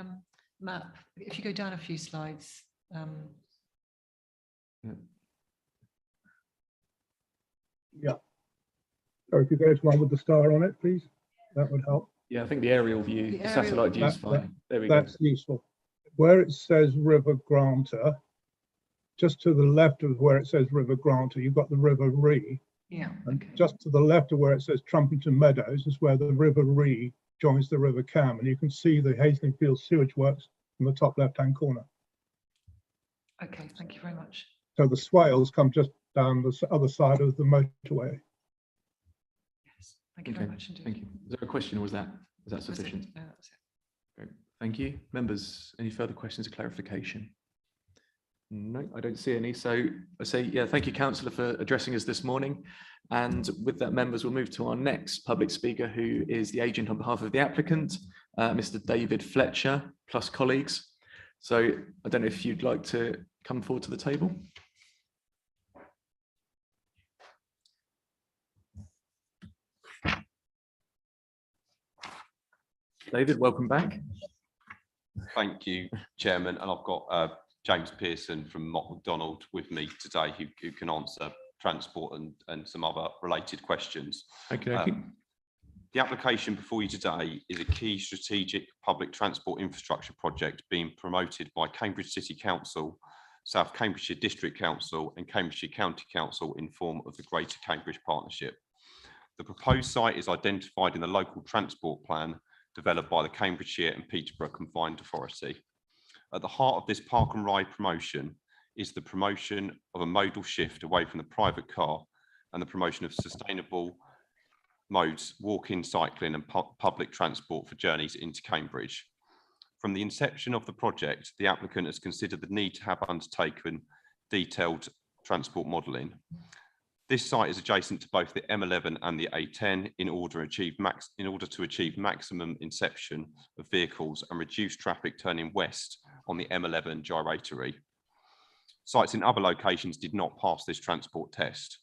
map. If you go down a few slides. Yeah. So if you go to one with the star on it, please, that would help. Yeah, I think the aerial view, the satellite view is fine. There we go. That's useful. Where it says River Granter, just to the left of where it says River Granter, you've got the River Ree. Yeah. And just to the left of where it says Trumpington Meadows is where the River Ree joins the River Cam, and you can see the Haslingfield sewage works in the top left-hand corner. Okay, thank you very much. So the swales come just down the other side of the motorway. Yes, thank you very much indeed. Thank you. Is there a question, or was that sufficient? No, that's it. Great. Thank you. Members, any further questions or clarification? No, I don't see any. So I say, yeah, thank you, Councillor, for addressing us this morning. And with that, members, we'll move to our next public speaker, who is the agent on behalf of the applicant, Mr. David Fletcher, plus colleagues. So I don't know if you'd like to come forward to the table. David, welcome back. Thank you, Chairman. And I've got James Pearson from Mott MacDonald with me today, who can answer transport and some other related questions. Okay. The application before you today is a key strategic public transport infrastructure project being promoted by Cambridge City Council, South Cambridgeshire District Council and Cambridgeshire County Council in form of the Greater Cambridge Partnership. The proposed site is identified in the local transport plan developed by the Cambridgeshire and Peterborough Combined Authority. At the heart of this park and ride promotion is the promotion of a modal shift away from the private car and the promotion of sustainable modes, walking, cycling and public transport for journeys into Cambridge. From the inception of the project, the applicant has considered the need to have undertaken detailed transport modelling. This site is adjacent to both the M11 and the A10 in order to achieve maximum inception of vehicles and reduce traffic turning west on the M11 gyratory. Sites in other locations did not pass this transport test.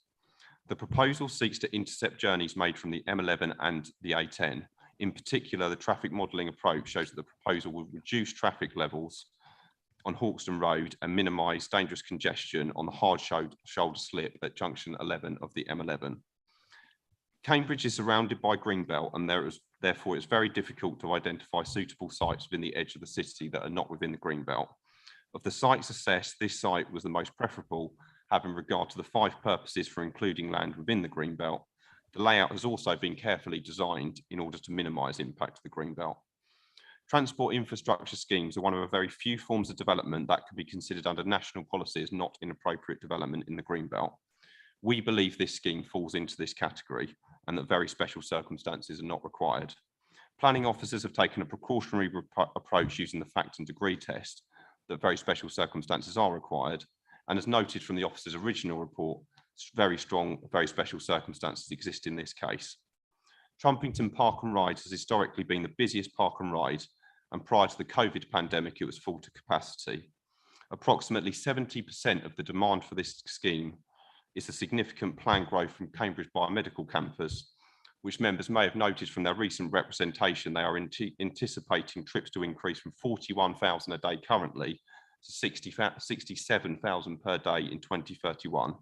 The proposal seeks to intercept journeys made from the M11 and the A10. In particular, the traffic modelling approach shows that the proposal will reduce traffic levels on Hawkston Road and minimise dangerous congestion on the hard shoulder slip at junction 11 of the M11. Cambridge is surrounded by Greenbelt and therefore it's very difficult to identify suitable sites within the edge of the city that are not within the Greenbelt. Of the sites assessed, this site was the most preferable, having regard to the 5 purposes for including land within the Greenbelt. The layout has also been carefully designed in order to minimise impact of the Greenbelt. Transport infrastructure schemes are one of a very few forms of development that could be considered under national policy as not inappropriate development in the Greenbelt. We believe this scheme falls into this category and that very special circumstances are not required. Planning officers have taken a precautionary approach using the fact and degree test that very special circumstances are required, and as noted from the officer's original report, very strong, very special circumstances exist in this case. Trumpington Park and Ride has historically been the busiest park and ride, and prior to the COVID pandemic, it was full to capacity. Approximately 70% of the demand for this scheme is the significant planned growth from Cambridge Biomedical Campus, which members may have noted from their recent representation. They are anticipating trips to increase from 41,000 a day currently to 67,000 per day in 2031.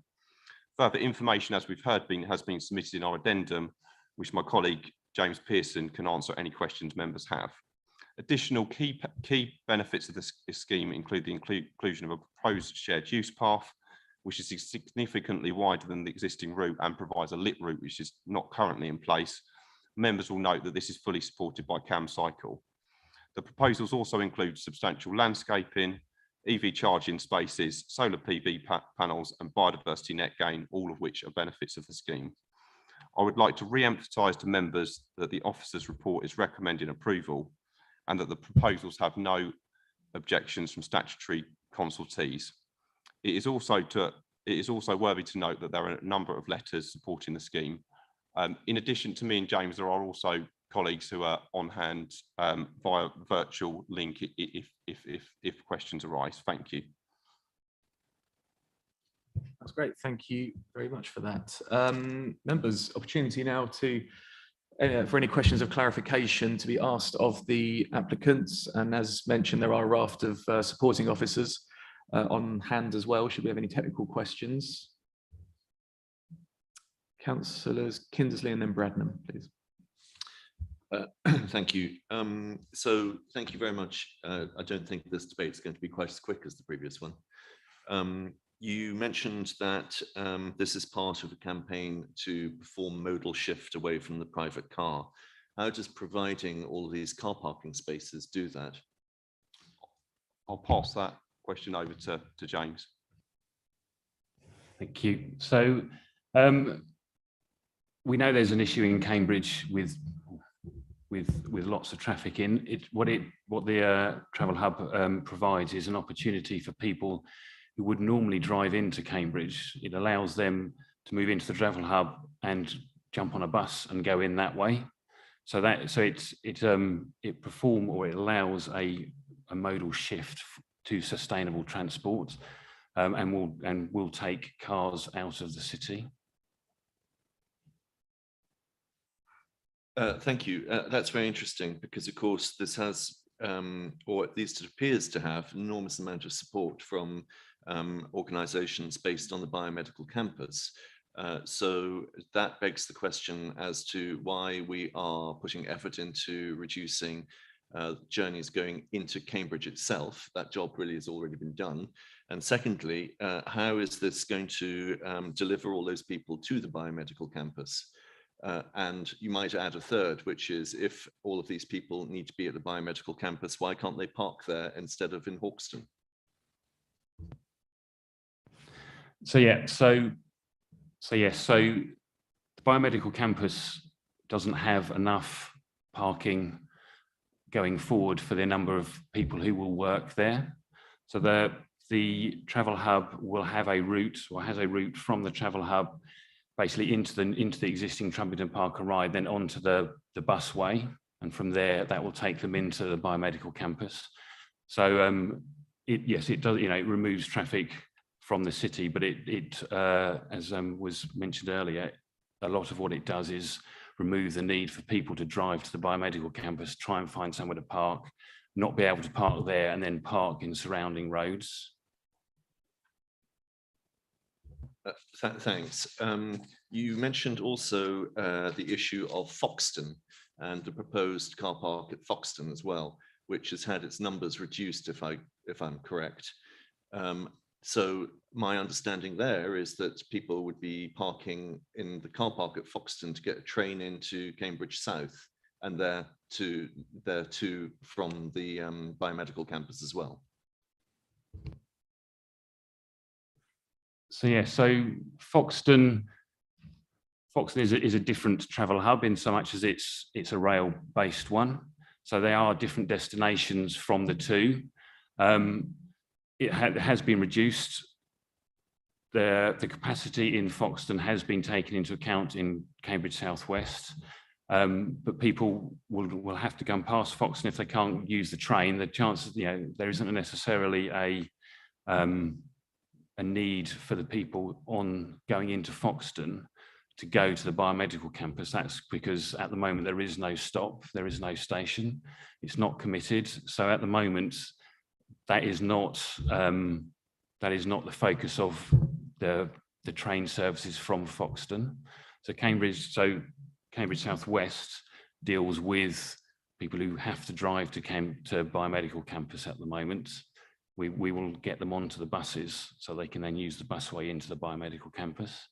Further information, as we've heard, has been submitted in our addendum, which my colleague James Pearson can answer any questions members have. Additional key benefits of this scheme include the inclusion of a proposed shared use path, which is significantly wider than the existing route and provides a lit route, which is not currently in place. Members will note that this is fully supported by CamCycle. The proposals also include substantial landscaping, EV charging spaces, solar PV panels and biodiversity net gain, all of which are benefits of the scheme. I would like to re-emphasise to members that the officer's report is recommending approval and that the proposals have no objections from statutory consultees. It is also worthy to note that there are a number of letters supporting the scheme. In addition to me and James, there are also colleagues who are on hand via virtual link if questions arise. Thank you. That's great. Thank you very much for that. Members, opportunity now to for any questions of clarification to be asked of the applicants. And as mentioned, there are a raft of supporting officers on hand as well, should we have any technical questions. Councillors Kindersley and then Bradnam, please. Thank you. So thank you very much. I don't think this debate is going to be quite as quick as the previous one. You mentioned that this is part of a campaign to perform modal shift away from the private car. How does providing all of these car parking spaces do that? I'll pass that question over to James. Thank you. So we know there's an issue in Cambridge with lots of traffic in. What the Travel Hub provides is an opportunity for people who would normally drive into Cambridge. It allows them to move into the Travel Hub and jump on a bus and go in that way. So it allows a modal shift to sustainable transport, and will take cars out of the city. Thank you. That's very interesting because, of course, this has, or at least it appears to have, an enormous amount of support from organisations based on the biomedical campus. So that begs the question as to why we are putting effort into reducing journeys going into Cambridge itself. That job really has already been done. And secondly, how is this going to deliver all those people to the biomedical campus? And you might add a third, which is if all of these people need to be at the biomedical campus, why can't they park there instead of in Hawkston? So the biomedical campus doesn't have enough parking going forward for the number of people who will work there. So the Travel Hub will have a route, or has a route from the Travel Hub basically into the existing Trumpington Park and Ride, then onto the busway, and from there that will take them into the biomedical campus. So it does, it removes traffic from the city, but as was mentioned earlier, a lot of what it does is remove the need for people to drive to the biomedical campus, try and find somewhere to park, not be able to park there, and then park in surrounding roads. Thanks. You mentioned also the issue of Foxton and the proposed car park at Foxton as well, which has had its numbers reduced, if I'm correct. So my understanding there is that people would be parking in the car park at Foxton to get a train into Cambridge South, and there too from the biomedical campus as well. So yeah, so Foxton is a different travel hub in so much as it's a rail-based one. So they are different destinations from the two. It has been reduced the capacity in Foxton has been taken into account in Cambridge South West, but people will have to go past Foxton if they can't use the train. The chances, there isn't necessarily a need for the people going into Foxton to go to the biomedical campus. That's because at the moment there is no stop, there is no station, it's not committed. So at the moment, that is not the focus of the train services from Foxton. So Cambridge South West deals with people who have to drive to biomedical campus at the moment. We will get them onto the buses so they can then use the busway into the biomedical campus.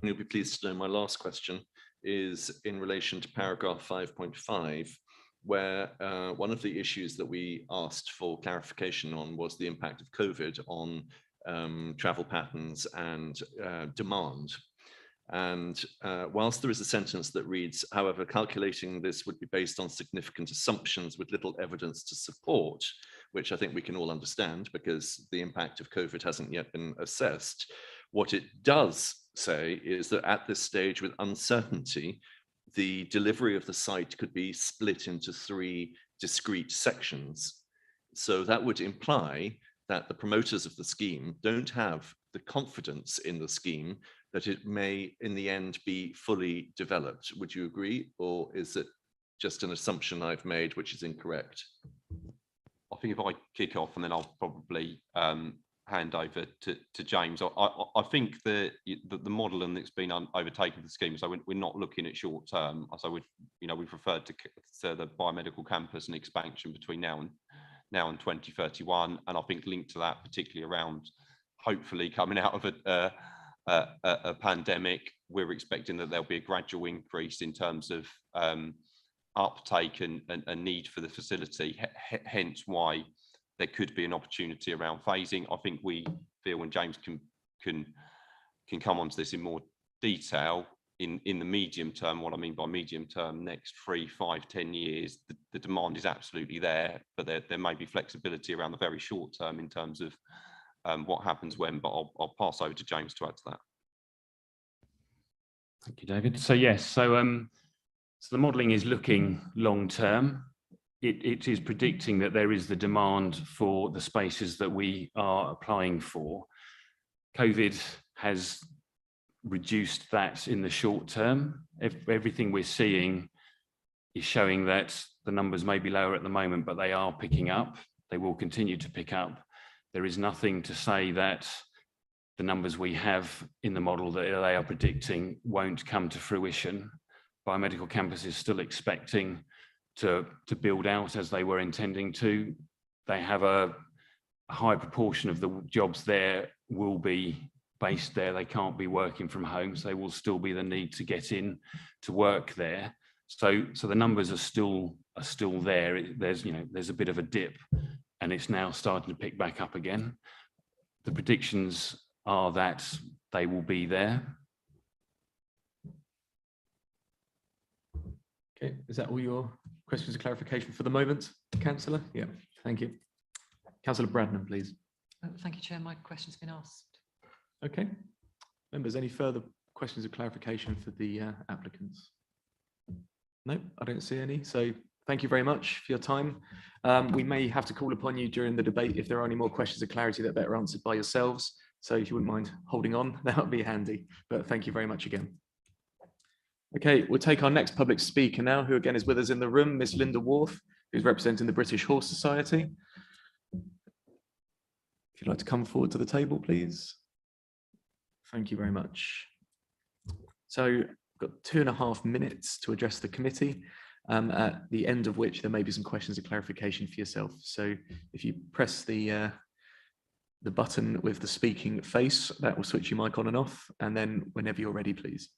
You'll be pleased to know my last question is in relation to paragraph 5.5, where one of the issues that we asked for clarification on was the impact of COVID on travel patterns and demand. And whilst there is a sentence that reads, however, calculating this would be based on significant assumptions with little evidence to support, which I think we can all understand because the impact of COVID hasn't yet been assessed. What it does say is that at this stage with uncertainty, the delivery of the site could be split into 3 discrete sections. So that would imply that the promoters of the scheme don't have the confidence in the scheme that it may in the end be fully developed. Would you agree, or is it just an assumption I've made which is incorrect? I think if I kick off and then I'll probably hand over to James. I think the modelling that's been overtaken for the scheme, so we're not looking at short term. So we've referred to the biomedical campus and expansion between now and 2031, and I think linked to that, particularly around hopefully coming out of a pandemic, we're expecting that there'll be a gradual increase in terms of uptake and need for the facility, hence why there could be an opportunity around phasing. I think we feel, when James can come onto this in more detail, in the medium term, what I mean by medium term, next 3, 5, 10 years, the demand is absolutely there, but there may be flexibility around the very short term in terms of what happens when, but I'll pass over to James to add to that. Thank you, David. So yes, so the modelling is looking long term. It is predicting that there is the demand for the spaces that we are applying for. COVID has reduced that in the short term. Everything we're seeing is showing that the numbers may be lower at the moment, but they are picking up. They will continue to pick up. There is nothing to say that the numbers we have in the model that they are predicting won't come to fruition. Biomedical campus is still expecting to build out as they were intending to. They have a high proportion of the jobs there will be based there. They can't be working from home, so there will still be the need to get in to work there. So the numbers are still there. There's a bit of a dip, and it's now starting to pick back up again. The predictions are that they will be there. Okay, is that all your questions of clarification for the moment, Councillor? Yeah, thank you. Councillor Bradnam, please. Thank you, Chair. My question's been asked. Okay. Members, any further questions of clarification for the applicants? No, I don't see any. So thank you very much for your time. We may have to call upon you during the debate if there are any more questions of clarity that are better answered by yourselves. So if you wouldn't mind holding on, that would be handy. But thank you very much again. Okay, we'll take our next public speaker now, who again is with us in the room, Miss Linda Worth, who's representing the British Horse Society. If you'd like to come forward to the table, please. Thank you very much. So we've got 2.5 minutes to address the committee, at the end of which there may be some questions of clarification for yourself. So if you press the button with the speaking face, that will switch your mic on and off, and then whenever you're ready, please.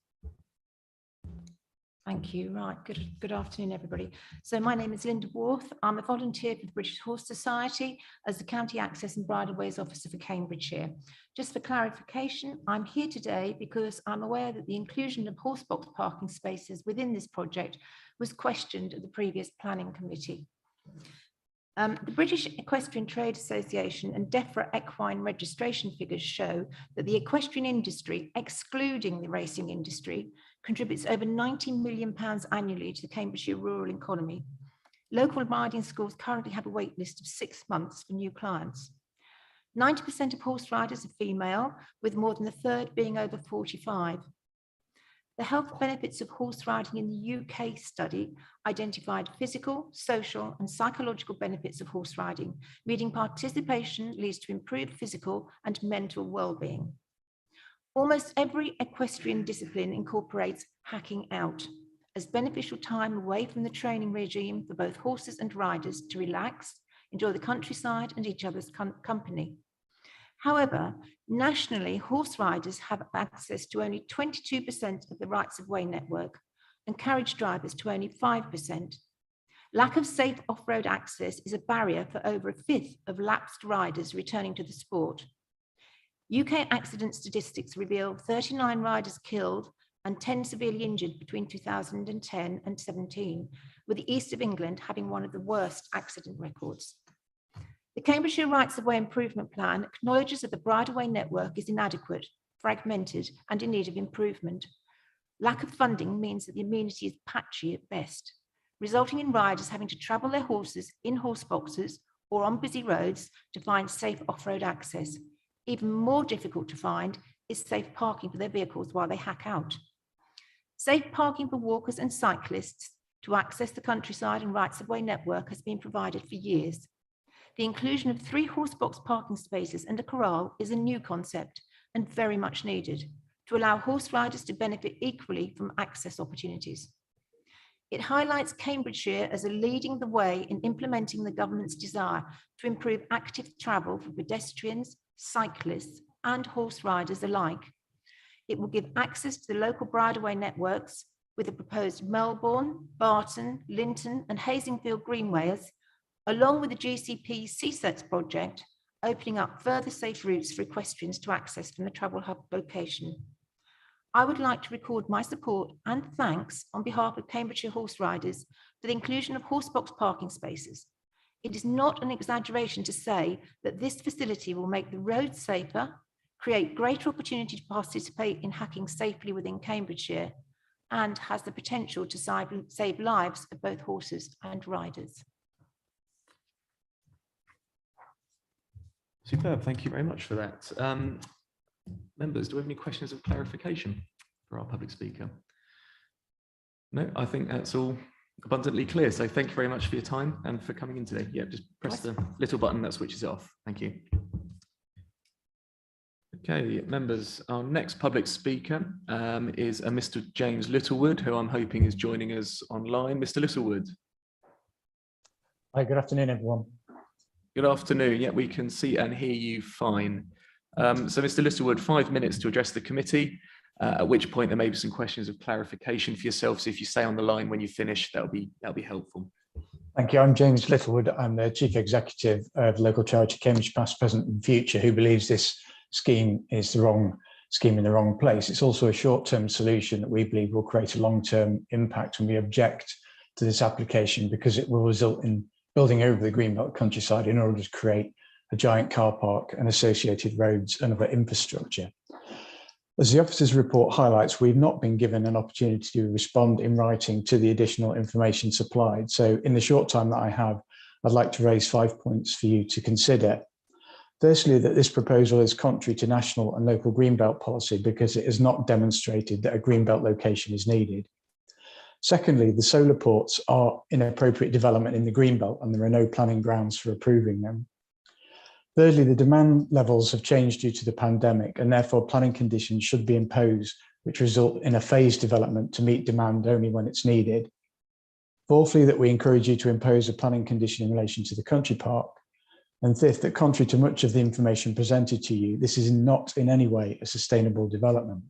Thank you. Right. Good afternoon, everybody. So my name is Linda Worth. I'm a volunteer for the British Horse Society as the County Access and Bridleways Officer for Cambridgeshire. Just for clarification, I'm here today because I'm aware that the inclusion of horsebox parking spaces within this project was questioned at the previous planning committee. The British Equestrian Trade Association and DEFRA equine registration figures show that the equestrian industry, excluding the racing industry, contributes over £90 million annually to the Cambridgeshire rural economy. Local riding schools currently have a wait list of 6 months for new clients. 90% of horse riders are female, with more than a third being over 45. The health benefits of horse riding in the UK study identified physical, social, and psychological benefits of horse riding, meaning participation leads to improved physical and mental well-being. Almost every equestrian discipline incorporates hacking out as beneficial time away from the training regime for both horses and riders to relax, enjoy the countryside and each other's company. However, nationally, horse riders have access to only 22% of the rights of way network and carriage drivers to only 5%. Lack of safe off-road access is a barrier for over a fifth of lapsed riders returning to the sport. UK accident statistics reveal 39 riders killed and 10 severely injured between 2010 and 17, with the East of England having one of the worst accident records. The Cambridgeshire Rights of Way Improvement Plan acknowledges that the bridleway network is inadequate, fragmented, and in need of improvement. Lack of funding means that the amenity is patchy at best, resulting in riders having to travel their horses in horse boxes or on busy roads to find safe off-road access. Even more difficult to find is safe parking for their vehicles while they hack out. Safe parking for walkers and cyclists to access the countryside and rights of way network has been provided for years. The inclusion of 3 horse box parking spaces and a corral is a new concept and very much needed to allow horse riders to benefit equally from access opportunities. It highlights Cambridgeshire as leading the way in implementing the government's desire to improve active travel for pedestrians, cyclists, and horse riders alike. It will give access to the local bridleway networks with the proposed Melbourne, Barton, Linton, and Hasingfield Greenways, along with the GCP CSETS project, opening up further safe routes for equestrians to access from the travel hub location. I would like to record my support and thanks on behalf of Cambridgeshire horse riders for the inclusion of horse box parking spaces. It is not an exaggeration to say that this facility will make the roads safer, create greater opportunity to participate in hacking safely within Cambridgeshire, and has the potential to save lives of both horses and riders. Superb, thank you very much for that. Members, do we have any questions of clarification for our public speaker? No, I think that's all abundantly clear. So thank you very much for your time and for coming in today. Yeah, just press the little button that switches it off. Thank you. Okay, members, our next public speaker is a Mr. James Littlewood, who I'm hoping is joining us online. Mr. Littlewood. Hi, good afternoon, everyone. Good afternoon. Yeah, we can see and hear you fine. So Mr. Littlewood, 5 minutes to address the committee, at which point there may be some questions of clarification for yourself. So if you stay on the line when you finish, that'll be helpful. Thank you. I'm James Littlewood. I'm the Chief Executive of local charity Cambridge Past, Present and Future, who believes this scheme is the wrong scheme in the wrong place. It's also a short-term solution that we believe will create a long-term impact, and we object to this application because it will result in building over the Greenbelt countryside in order to create a giant car park and associated roads and other infrastructure. As the officer's report highlights, we've not been given an opportunity to respond in writing to the additional information supplied. So in the short time that I have, I'd like to raise 5 points for you to consider. Firstly, that this proposal is contrary to national and local Greenbelt policy because it has not demonstrated that a Greenbelt location is needed. Secondly, the solar ports are inappropriate development in the Greenbelt and there are no planning grounds for approving them. Thirdly, the demand levels have changed due to the pandemic and therefore planning conditions should be imposed which result in a phased development to meet demand only when it's needed. Fourthly, that we encourage you to impose a planning condition in relation to the country park. And fifth, that contrary to much of the information presented to you, this is not in any way a sustainable development.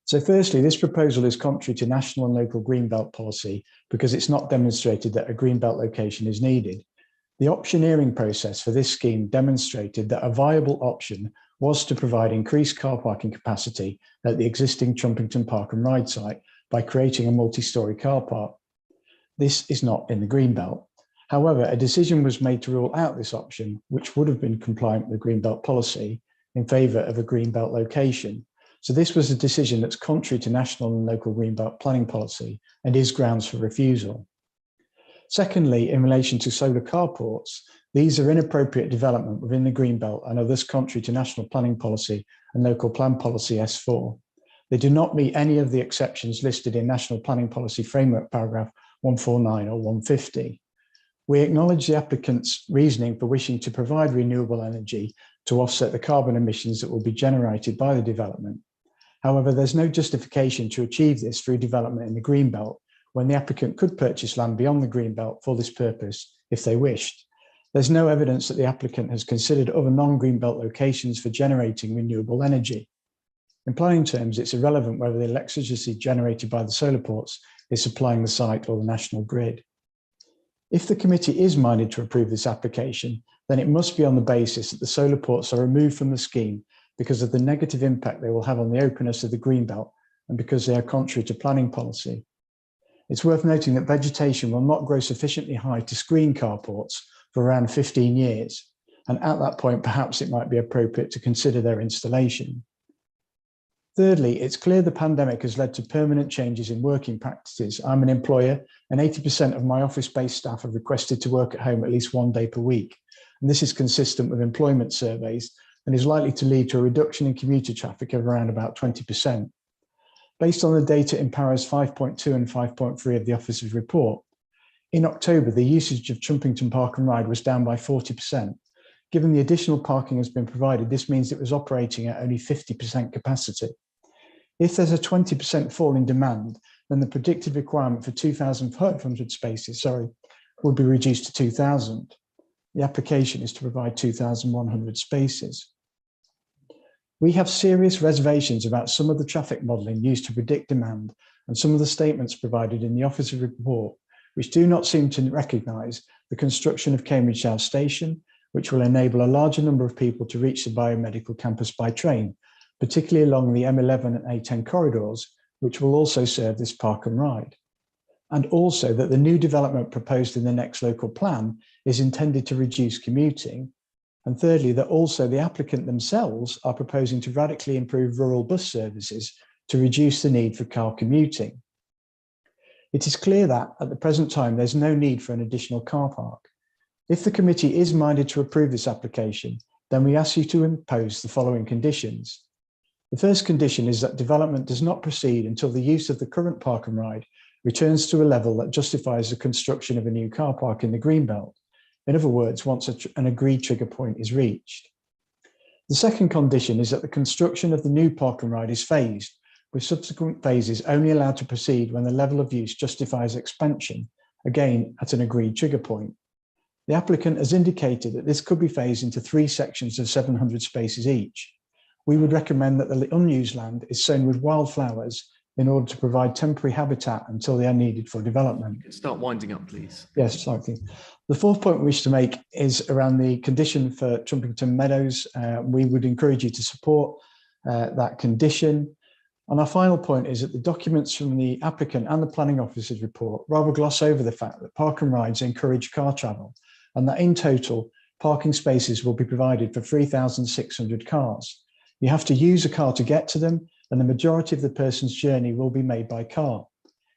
So firstly, this proposal is contrary to national and local Greenbelt policy because it's not demonstrated that a Greenbelt location is needed. The optioneering process for this scheme demonstrated that a viable option was to provide increased car parking capacity at the existing Trumpington Park and Ride site by creating a multi-storey car park. This is not in the Greenbelt. However, a decision was made to rule out this option, which would have been compliant with the Greenbelt policy, in favour of a Greenbelt location. So this was a decision that's contrary to national and local Greenbelt planning policy and is grounds for refusal. Secondly, in relation to solar carports, these are inappropriate development within the Greenbelt and are thus contrary to national planning policy and local plan policy S4. They do not meet any of the exceptions listed in National Planning Policy Framework paragraph 149 or 150. We acknowledge the applicant's reasoning for wishing to provide renewable energy to offset the carbon emissions that will be generated by the development. However, there's no justification to achieve this through development in the Greenbelt when the applicant could purchase land beyond the Greenbelt for this purpose if they wished. There's no evidence that the applicant has considered other non-Greenbelt locations for generating renewable energy. In planning terms, it's irrelevant whether the electricity generated by the solar ports is supplying the site or the national grid. If the committee is minded to approve this application, then it must be on the basis that the solar ports are removed from the scheme because of the negative impact they will have on the openness of the Greenbelt and because they are contrary to planning policy. It's worth noting that vegetation will not grow sufficiently high to screen carports for around 15 years, and at that point, perhaps it might be appropriate to consider their installation. Thirdly, it's clear the pandemic has led to permanent changes in working practices. I'm an employer, and 80% of my office-based staff have requested to work at home at least 1 day per week. And this is consistent with employment surveys and is likely to lead to a reduction in commuter traffic of around about 20%. Based on the data in Paras 5.2 and 5.3 of the officer's report, in October, the usage of Trumpington Park and Ride was down by 40%. Given the additional parking has been provided, this means it was operating at only 50% capacity. If there's a 20% fall in demand, then the predicted requirement for 2,500 spaces, will be reduced to 2,000. The application is to provide 2,100 spaces. We have serious reservations about some of the traffic modelling used to predict demand and some of the statements provided in the officer's report, which do not seem to recognise the construction of Cambridge South Station, which will enable a larger number of people to reach the biomedical campus by train, particularly along the M11 and A10 corridors, which will also serve this park and ride. And also that the new development proposed in the next local plan is intended to reduce commuting. And thirdly, that also the applicant themselves are proposing to radically improve rural bus services to reduce the need for car commuting. It is clear that at the present time, there's no need for an additional car park. If the committee is minded to approve this application, then we ask you to impose the following conditions. The first condition is that development does not proceed until the use of the current park and ride returns to a level that justifies the construction of a new car park in the Greenbelt. In other words, once an agreed trigger point is reached. The second condition is that the construction of the new park and ride is phased, with subsequent phases only allowed to proceed when the level of use justifies expansion, again at an agreed trigger point. The applicant has indicated that this could be phased into 3 sections of 700 spaces each. We would recommend that the unused land is sown with wildflowers in order to provide temporary habitat until they are needed for development. Start winding up, please. Yes, thank you. The fourth point we wish to make is around the condition for Trumpington Meadows. We would encourage you to support that condition. And our final point is that the documents from the applicant and the planning officer's report rather gloss over the fact that park and rides encourage car travel, and that in total, parking spaces will be provided for 3,600 cars. You have to use a car to get to them, and the majority of the person's journey will be made by car.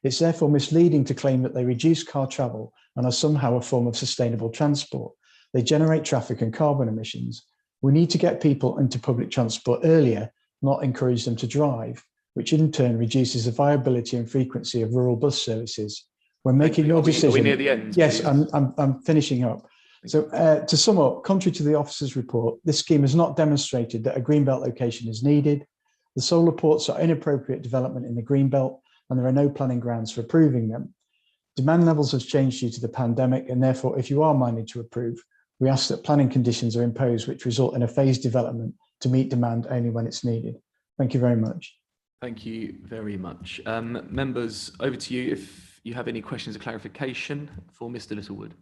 It's therefore misleading to claim that they reduce car travel and are somehow a form of sustainable transport. They generate traffic and carbon emissions. We need to get people into public transport earlier, not encourage them to drive, which in turn reduces the viability and frequency of rural bus services. When making your decision, are we near the end? Yes, I'm finishing up. So to sum up, contrary to the officer's report, this scheme has not demonstrated that a Greenbelt location is needed. The solar ports are inappropriate development in the Greenbelt, and there are no planning grounds for approving them. Demand levels have changed due to the pandemic, and therefore, if you are minded to approve, we ask that planning conditions are imposed which result in a phased development to meet demand only when it's needed. Thank you very much. Thank you very much. Members, over to you if you have any questions or clarification for Mr. Littlewood.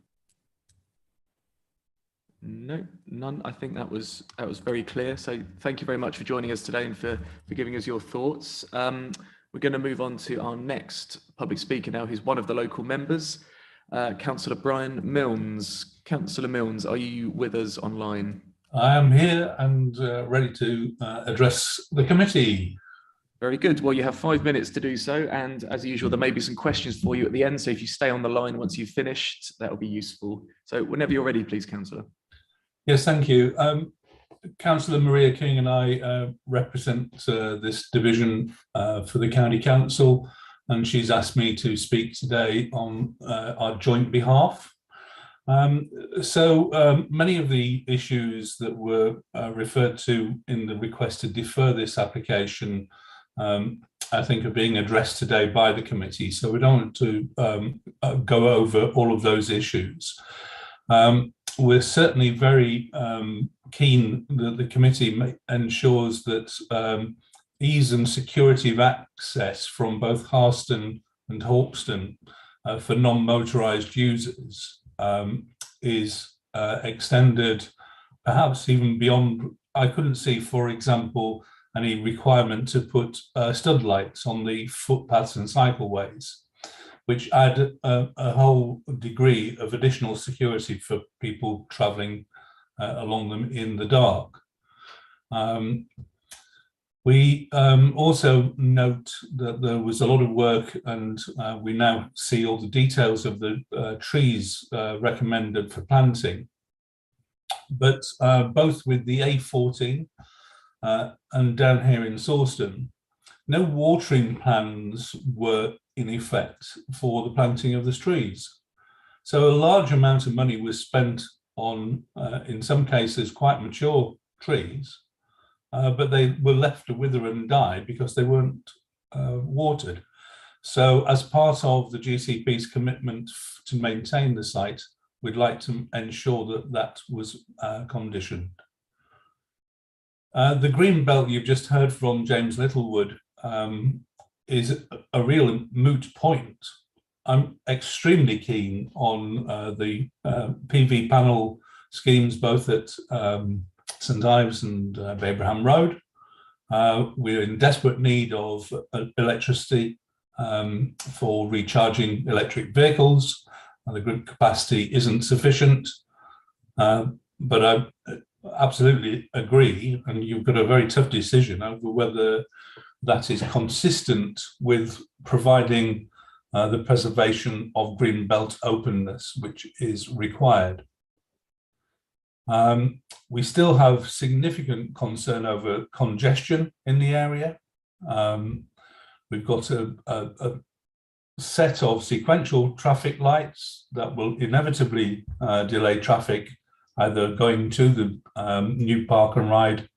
No, none. I think that was very clear. So thank you very much for joining us today and for giving us your thoughts. We're going to move on to our next public speaker now, who's one of the local members. Councillor Brian Milnes. Councillor Milnes, are you with us online? I am here and ready to address the committee. Very good. Well, you have 5 minutes to do so. And as usual, there may be some questions for you at the end. So if you stay on the line once you've finished, that'll be useful. So whenever you're ready, please, Councillor. Yes, thank you. Councillor Maria King and I represent this division for the County Council, and she's asked me to speak today on our joint behalf. Many of the issues that were referred to in the request to defer this application I think are being addressed today by the committee. So we don't want to go over all of those issues. We're certainly very keen that the committee ensures that ease and security of access from both Harston and Hawkston for non-motorised users is extended, perhaps even beyond. I couldn't see, for example, any requirement to put stud lights on the footpaths and cycleways, which add a whole degree of additional security for people travelling along them in the dark. We also note that there was a lot of work, and we now see all the details of the trees recommended for planting. But both with the A14 and down here in Sawston, no watering plans were in effect for the planting of the trees. So a large amount of money was spent on, in some cases, quite mature trees, but they were left to wither and die because they weren't watered. So as part of the GCP's commitment to maintain the site, we'd like to ensure that that was conditioned. The green belt you've just heard from James Littlewood is a real moot point. I'm extremely keen on the PV panel schemes both at St Ives and Abraham Road. We're in desperate need of electricity for recharging electric vehicles. The grid capacity isn't sufficient, but I absolutely agree, and you've got a very tough decision over whether that is consistent with providing the preservation of green belt openness, which is required. We still have significant concern over congestion in the area. We've got a set of sequential traffic lights that will inevitably delay traffic either going to the new park and ride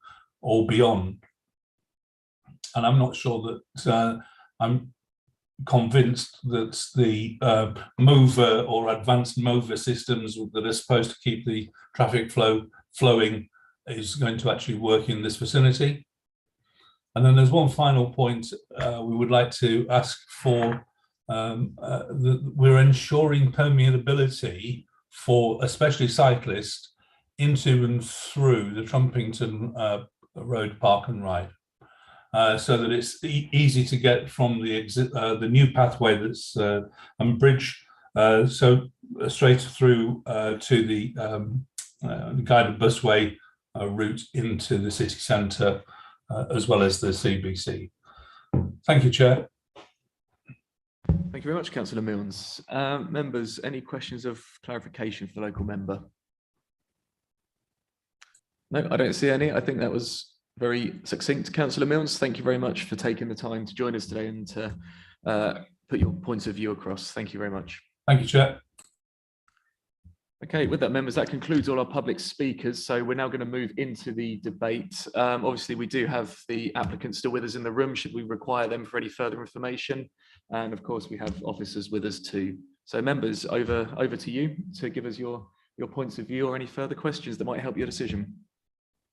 or beyond. And I'm not sure that I'm convinced that the mover or advanced mover systems that are supposed to keep the traffic flow flowing is going to actually work in this vicinity. And then there's one final point we would like to ask for. We're ensuring permeability for especially cyclists into and through the Trumpington Road Park and Ride, so that it's easy to get from the new pathway that's and bridge, so straight through to the guided busway route into the city centre, as well as the CBC. Thank you, Chair. Thank you very much, Councillor Milnes. Members, any questions of clarification for the local member? No, I don't see any. I think that was very succinct. Councillor Milnes, thank you very much for taking the time to join us today and to put your points of view across. Thank you very much. Thank you, Chair. Okay, with that, members, that concludes all our public speakers. So we're now going to move into the debate. Obviously, we do have the applicants still with us in the room, should we require them for any further information. And of course, we have officers with us too. So members, over to you to give us your points of view or any further questions that might help your decision.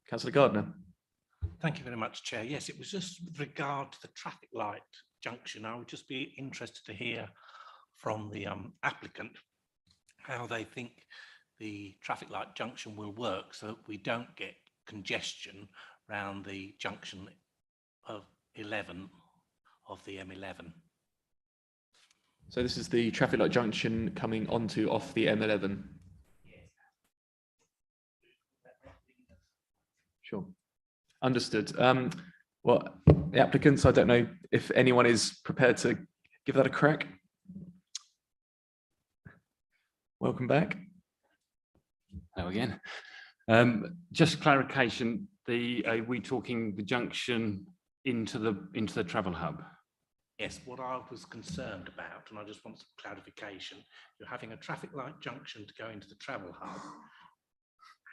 Councillor Gardner. Thank you very much, Chair. Yes, it was just with regard to the traffic light junction. I would just be interested to hear from the applicant how they think the traffic light junction will work so that we don't get congestion around the junction of 11 of the M11. So this is the traffic light junction coming onto off the M11. Sure. Understood. Well, the applicants, I don't know if anyone is prepared to give that a crack. Welcome back. Hello again. Just clarification, are we talking the junction into the travel hub? Yes, what I was concerned about, and I just want some clarification, you're having a traffic light junction to go into the travel hub.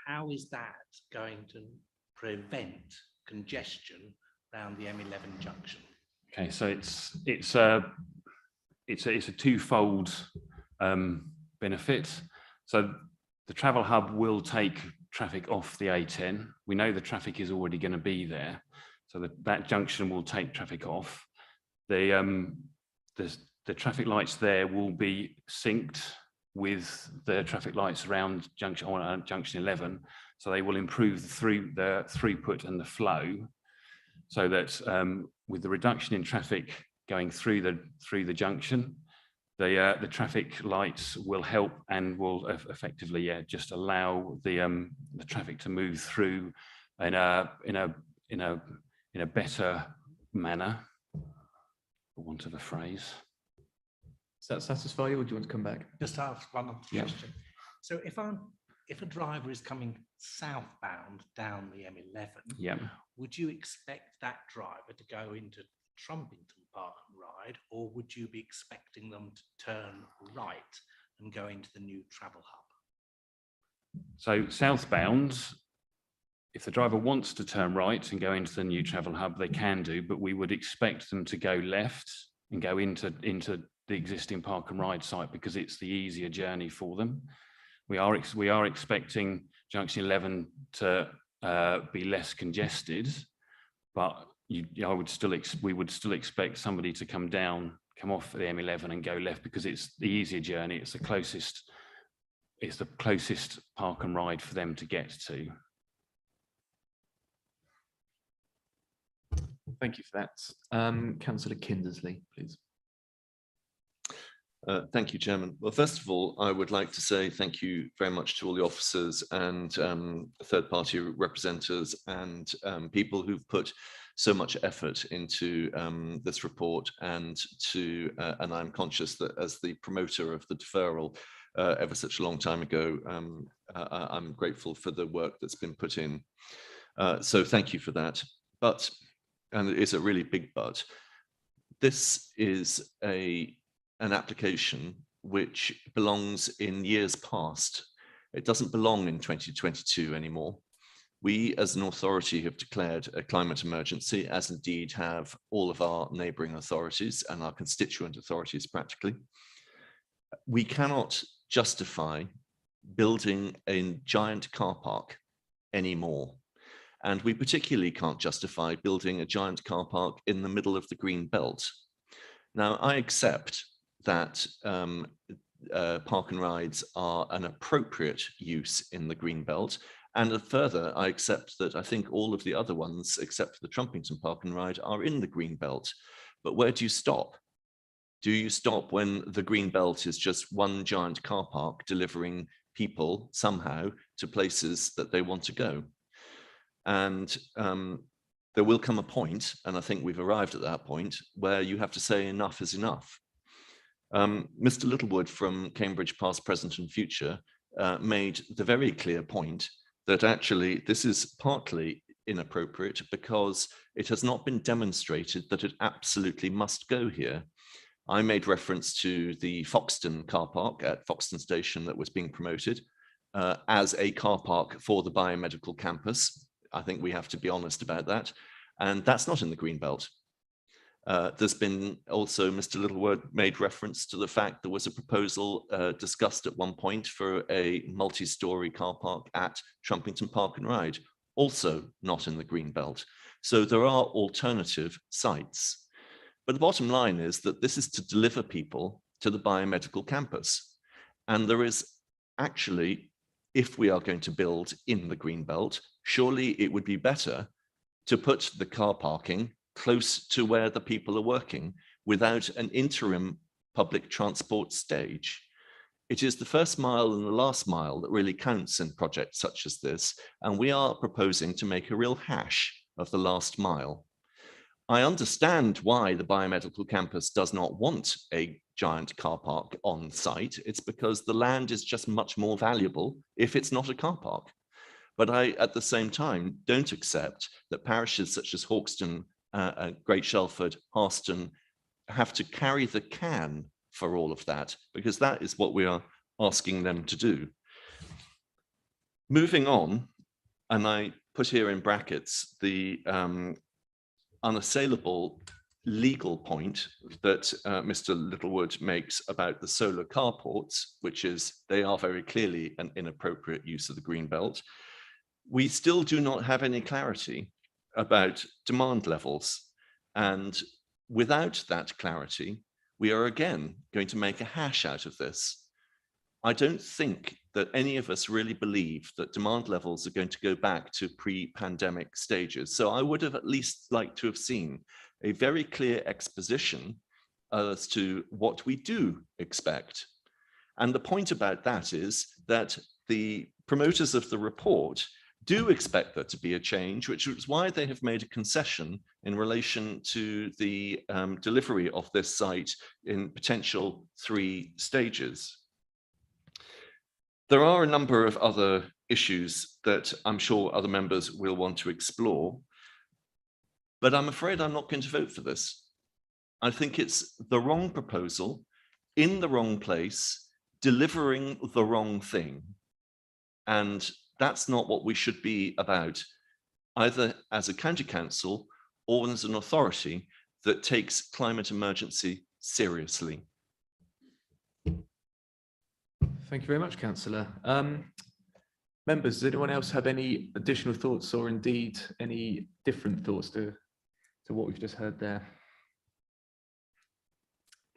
How is that going to prevent congestion around the M11 junction? Okay, so it's a twofold benefit. So the travel hub will take traffic off the A10. We know the traffic is already going to be there, so that junction will take traffic off. The traffic lights there will be synced with the traffic lights around junction 11, so they will improve the throughput and the flow, so that with the reduction in traffic going through the junction, the traffic lights will help and will effectively just allow the traffic to move through in a better manner, for want of a phrase. Does that satisfy you, or do you want to come back? Just ask one other question. So if a driver is coming southbound down the M11, would you expect that driver to go into Trumpington Park and Ride, or would you be expecting them to turn right and go into the new travel hub? So southbound, if the driver wants to turn right and go into the new travel hub, they can do, but we would expect them to go left and go into the existing Park and Ride site, because it's the easier journey for them. We are expecting junction 11 to be less congested, but we would still expect somebody to come off the M11 and go left, because it's the easier journey. It's the closest Park and Ride for them to get to. Thank you for that. Councillor Kindersley, please. Thank you, Chairman. Well, first of all, I would like to say thank you very much to all the officers and third-party representatives and people who've put so much effort into this report, and I'm conscious that as the promoter of the deferral ever such a long time ago, I'm grateful for the work that's been put in. So thank you for that. But, and it is a really big but, this is an application which belongs in years past. It doesn't belong in 2022 anymore. We as an authority have declared a climate emergency, as indeed have all of our neighbouring authorities and our constituent authorities practically. We cannot justify building a giant car park anymore. And we particularly can't justify building a giant car park in the middle of the green belt. Now, I accept that park and rides are an appropriate use in the green belt. And further, I accept that I think all of the other ones, except for the Trumpington Park and Ride, are in the green belt. But where do you stop? Do you stop when the green belt is just one giant car park delivering people somehow to places that they want to go? And there will come a point, and I think we've arrived at that point, where you have to say enough is enough. Mr. Littlewood from Cambridge Past, Present and Future made the very clear point that actually this is partly inappropriate because it has not been demonstrated that it absolutely must go here. I made reference to the Foxton car park at Foxton Station that was being promoted as a car park for the biomedical campus. I think we have to be honest about that. And that's not in the green belt. There's been also, Mr. Littlewood made reference to the fact there was a proposal discussed at one point for a multi-storey car park at Trumpington Park and Ride, also not in the green belt. So there are alternative sites. But the bottom line is that this is to deliver people to the biomedical campus. And there is actually, if we are going to build in the green belt, surely it would be better to put the car parking close to where the people are working without an interim public transport stage. It is the first mile and the last mile that really counts in projects such as this, and we are proposing to make a real hash of the last mile. I understand why the biomedical campus does not want a giant car park on site. It's because the land is just much more valuable if it's not a car park. But I, at the same time, don't accept that parishes such as Hawkston, Great Shelford, Harston have to carry the can for all of that, because that is what we are asking them to do. Moving on, and I put here in brackets the unassailable legal point that Mr. Littlewood makes about the solar carports, which is they are very clearly an inappropriate use of the green belt. We still do not have any clarity about demand levels. And without that clarity, we are again going to make a hash out of this. I don't think that any of us really believe that demand levels are going to go back to pre-pandemic stages. So I would have at least liked to have seen a very clear exposition as to what we do expect. And the point about that is that the promoters of the report do expect there to be a change, which is why they have made a concession in relation to the delivery of this site in potential 3 stages. There are a number of other issues that I'm sure other members will want to explore, but I'm afraid I'm not going to vote for this. I think it's the wrong proposal, in the wrong place, delivering the wrong thing. And that's not what we should be about, either as a county council or as an authority that takes climate emergency seriously. Thank you very much, Councillor. Members, does anyone else have any additional thoughts or indeed any different thoughts to what we've just heard there?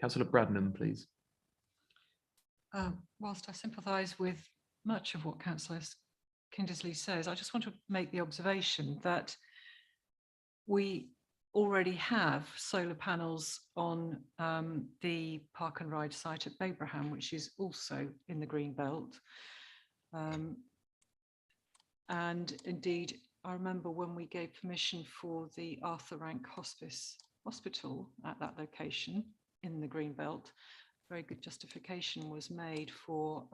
Councillor Bradnam, please. Whilst I sympathise with much of what Councillor Kindersley says, I just want to make the observation that we already have solar panels on the Park and Ride site at Babraham, which is also in the Green Belt. And indeed, I remember when we gave permission for the Arthur Rank Hospital at that location in the Green Belt, very good justification was made for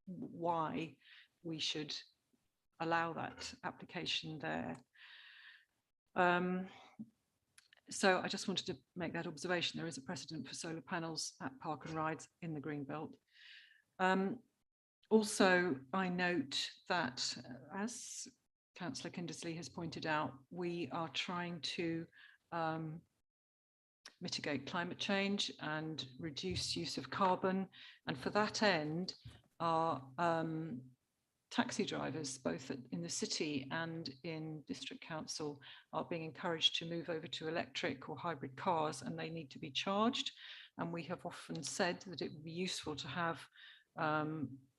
why we should allow that application there. So I just wanted to make that observation. There is a precedent for solar panels at Park and Rides in the Green Belt. Also, I note that, as Councillor Kindersley has pointed out, we are trying to mitigate climate change and reduce use of carbon. And for that end, our taxi drivers, both in the city and in district council, are being encouraged to move over to electric or hybrid cars, and they need to be charged. And we have often said that it would be useful to have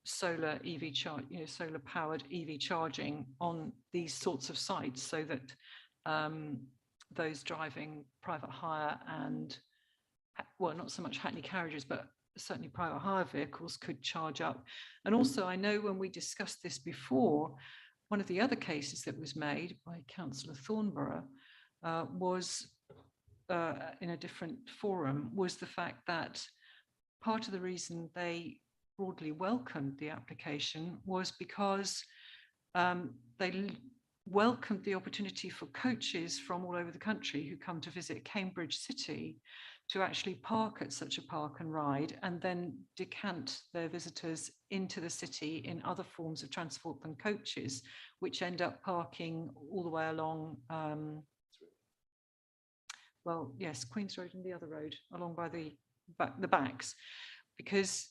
solar EV charge, solar powered EV charging on these sorts of sites, so that those driving private hire and, well, not so much hackney carriages, but certainly private hire vehicles could charge up. And also, I know when we discussed this before, one of the other cases that was made by Councillor Thornborough was in a different forum, was the fact that part of the reason they broadly welcomed the application was because they welcomed the opportunity for coaches from all over the country who come to visit Cambridge City to actually park at such a park and ride, and then decant their visitors into the city in other forms of transport than coaches, which end up parking all the way along, well, yes, Queen's Road and the other road, along by the backs, because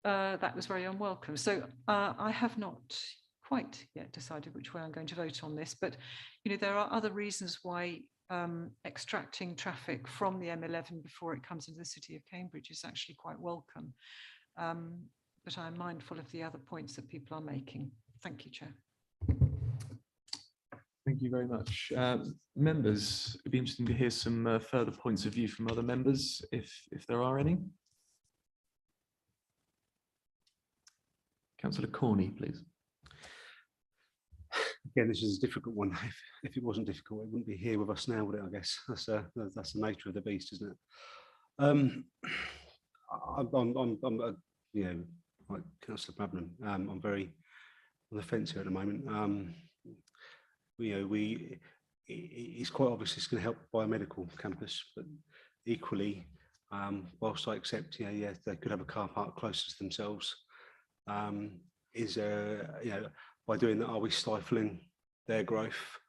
that was very unwelcome. So I have not quite yet decided which way I'm going to vote on this, but there are other reasons why extracting traffic from the M11 before it comes into the city of Cambridge is actually quite welcome. But I'm mindful of the other points that people are making. Thank you, Chair. Thank you very much. Members, it'd be interesting to hear some further points of view from other members, if there are any. Councillor Corney, please. Again, this is a difficult one. If it wasn't difficult, it wouldn't be here with us now, would it? I guess that's the nature of the beast, isn't it? I'm you know, like Councillor Babman, I'm very on the fence here at the moment. You know, it's quite obvious it's going to help biomedical campus, but equally, whilst I accept, yeah, they could have a car park closer to themselves. You know, by doing that, are we stifling their growth?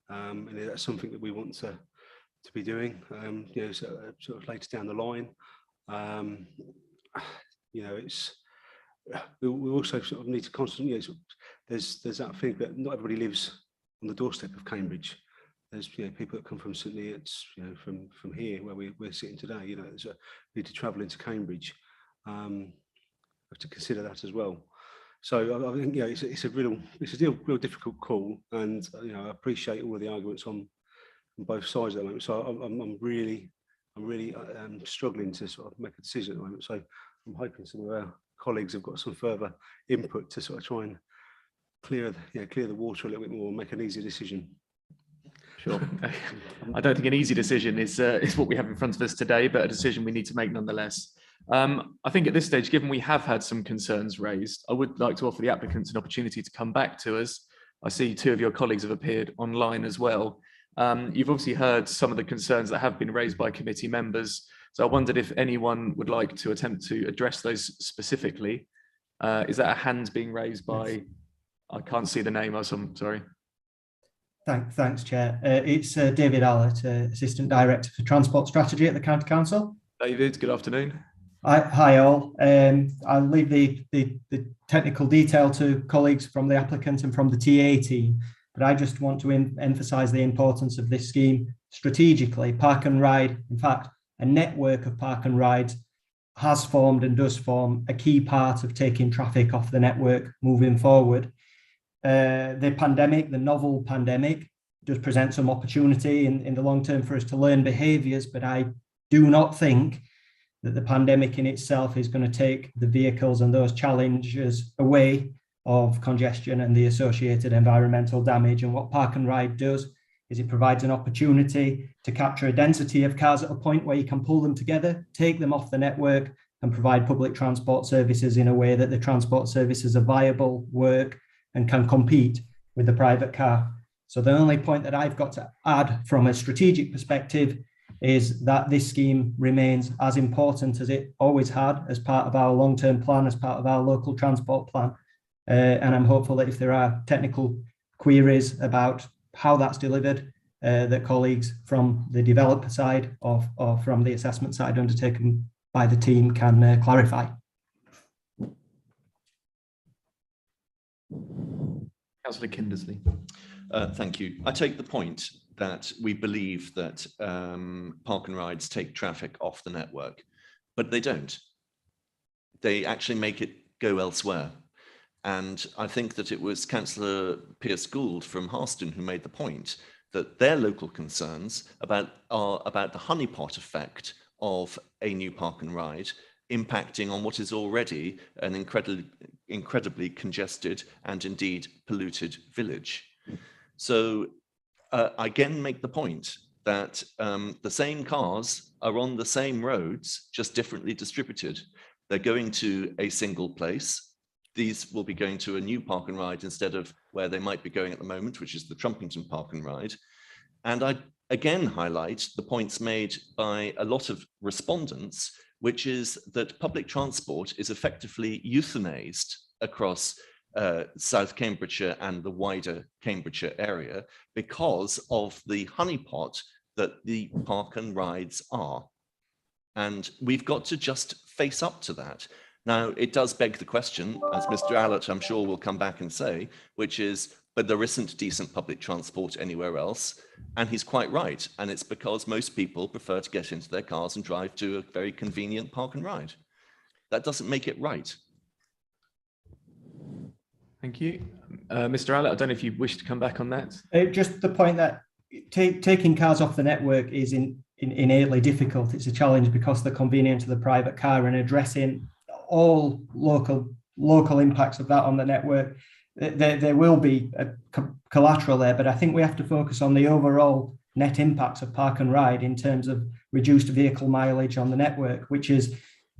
And that's something that we want to be doing. You know, sort of later down the line. You know, we also sort of need to constantly. You know, there's that thing that not everybody lives on the doorstep of Cambridge. There's people that come from St Neots, from here where we're sitting today. You know, there's a need to travel into Cambridge. Have to consider that as well. So I think it's a real difficult call, and I appreciate all of the arguments on both sides at the moment. So I'm really struggling to sort of make a decision at the moment. So I'm hoping some of our colleagues have got some further input to sort of try and clear the water a little bit more and make an easy decision. Sure. I don't think an easy decision is what we have in front of us today, but a decision we need to make nonetheless. I think at this stage, given we have had some concerns raised, I would like to offer the applicants an opportunity to come back to us. I see two of your colleagues have appeared online as well. You've obviously heard some of the concerns that have been raised by committee members. So I wondered if anyone would like to attempt to address those specifically. Is that a hand being raised by, yes. I can't see the name, I'm sorry. Thanks, Chair. It's David Allett, Assistant Director for Transport Strategy at the County Council. David, good afternoon. Hi all. I'll leave the technical detail to colleagues from the applicant and from the TA team, but I just want to emphasise the importance of this scheme strategically. Park and Ride, in fact, a network of park and rides has formed and does form a key part of taking traffic off the network moving forward. The pandemic, the novel pandemic, does present some opportunity in the long term for us to learn behaviours, but I do not think that the pandemic in itself is going to take the vehicles and those challenges away of congestion and the associated environmental damage. And what Park and Ride does is it provides an opportunity to capture a density of cars at a point where you can pull them together, take them off the network and provide public transport services in a way that the transport services are viable, work and can compete with the private car. So the only point that I've got to add from a strategic perspective is that this scheme remains as important as it always had as part of our long-term plan, as part of our local transport plan. And I'm hopeful that if there are technical queries about how that's delivered, that colleagues from the developer side or from the assessment side undertaken by the team can clarify. Councillor Kindersley. Thank you. I take the point that we believe that park and rides take traffic off the network, but they don't. They actually make it go elsewhere. And I think that it was Councillor Pearce-Gould from Harston who made the point that their local concerns are about the honeypot effect of a new park and ride impacting on what is already an incredibly congested and indeed polluted village. So again, make the point that the same cars are on the same roads, just differently distributed. They're going to a single place. These will be going to a new park and ride instead of where they might be going at the moment, which is the Trumpington Park and Ride. And I again highlight the points made by a lot of respondents, which is that public transport is effectively euthanized across South Cambridgeshire and the wider Cambridgeshire area because of the honeypot that the park and rides are. And we've got to just face up to that. Now, it does beg the question, as Mr. Allett, I'm sure, will come back and say, which is, but there isn't decent public transport anywhere else. And he's quite right. And it's because most people prefer to get into their cars and drive to a very convenient park and ride. That doesn't make it right. Thank you. Mr. Allett, I don't know if you wish to come back on that. Just the point that taking cars off the network is innately difficult. It's a challenge because of the convenience of the private car, and addressing all local local impacts of that on the network, there will be a collateral there, but I think we have to focus on the overall net impacts of park and ride in terms of reduced vehicle mileage on the network, which is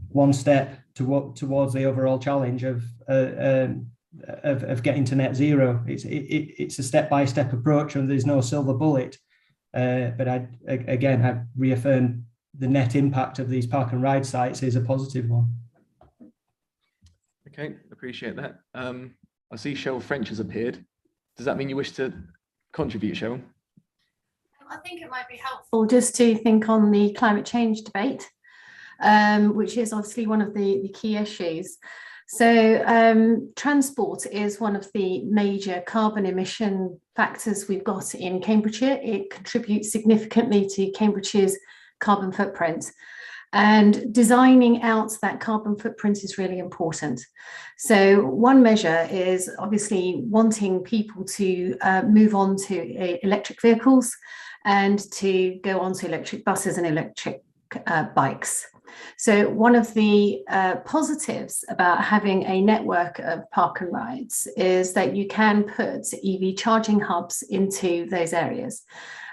one step towards the overall challenge of getting to net zero. It's a step-by-step approach, and there's no silver bullet. But I reaffirm the net impact of these park and ride sites is a positive one. Okay, appreciate that. I see Cheryl French has appeared. Does that mean you wish to contribute, Cheryl? I think it might be helpful just to think on the climate change debate, which is obviously one of the key issues. So transport is one of the major carbon emission factors we've got in Cambridgeshire. It contributes significantly to Cambridgeshire's carbon footprint. And designing out that carbon footprint is really important. So one measure is obviously wanting people to move on to electric vehicles and to go on to electric buses and electric bikes. So one of the positives about having a network of park and rides is that you can put EV charging hubs into those areas.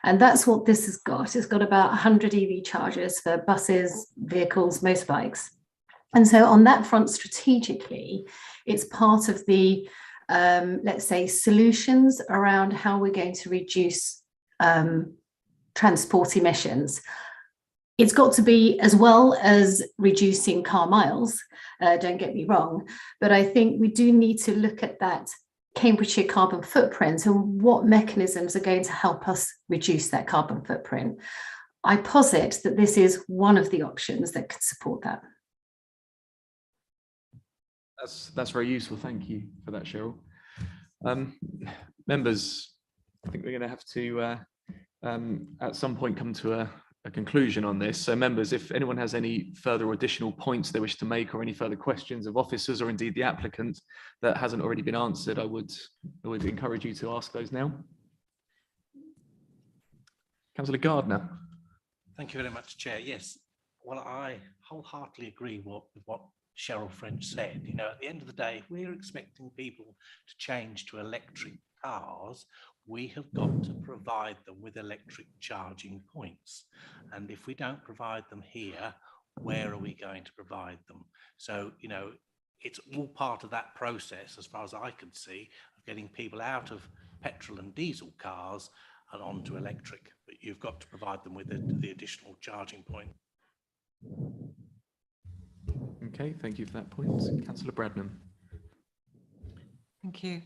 And that's what this has got. It's got about 100 EV chargers for buses, vehicles, motorbikes. And so on that front, strategically, it's part of the, let's say, solutions around how we're going to reduce transport emissions. It's got to be as well as reducing car miles, don't get me wrong, but I think we do need to look at that Cambridgeshire carbon footprint and what mechanisms are going to help us reduce that carbon footprint. I posit that this is one of the options that could support that. That's very useful. Thank you for that, Cheryl. Members, I think we're going to have to at some point come to a conclusion on this. So members, if anyone has any further or additional points they wish to make or any further questions of officers or indeed the applicant that hasn't already been answered, I would encourage you to ask those now. Councillor Gardner. Thank you very much, Chair. Yes, well, I wholeheartedly agree with what Cheryl French said. You know, at the end of the day, if we're expecting people to change to electric cars, we have got to provide them with electric charging points. And if we don't provide them here, where are we going to provide them? So, you know, it's all part of that process, as far as I can see, of getting people out of petrol and diesel cars and onto electric. But you've got to provide them with the additional charging point. Okay, thank you for that point. Councillor Bradnam. Thank you.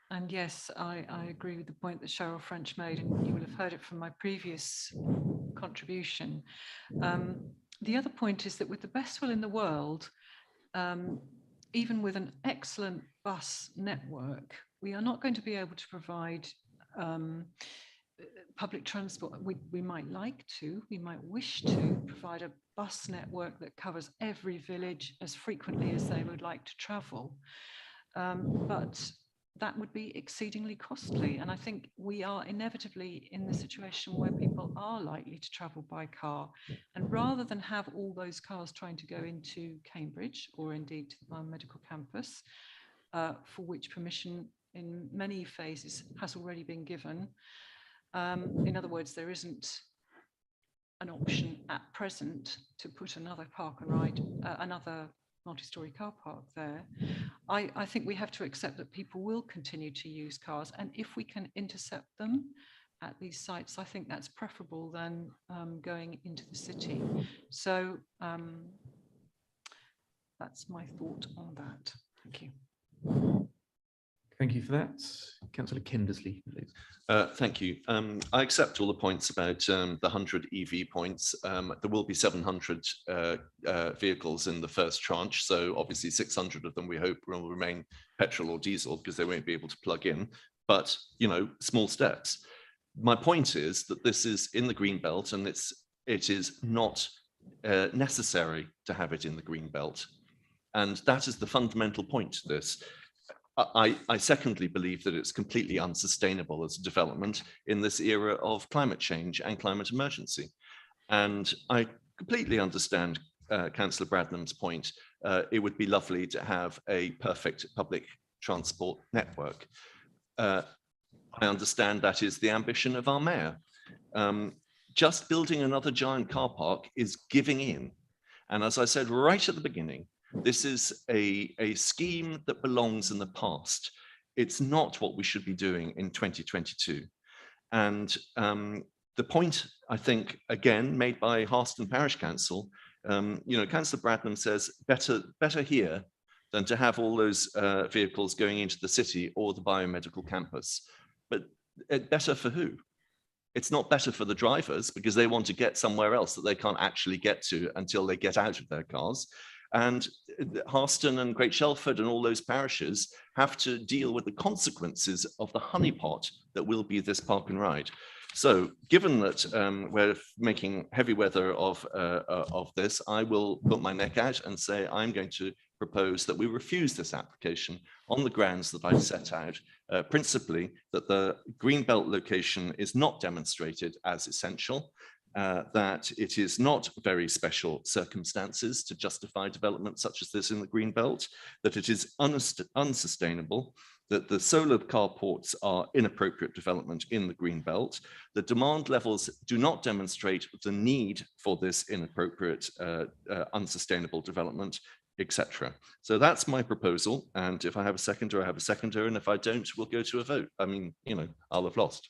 And yes, I agree with the point that Cheryl French made, and you will have heard it from my previous contribution. The other point is that with the best will in the world, even with an excellent bus network, we are not going to be able to provide public transport. We might like to, we might wish to provide a bus network that covers every village as frequently as they would like to travel. But that would be exceedingly costly. And I think we are inevitably in the situation where people are likely to travel by car. And rather than have all those cars trying to go into Cambridge or indeed to the biomedical campus, for which permission in many phases has already been given. In other words, there isn't an option at present to put another park and ride, another multi-storey car park there. I think we have to accept that people will continue to use cars, and if we can intercept them at these sites, I think that's preferable than going into the city. So that's my thought on that. Thank you. Thank you for that. Councillor Kindersley, please. Thank you. I accept all the points about the 100 EV points. There will be 700 vehicles in the first tranche, so obviously 600 of them we hope will remain petrol or diesel because they won't be able to plug in, but you know, small steps. My point is that this is in the green belt, and it is not necessary to have it in the green belt, and that is the fundamental point to this. I secondly believe that it's completely unsustainable as a development in this era of climate change and climate emergency. And I completely understand Councillor Bradnam's point, it would be lovely to have a perfect public transport network. I understand that is the ambition of our mayor. Just building another giant car park is giving in. And as I said right at the beginning, this is a scheme that belongs in the past. It's not what we should be doing in 2022. And the point, I think, again, made by Harston Parish Council, Councillor Bradnam says better here than to have all those vehicles going into the city or the biomedical campus. But better for who? It's not better for the drivers because they want to get somewhere else that they can't actually get to until they get out of their cars. And Harston and Great Shelford and all those parishes have to deal with the consequences of the honeypot that will be this park and ride. So given that we're making heavy weather of this, I will put my neck out and say I'm going to propose that we refuse this application on the grounds that I've set out, principally that the Greenbelt location is not demonstrated as essential, that it is not very special circumstances to justify development such as this in the Greenbelt, that it is unsustainable, that the solar carports are inappropriate development in the Greenbelt, the demand levels do not demonstrate the need for this inappropriate, unsustainable development, etc. So that's my proposal. And if I have a seconder, I have a seconder. And if I don't, we'll go to a vote. I mean, I'll have lost.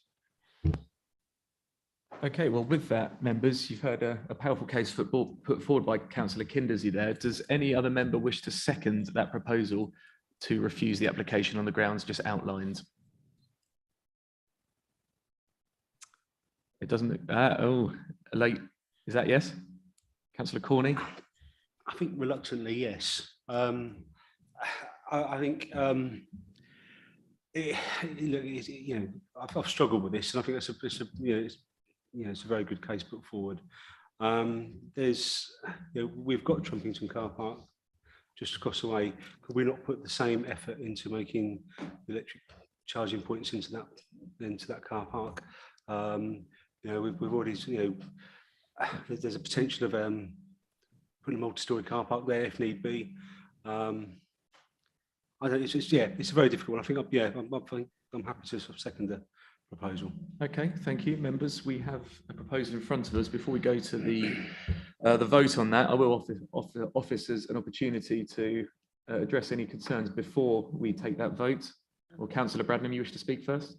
Okay, well, with that, members, you've heard a powerful case put forward by Councillor Kindersley there. Does any other member wish to second that proposal to refuse the application on the grounds just outlined? It doesn't, late, is that yes? Councillor Corney? I think reluctantly, yes. I think I've struggled with this, and I think it's a very good case put forward. We've got Trumpington car park just across the way. Could we not put the same effort into making electric charging points into that car park? We've already, there's a potential of putting a multi-storey car park there if need be. I think it's a very difficult one. I think I'm happy to second the proposal. Okay, thank you, members. We have a proposal in front of us. Before we go to the vote on that, I will offer officers an opportunity to address any concerns before we take that vote. Or Councillor Bradnam, you wish to speak first?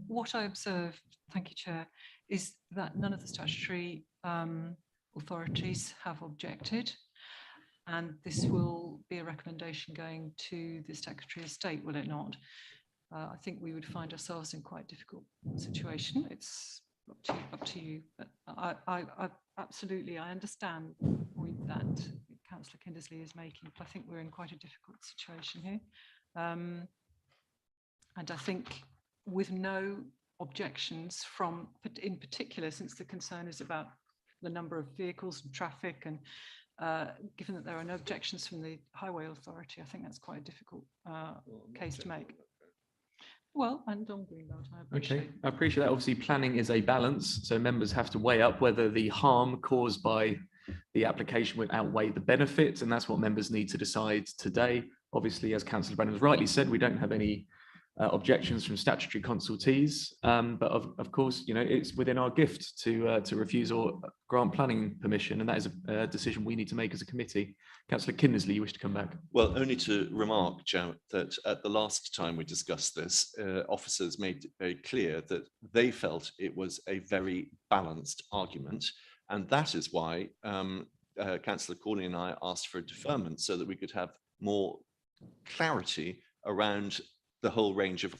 What I observed, thank you, Chair, is that none of the statutory authorities have objected, and this will be a recommendation going to the Secretary of State, will it not? I think we would find ourselves in quite a difficult situation. It's up to you, but I absolutely, I understand the point that Councillor Kindersley is making, but I think we're in quite a difficult situation here. And I think with no objections from, in particular, since the concern is about the number of vehicles and traffic, and given that there are no objections from the Highway Authority, I think that's quite a difficult case to make. Well, and on Greenbelt, I appreciate. Okay, I appreciate that. Obviously, planning is a balance, so members have to weigh up whether the harm caused by the application would outweigh the benefits, and that's what members need to decide today. Obviously, as Councillor Brennan has rightly said, we don't have any objections from statutory consultees, but of course, it's within our gift to refuse or grant planning permission, and that is a decision we need to make as a committee. Councillor Kindersley, you wish to come back? Well, only to remark, Chair, that at the last time we discussed this, officers made it very clear that they felt it was a very balanced argument, and that is why Councillor Corney and I asked for a deferment so that we could have more clarity around the whole range of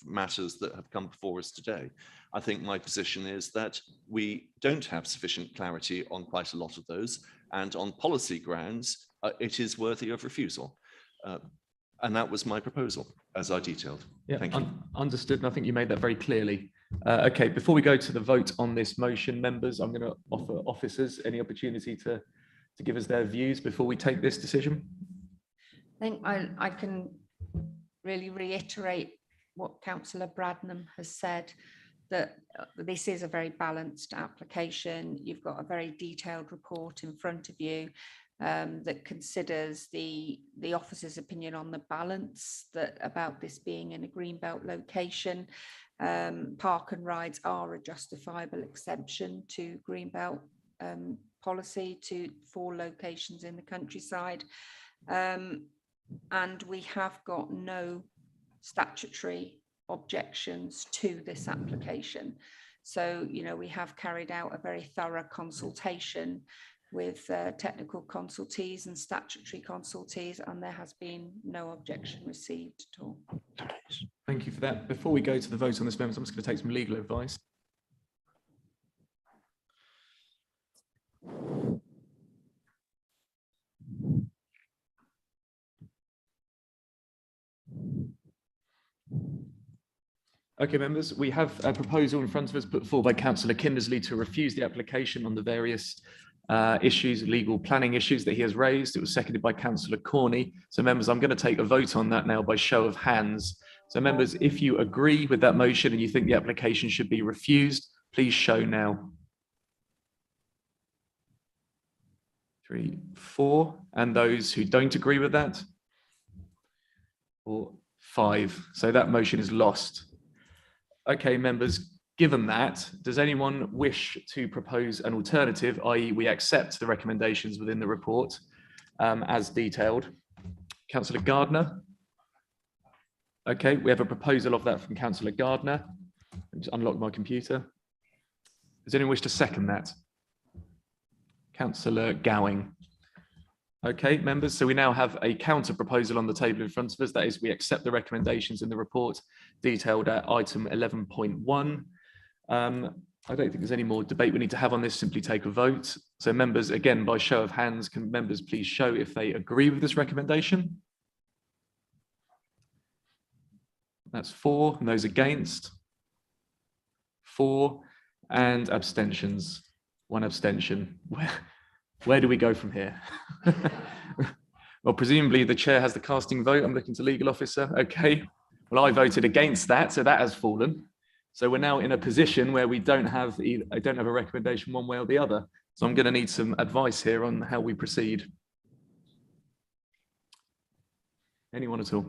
matters that have come before us today. I think my position is that we don't have sufficient clarity on quite a lot of those, and on policy grounds, it is worthy of refusal. And that was my proposal, as I detailed. Yeah, thank you. Understood, and I think you made that very clearly. Okay, before we go to the vote on this motion, members, I'm going to offer officers any opportunity to give us their views before we take this decision. I think I can really reiterate what Councillor Bradnam has said. that this is a very balanced application. You've got a very detailed report in front of you that considers the officer's opinion on the balance that about this being in a greenbelt location. Park and rides are a justifiable exception to greenbelt policy for locations in the countryside. And we have got no statutory objections to this application. So, you know, we have carried out a very thorough consultation with technical consultees and statutory consultees, and there has been no objection received at all. Thank you for that. Before we go to the vote on this, members, I'm just going to take some legal advice. Okay, members, we have a proposal in front of us put forward by Councillor Kindersley to refuse the application on the various issues, legal planning issues that he has raised. It was seconded by Councillor Corney. So members, I'm going to take a vote on that now by show of hands. So members, if you agree with that motion and you think the application should be refused, please show now. 3, 4, and those who don't agree with that? 4, 5. So that motion is lost. Okay, members, given that, does anyone wish to propose an alternative, i.e. we accept the recommendations within the report as detailed? Councillor Gardner? Okay, we have a proposal of that from Councillor Gardner. I'll just unlock my computer. Does anyone wish to second that? Councillor Gowing. Okay, members, so we now have a counter proposal on the table in front of us. That is, we accept the recommendations in the report detailed at item 11.1. I don't think there's any more debate we need to have on this, simply take a vote. So members, again, by show of hands, can members please show if they agree with this recommendation? That's 4, and those against? 4, and abstentions, 1 abstention. Where do we go from here? Well, presumably the chair has the casting vote. I'm looking to legal officer. Okay. Well, I voted against that, so that has fallen. So we're now in a position where we don't have I don't have a recommendation one way or the other. So I'm going to need some advice here on how we proceed. Anyone at all?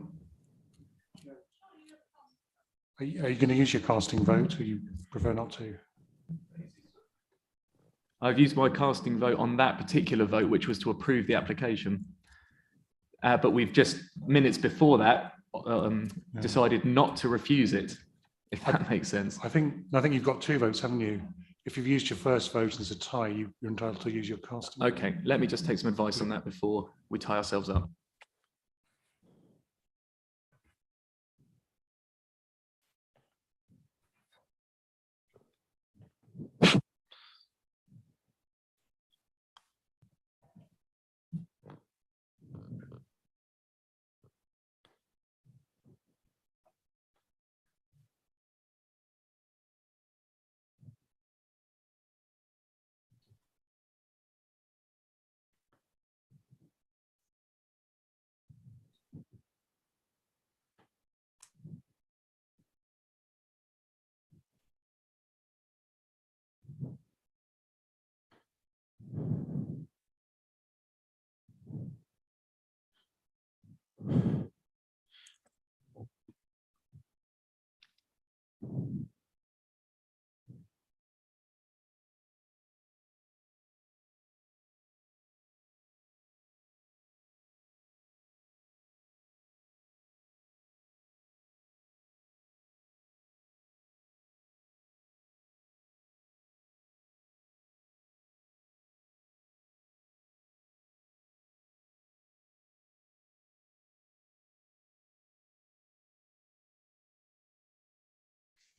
Are you going to use your casting vote, or you prefer not to? I've used my casting vote on that particular vote, which was to approve the application. But we've just minutes before that decided not to refuse it, if that makes sense. I think you've got 2 votes, haven't you? If you've used your first vote and there's a tie, you're entitled to use your casting. Okay, let me just take some advice on that before we tie ourselves up.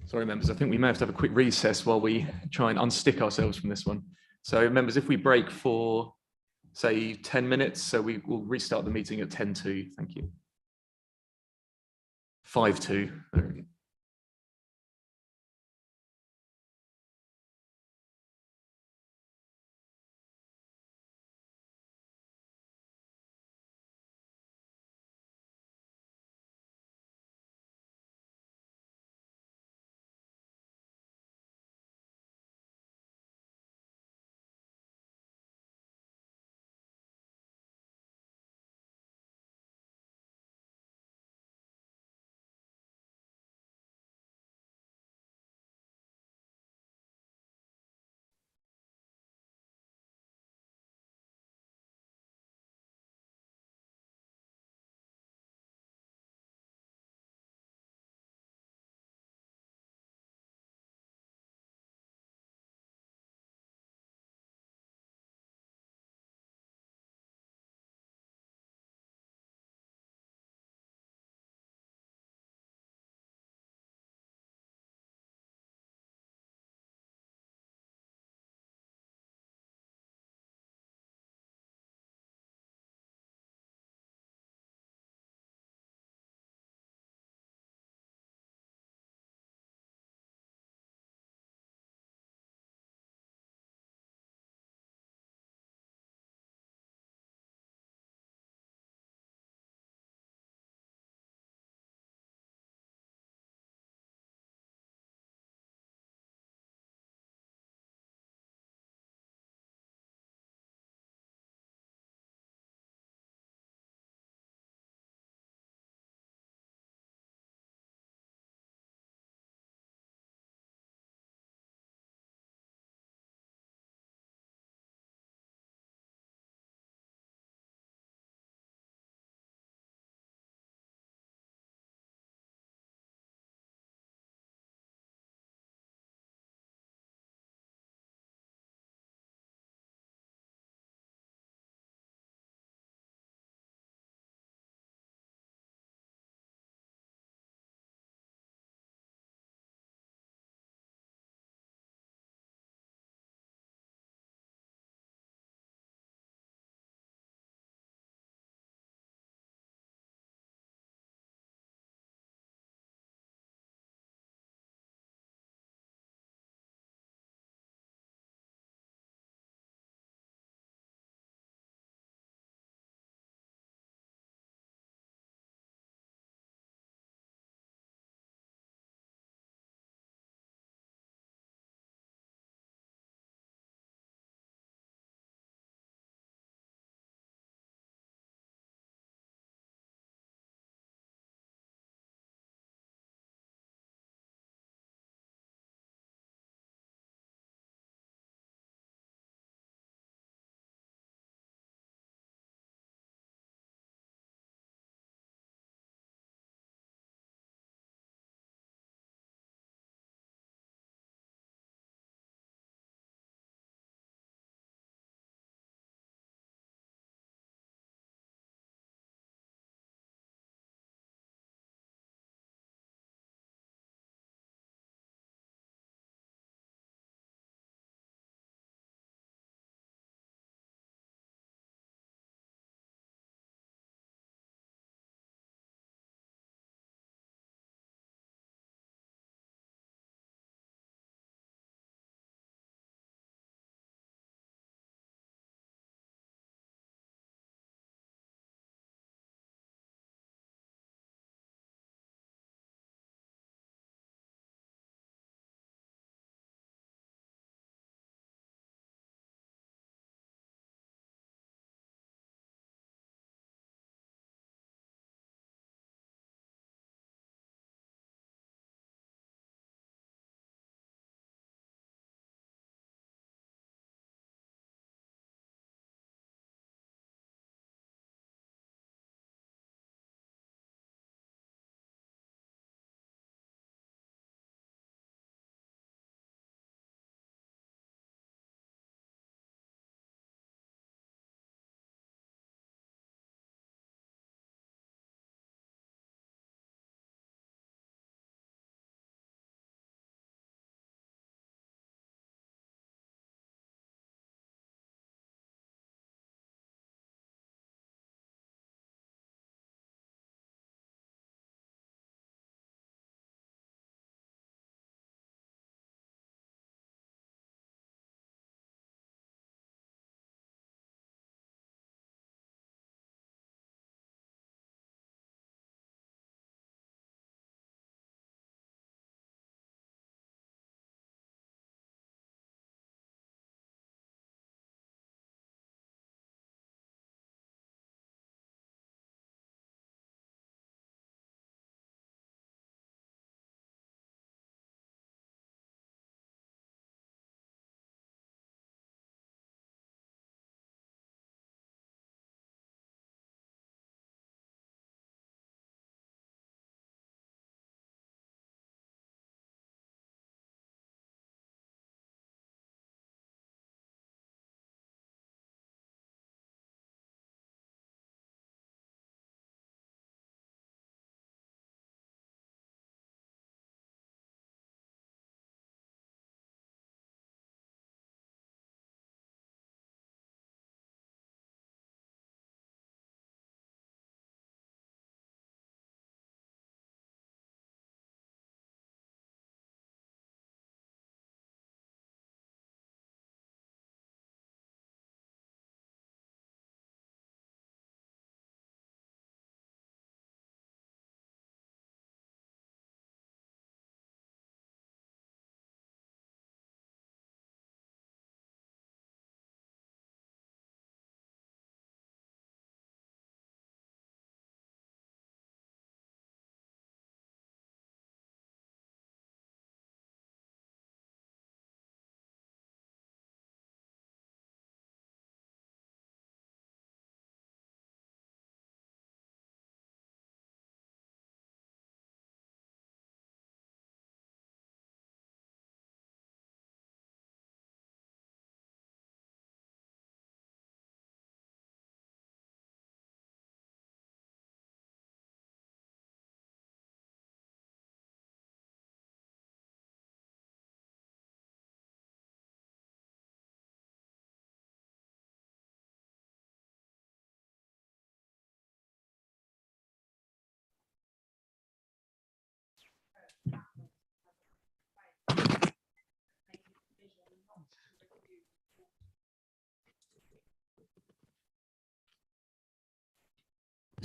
Sorry, members, I think we may have to have a quick recess while we try and unstick ourselves from this one. So members, if we break for, say, 10 minutes, so we will restart the meeting at 10:02. Thank you. 5:02.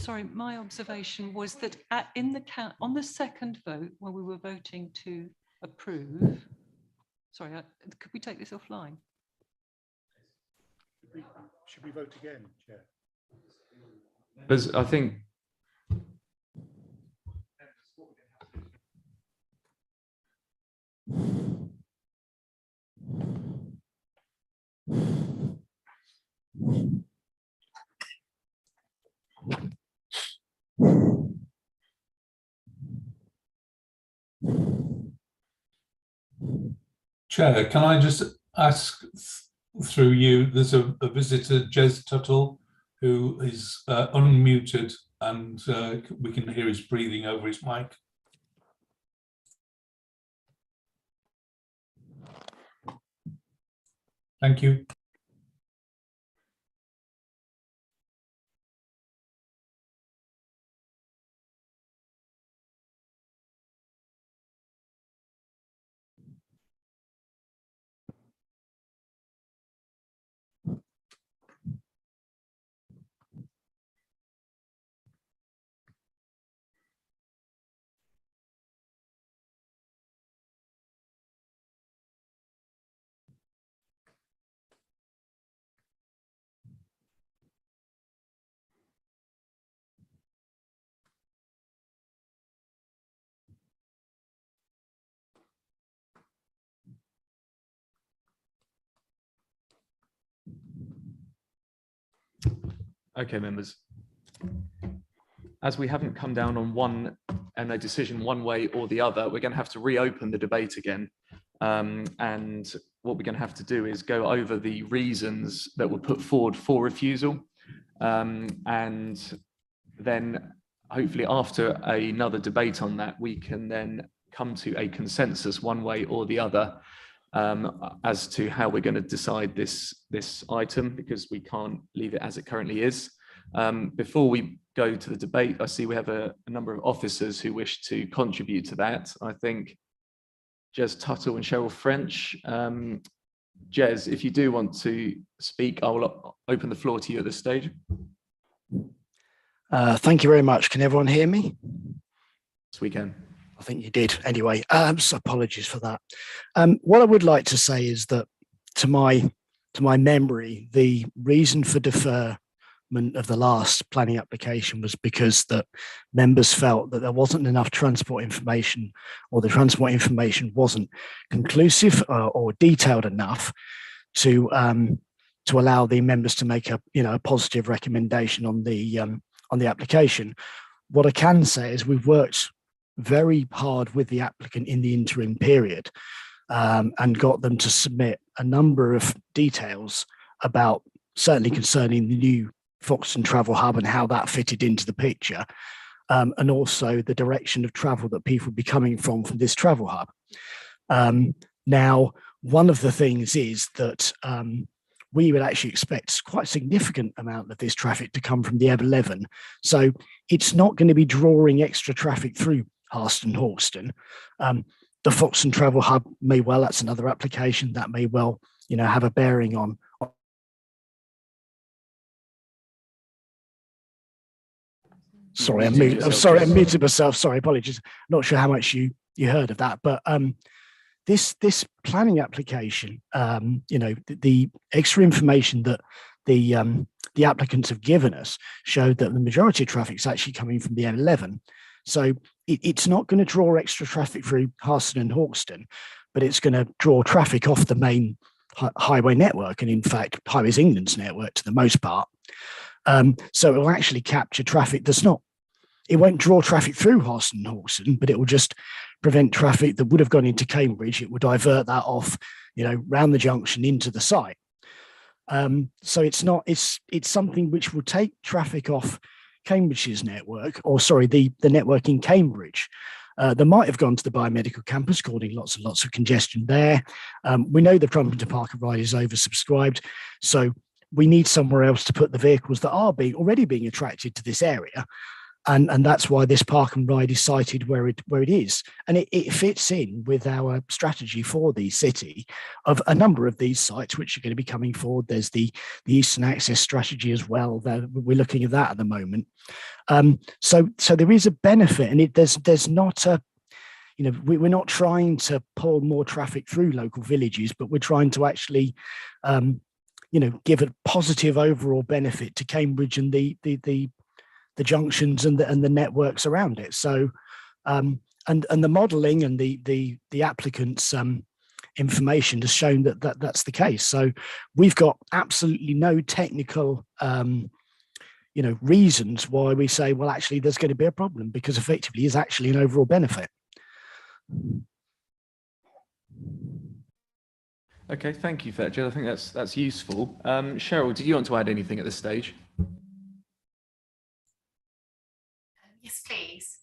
sorry, my observation was that on the second vote, when we were voting to approve, sorry, could we take this offline? Should we vote again, Chair? Because I think Chair, can I just ask through you, there's a visitor, Jez Tuttle, who is unmuted and we can hear his breathing over his mic. Thank you. Okay, members. As we haven't come down on a decision one way or the other, we're going to have to reopen the debate again. And what we're going to have to do is go over the reasons that were put forward for refusal. And then hopefully after another debate on that, we can then come to a consensus one way or the other as to how we're going to decide this item, because we can't leave it as it currently is. Before we go to the debate, I see we have a number of officers who wish to contribute to that. I think Jez Tuttle and Cheryl French. Jez, if you do want to speak, I will open the floor to you at this stage. Thank you very much. Can everyone hear me? Yes, we can. I think you did. Anyway, so apologies for that. What I would like to say is that to my memory, the reason for deferment of the last planning application was because that members felt that there wasn't enough transport information, or the transport information wasn't conclusive or detailed enough to allow the members to make a positive recommendation on the application. What I can say is we've worked very hard with the applicant in the interim period and got them to submit a number of details about, certainly concerning the new Foxton Travel Hub and how that fitted into the picture, and also the direction of travel that people would be coming from this travel hub. Now, one of the things is that we would actually expect quite a significant amount of this traffic to come from the M11. So it's not going to be drawing extra traffic through Harston, Hawkston. The Foxton Travel Hub may well, that's another application that may well, have a bearing on. Sorry, I muted myself. Sorry, apologies. Not sure how much you heard of that, but this planning application, the extra information that the applicants have given us showed that the majority of traffic is actually coming from the M11. So it's not going to draw extra traffic through Harston and Hawkston, but it's going to draw traffic off the main highway network, and in fact, Highways England's network to the most part. So it will actually capture traffic it won't draw traffic through Harston and Hawkston, but it will just prevent traffic that would have gone into Cambridge. It will divert that off, round the junction into the site. So it's something which will take traffic off Cambridge's network, or sorry, the network in Cambridge. They might have gone to the biomedical campus, causing lots and lots of congestion there. We know the Trumpington Park and Ride is oversubscribed, so we need somewhere else to put the vehicles that are already being attracted to this area. And that's why this park and ride is cited where it is. And it fits in with our strategy for the city of a number of these sites which are going to be coming forward. There's the Eastern Access strategy as well. We're looking at that at the moment. So there is a benefit, and there's not a, we're not trying to pull more traffic through local villages, but we're trying to actually, give a positive overall benefit to Cambridge and the junctions and the networks around it. So, and the modelling and the applicants' information has shown that that's the case. So we've got absolutely no technical, reasons why we say, well, actually, there's going to be a problem, because effectively is actually an overall benefit. Okay, thank you, Fletcher. I think that's useful. Cheryl, do you want to add anything at this stage? Yes, please.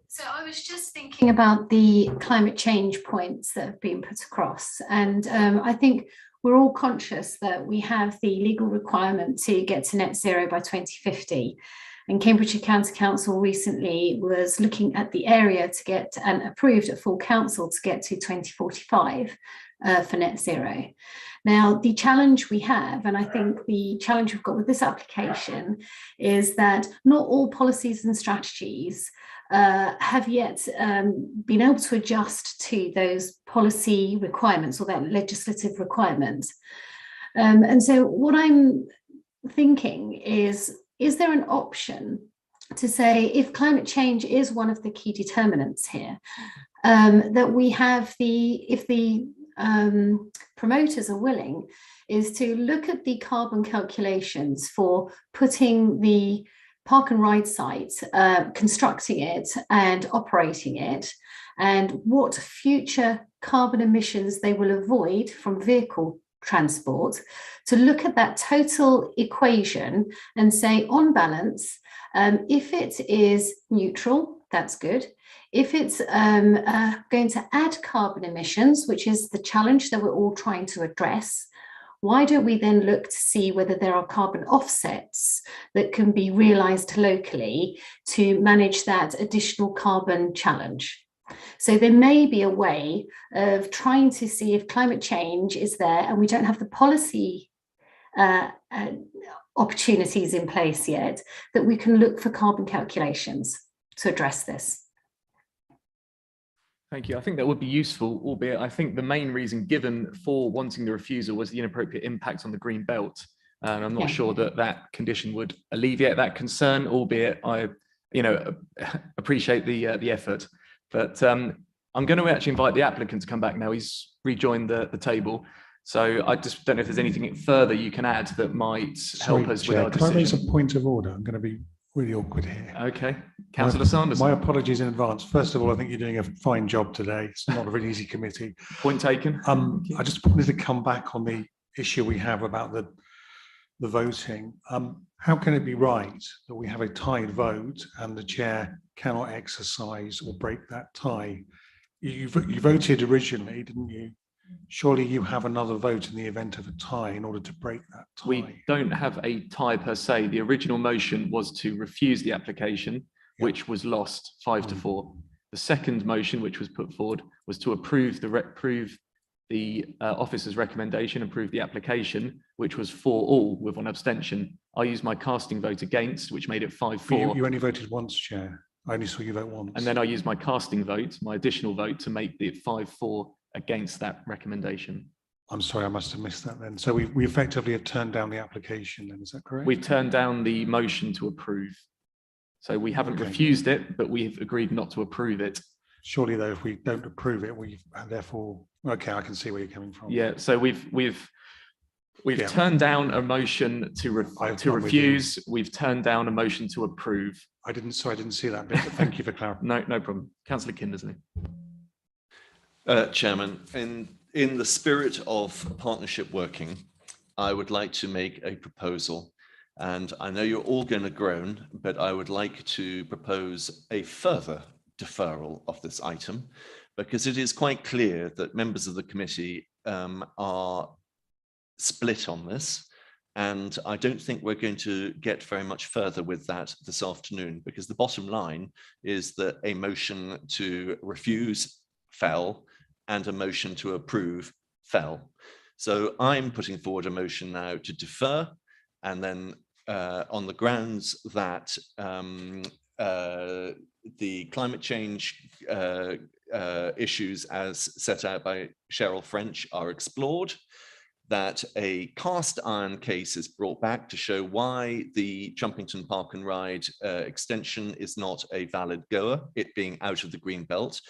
So I was just thinking about the climate change points that have been put across. And I think we're all conscious that we have the legal requirement to get to net zero by 2050. And Cambridgeshire County Council recently was looking at the area to get and approved at full council to get to 2045 for net zero. Now, the challenge we have, and I think the challenge we've got with this application, is that not all policies and strategies have yet been able to adjust to those policy requirements or that legislative requirement. And so what I'm thinking is there an option to say, if climate change is one of the key determinants here, that we have if the promoters are willing, is to look at the carbon calculations for putting the park and ride site, constructing it and operating it, and what future carbon emissions they will avoid from vehicle transport, to look at that total equation and say, on balance, if it is neutral, that's good. If it's going to add carbon emissions, which is the challenge that we're all trying to address, why don't we then look to see whether there are carbon offsets that can be realised locally to manage that additional carbon challenge? So there may be a way of trying to see if climate change is there and we don't have the policy opportunities in place yet, that we can look for carbon calculations to address this. Thank you. I think that would be useful, albeit I think the main reason given for wanting the refusal was the inappropriate impact on the green belt. And I'm not sure that condition would alleviate that concern, albeit I, appreciate the effort. But I'm going to actually invite the applicant to come back now. He's rejoined the table. So I just don't know if there's anything further you can add that might help us with our decision. Can I raise a point of order? I'm going to be really awkward here. Okay. Councillor Sanderson. My apologies in advance. First of all, I think you're doing a fine job today. It's not a really easy committee. Point taken. I just wanted to come back on the issue we have about the voting. How can it be right that we have a tied vote and the chair cannot exercise or break that tie? You voted originally, didn't you? Surely you have another vote in the event of a tie in order to break that tie. We don't have a tie per se. The original motion was to refuse the application, which was lost 5-4. The second motion, which was put forward, was to approve the officer's recommendation, approve the application, which was 4-all with one abstention. I used my casting vote against, which made it 5-4. You only voted once, Chair. I only saw you vote once. And then I used my casting vote, my additional vote, to make it 5-4 against that recommendation. I'm sorry, I must have missed that then. So we effectively have turned down the application then, is that correct? We've turned down the motion to approve. So we haven't refused it, but we've agreed not to approve it. Surely though, if we don't approve it, we therefore, okay, I can see where you're coming from. Yeah, so we've turned down a motion to refuse. We've turned down a motion to approve. I didn't see that bit, but thank you for clarifying. No problem. Councillor Kindersley. Chairman, in the spirit of partnership working, I would like to make a proposal. And I know you're all going to groan, but I would like to propose a further deferral of this item, because it is quite clear that members of the committee are split on this. And I don't think we're going to get very much further with that this afternoon, because the bottom line is that a motion to refuse fell and a motion to approve fell. So I'm putting forward a motion now to defer, and then on the grounds that the climate change issues as set out by Cheryl French are explored, that a cast iron case is brought back to show why the Trumpington Park and Ride extension is not a valid goer, it being out of the green belt,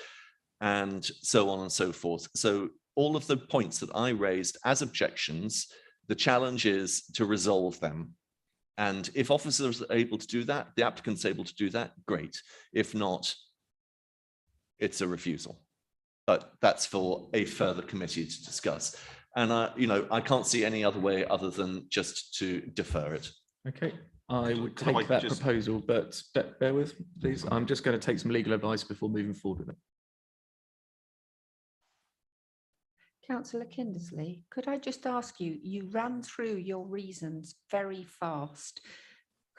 and so on and so forth. So all of the points that I raised as objections, the challenge is to resolve them. And if officers are able to do that, the applicant's able to do that, great. If not, it's a refusal. But that's for a further committee to discuss. And I can't see any other way other than just to defer it. Okay, I would take that proposal, but bear with, please. I'm just going to take some legal advice before moving forward with it. Councillor Kindersley, could I just ask you, you ran through your reasons very fast.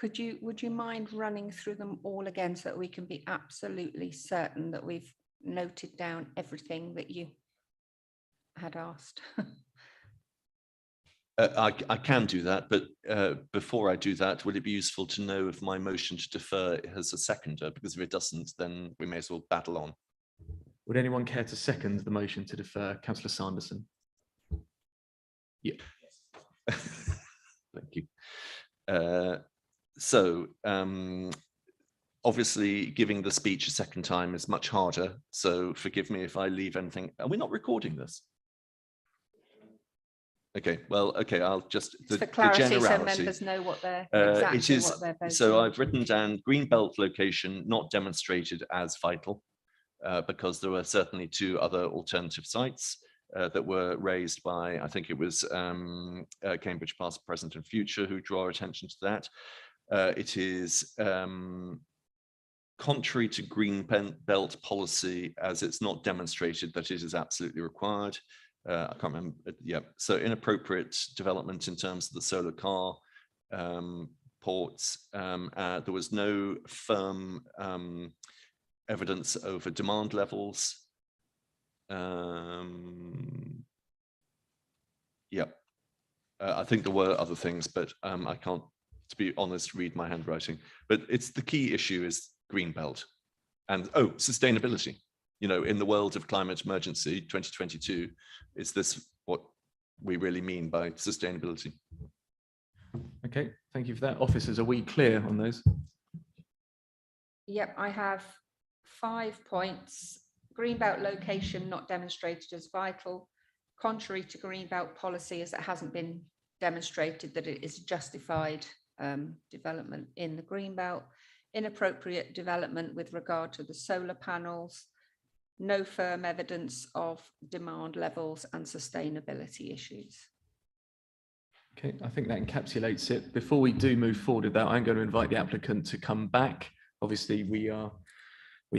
Would you mind running through them all again so that we can be absolutely certain that we've noted down everything that you had asked? I can do that, but before I do that, would it be useful to know if my motion to defer has a seconder? Because if it doesn't, then we may as well battle on. Would anyone care to second the motion to defer? Councillor Sanderson. Yeah. Thank you. Obviously, giving the speech a second time is much harder. So forgive me if I leave anything. Are we not recording this? Okay, well, okay, I'll just for clarity, so members know what they're exactly what they're voting. So I've written down green belt location not demonstrated as vital, because there were certainly two other alternative sites that were raised by, I think it was Cambridge Past, Present and Future, who draw attention to that. It is contrary to green belt policy, as it's not demonstrated that it is absolutely required. I can't remember. Yeah, so inappropriate development in terms of the solar car ports. There was no firm evidence over demand levels. Yeah, I think there were other things, but I can't, to be honest, read my handwriting. But it's the key issue is green belt and sustainability. You know, in the world of climate emergency 2022, is this what we really mean by sustainability? Okay, thank you for that. Officers, are we clear on those? Yep, I have 5 points. Greenbelt location not demonstrated as vital. Contrary to Greenbelt policy, as it hasn't been demonstrated that it is justified development in the Greenbelt. Inappropriate development with regard to the solar panels. No firm evidence of demand levels and sustainability issues. Okay, I think that encapsulates it. Before we do move forward with that, I'm going to invite the applicant to come back. Obviously, we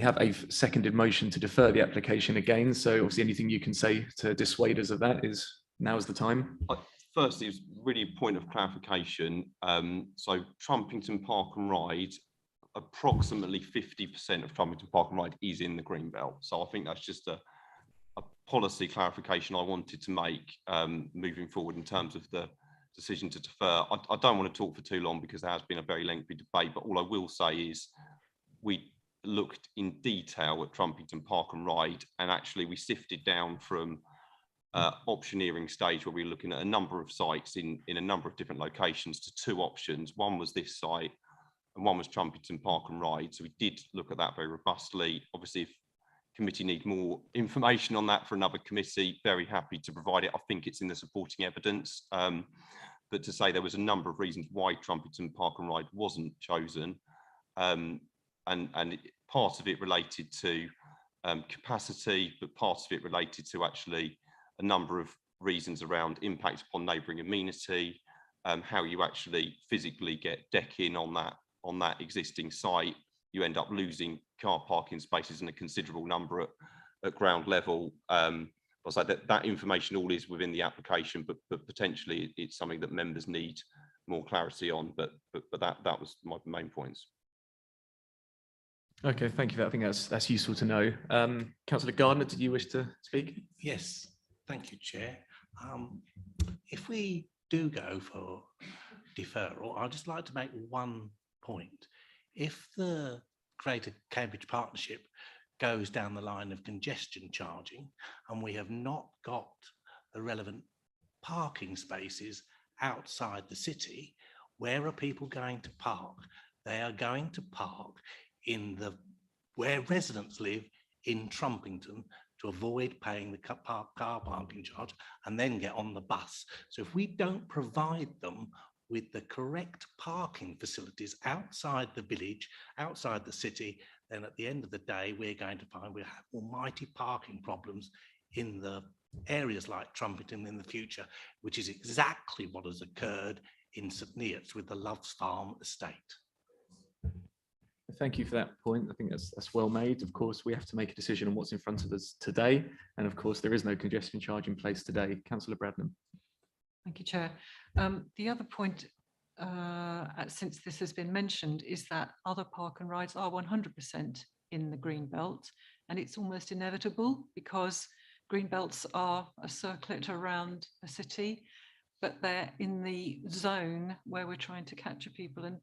have a seconded motion to defer the application again. So obviously anything you can say to dissuade us of that is now's the time. Firstly, it's really a point of clarification. So Trumpington Park and Ride, approximately 50% of Trumpington Park and Ride is in the green belt. So I think that's just a policy clarification I wanted to make moving forward in terms of the decision to defer. I don't want to talk for too long because there has been a very lengthy debate, but all I will say is we looked in detail at Trumpington Park and Ride, and actually we sifted down from optioneering stage where we were looking at a number of sites in a number of different locations to 2 options. One was this site and one was Trumpington Park and Ride. So we did look at that very robustly. Obviously, if committee need more information on that for another committee, very happy to provide it. I think it's in the supporting evidence. But to say there was a number of reasons why Trumpington Park and Ride wasn't chosen. And part of it related to capacity, but part of it related to actually a number of reasons around impact upon neighbouring amenity, how you actually physically get decking on that existing site. You end up losing car parking spaces in a considerable number at ground level. was like that information all is within the application, but potentially it's something that members need more clarity on. But that was my main points. Okay, thank you for that. I think that's useful to know. Councillor Gardner, did you wish to speak? Yes, thank you, Chair. If we do go for deferral, I'd just like to make one point. If the Greater Cambridge Partnership goes down the line of congestion charging and we have not got the relevant parking spaces outside the city, where are people going to park? They are going to park in where residents live in Trumpington to avoid paying the car parking charge and then get on the bus. So if we don't provide them with the correct parking facilities outside the village, outside the city, then at the end of the day, we're going to find we'll have almighty parking problems in the areas like Trumpington in the future, which is exactly what has occurred in St Neots with the Loves Farm estate. Thank you for that point. I think that's well made. Of course, we have to make a decision on what's in front of us today. And of course, there is no congestion charge in place today. Councillor Bradnam. Thank you, Chair. The other point, since this has been mentioned, is that other park and rides are 100% in the green belt, and it's almost inevitable because green belts are a circlet around a city, but they're in the zone where we're trying to capture people and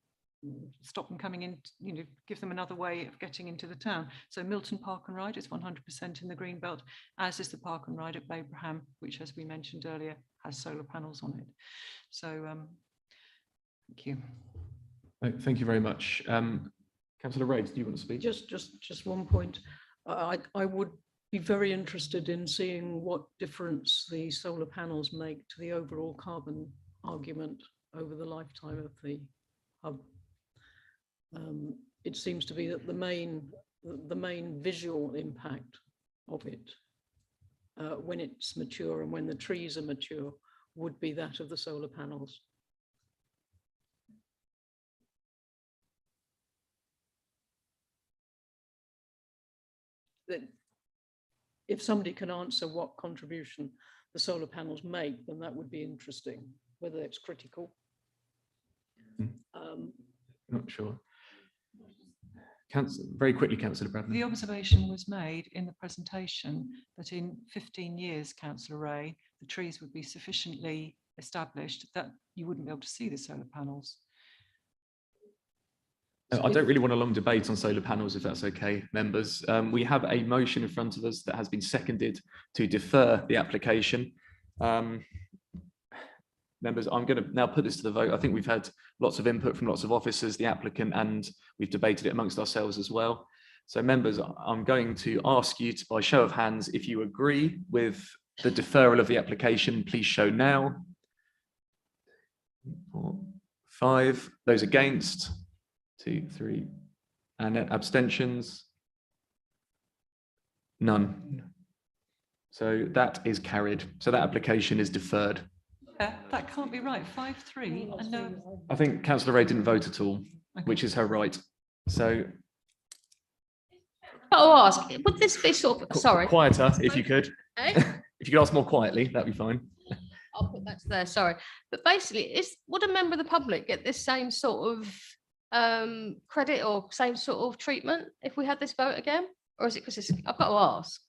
stop them coming in, give them another way of getting into the town. So Milton Park and Ride is 100% in the green belt, as is the Park and Ride at Babraham, which, as we mentioned earlier, has solar panels on it. So thank you. Thank you very much. Councillor Rhodes, do you want to speak? Just one point. I would be very interested in seeing what difference the solar panels make to the overall carbon argument over the lifetime of the hub. It seems to be that the main visual impact of it, when it's mature and when the trees are mature, would be that of the solar panels. That if somebody can answer what contribution the solar panels make, then that would be interesting, whether it's critical. Not sure. Very quickly, Councillor Bradley. The observation was made in the presentation that in 15 years, Councillor Ray, the trees would be sufficiently established that you wouldn't be able to see the solar panels. I don't really want a long debate on solar panels, if that's okay, members. We have a motion in front of us that has been seconded to defer the application. Members, I'm going to now put this to the vote. I think we've had lots of input from lots of officers, the applicant, and we've debated it amongst ourselves as well. So members, I'm going to ask you to, by show of hands, if you agree with the deferral of the application, please show now. 4, 5, those against, 2, 3, and abstentions, none. So that is carried. So that application is deferred. That can't be right. 5-3 and no. I think Councillor Ray didn't vote at all, which is her right. So. I'll ask, would this be sort of, sorry. Quieter, if you could. Eh? If you could ask more quietly, that'd be fine. I'll put that to there, sorry. But basically, would a member of the public get this same sort of credit or same sort of treatment if we had this vote again? Or is it because I've got to ask?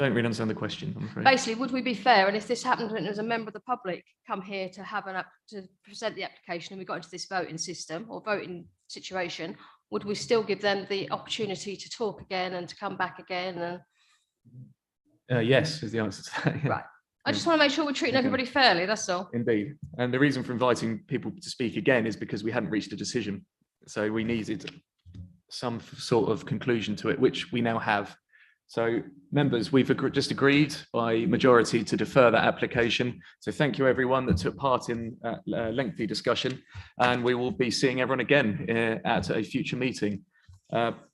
I don't really understand the question, I'm afraid. Basically, would we be fair? And if this happened when as a member of the public come here to have to present the application and we got into this voting system or voting situation, would we still give them the opportunity to talk again and to come back again? And yes, is the answer to that. Yeah. Right. I just want to make sure we're treating everybody fairly, that's all. Indeed. And the reason for inviting people to speak again is because we hadn't reached a decision. So we needed some sort of conclusion to it, which we now have. So members, we've just agreed by majority to defer that application. So thank you everyone that took part in that lengthy discussion, and we will be seeing everyone again at a future meeting.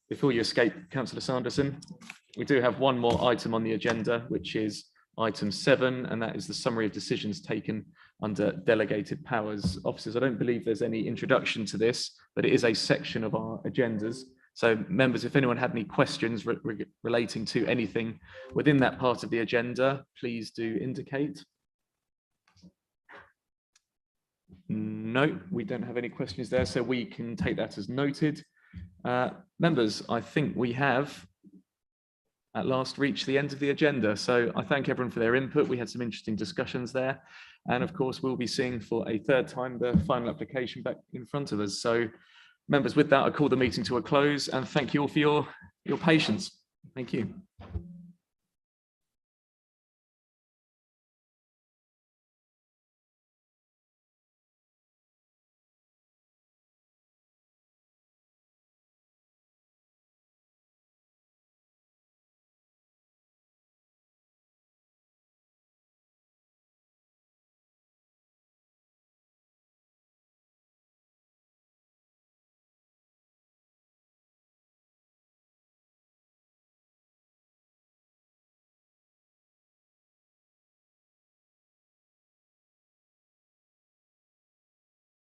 Before you escape, Councillor Sanderson, we do have one more item on the agenda, which is item 7, and that is the summary of decisions taken under delegated powers. Officers, I don't believe there's any introduction to this, but it is a section of our agendas. So members, if anyone had any questions relating to anything within that part of the agenda, please do indicate. No, we don't have any questions there, so we can take that as noted. Members, I think we have at last reached the end of the agenda. So I thank everyone for their input. We had some interesting discussions there. And of course, we'll be seeing for a third time the final application back in front of us. So members, with that, I call the meeting to a close and thank you all for your patience. Thank you.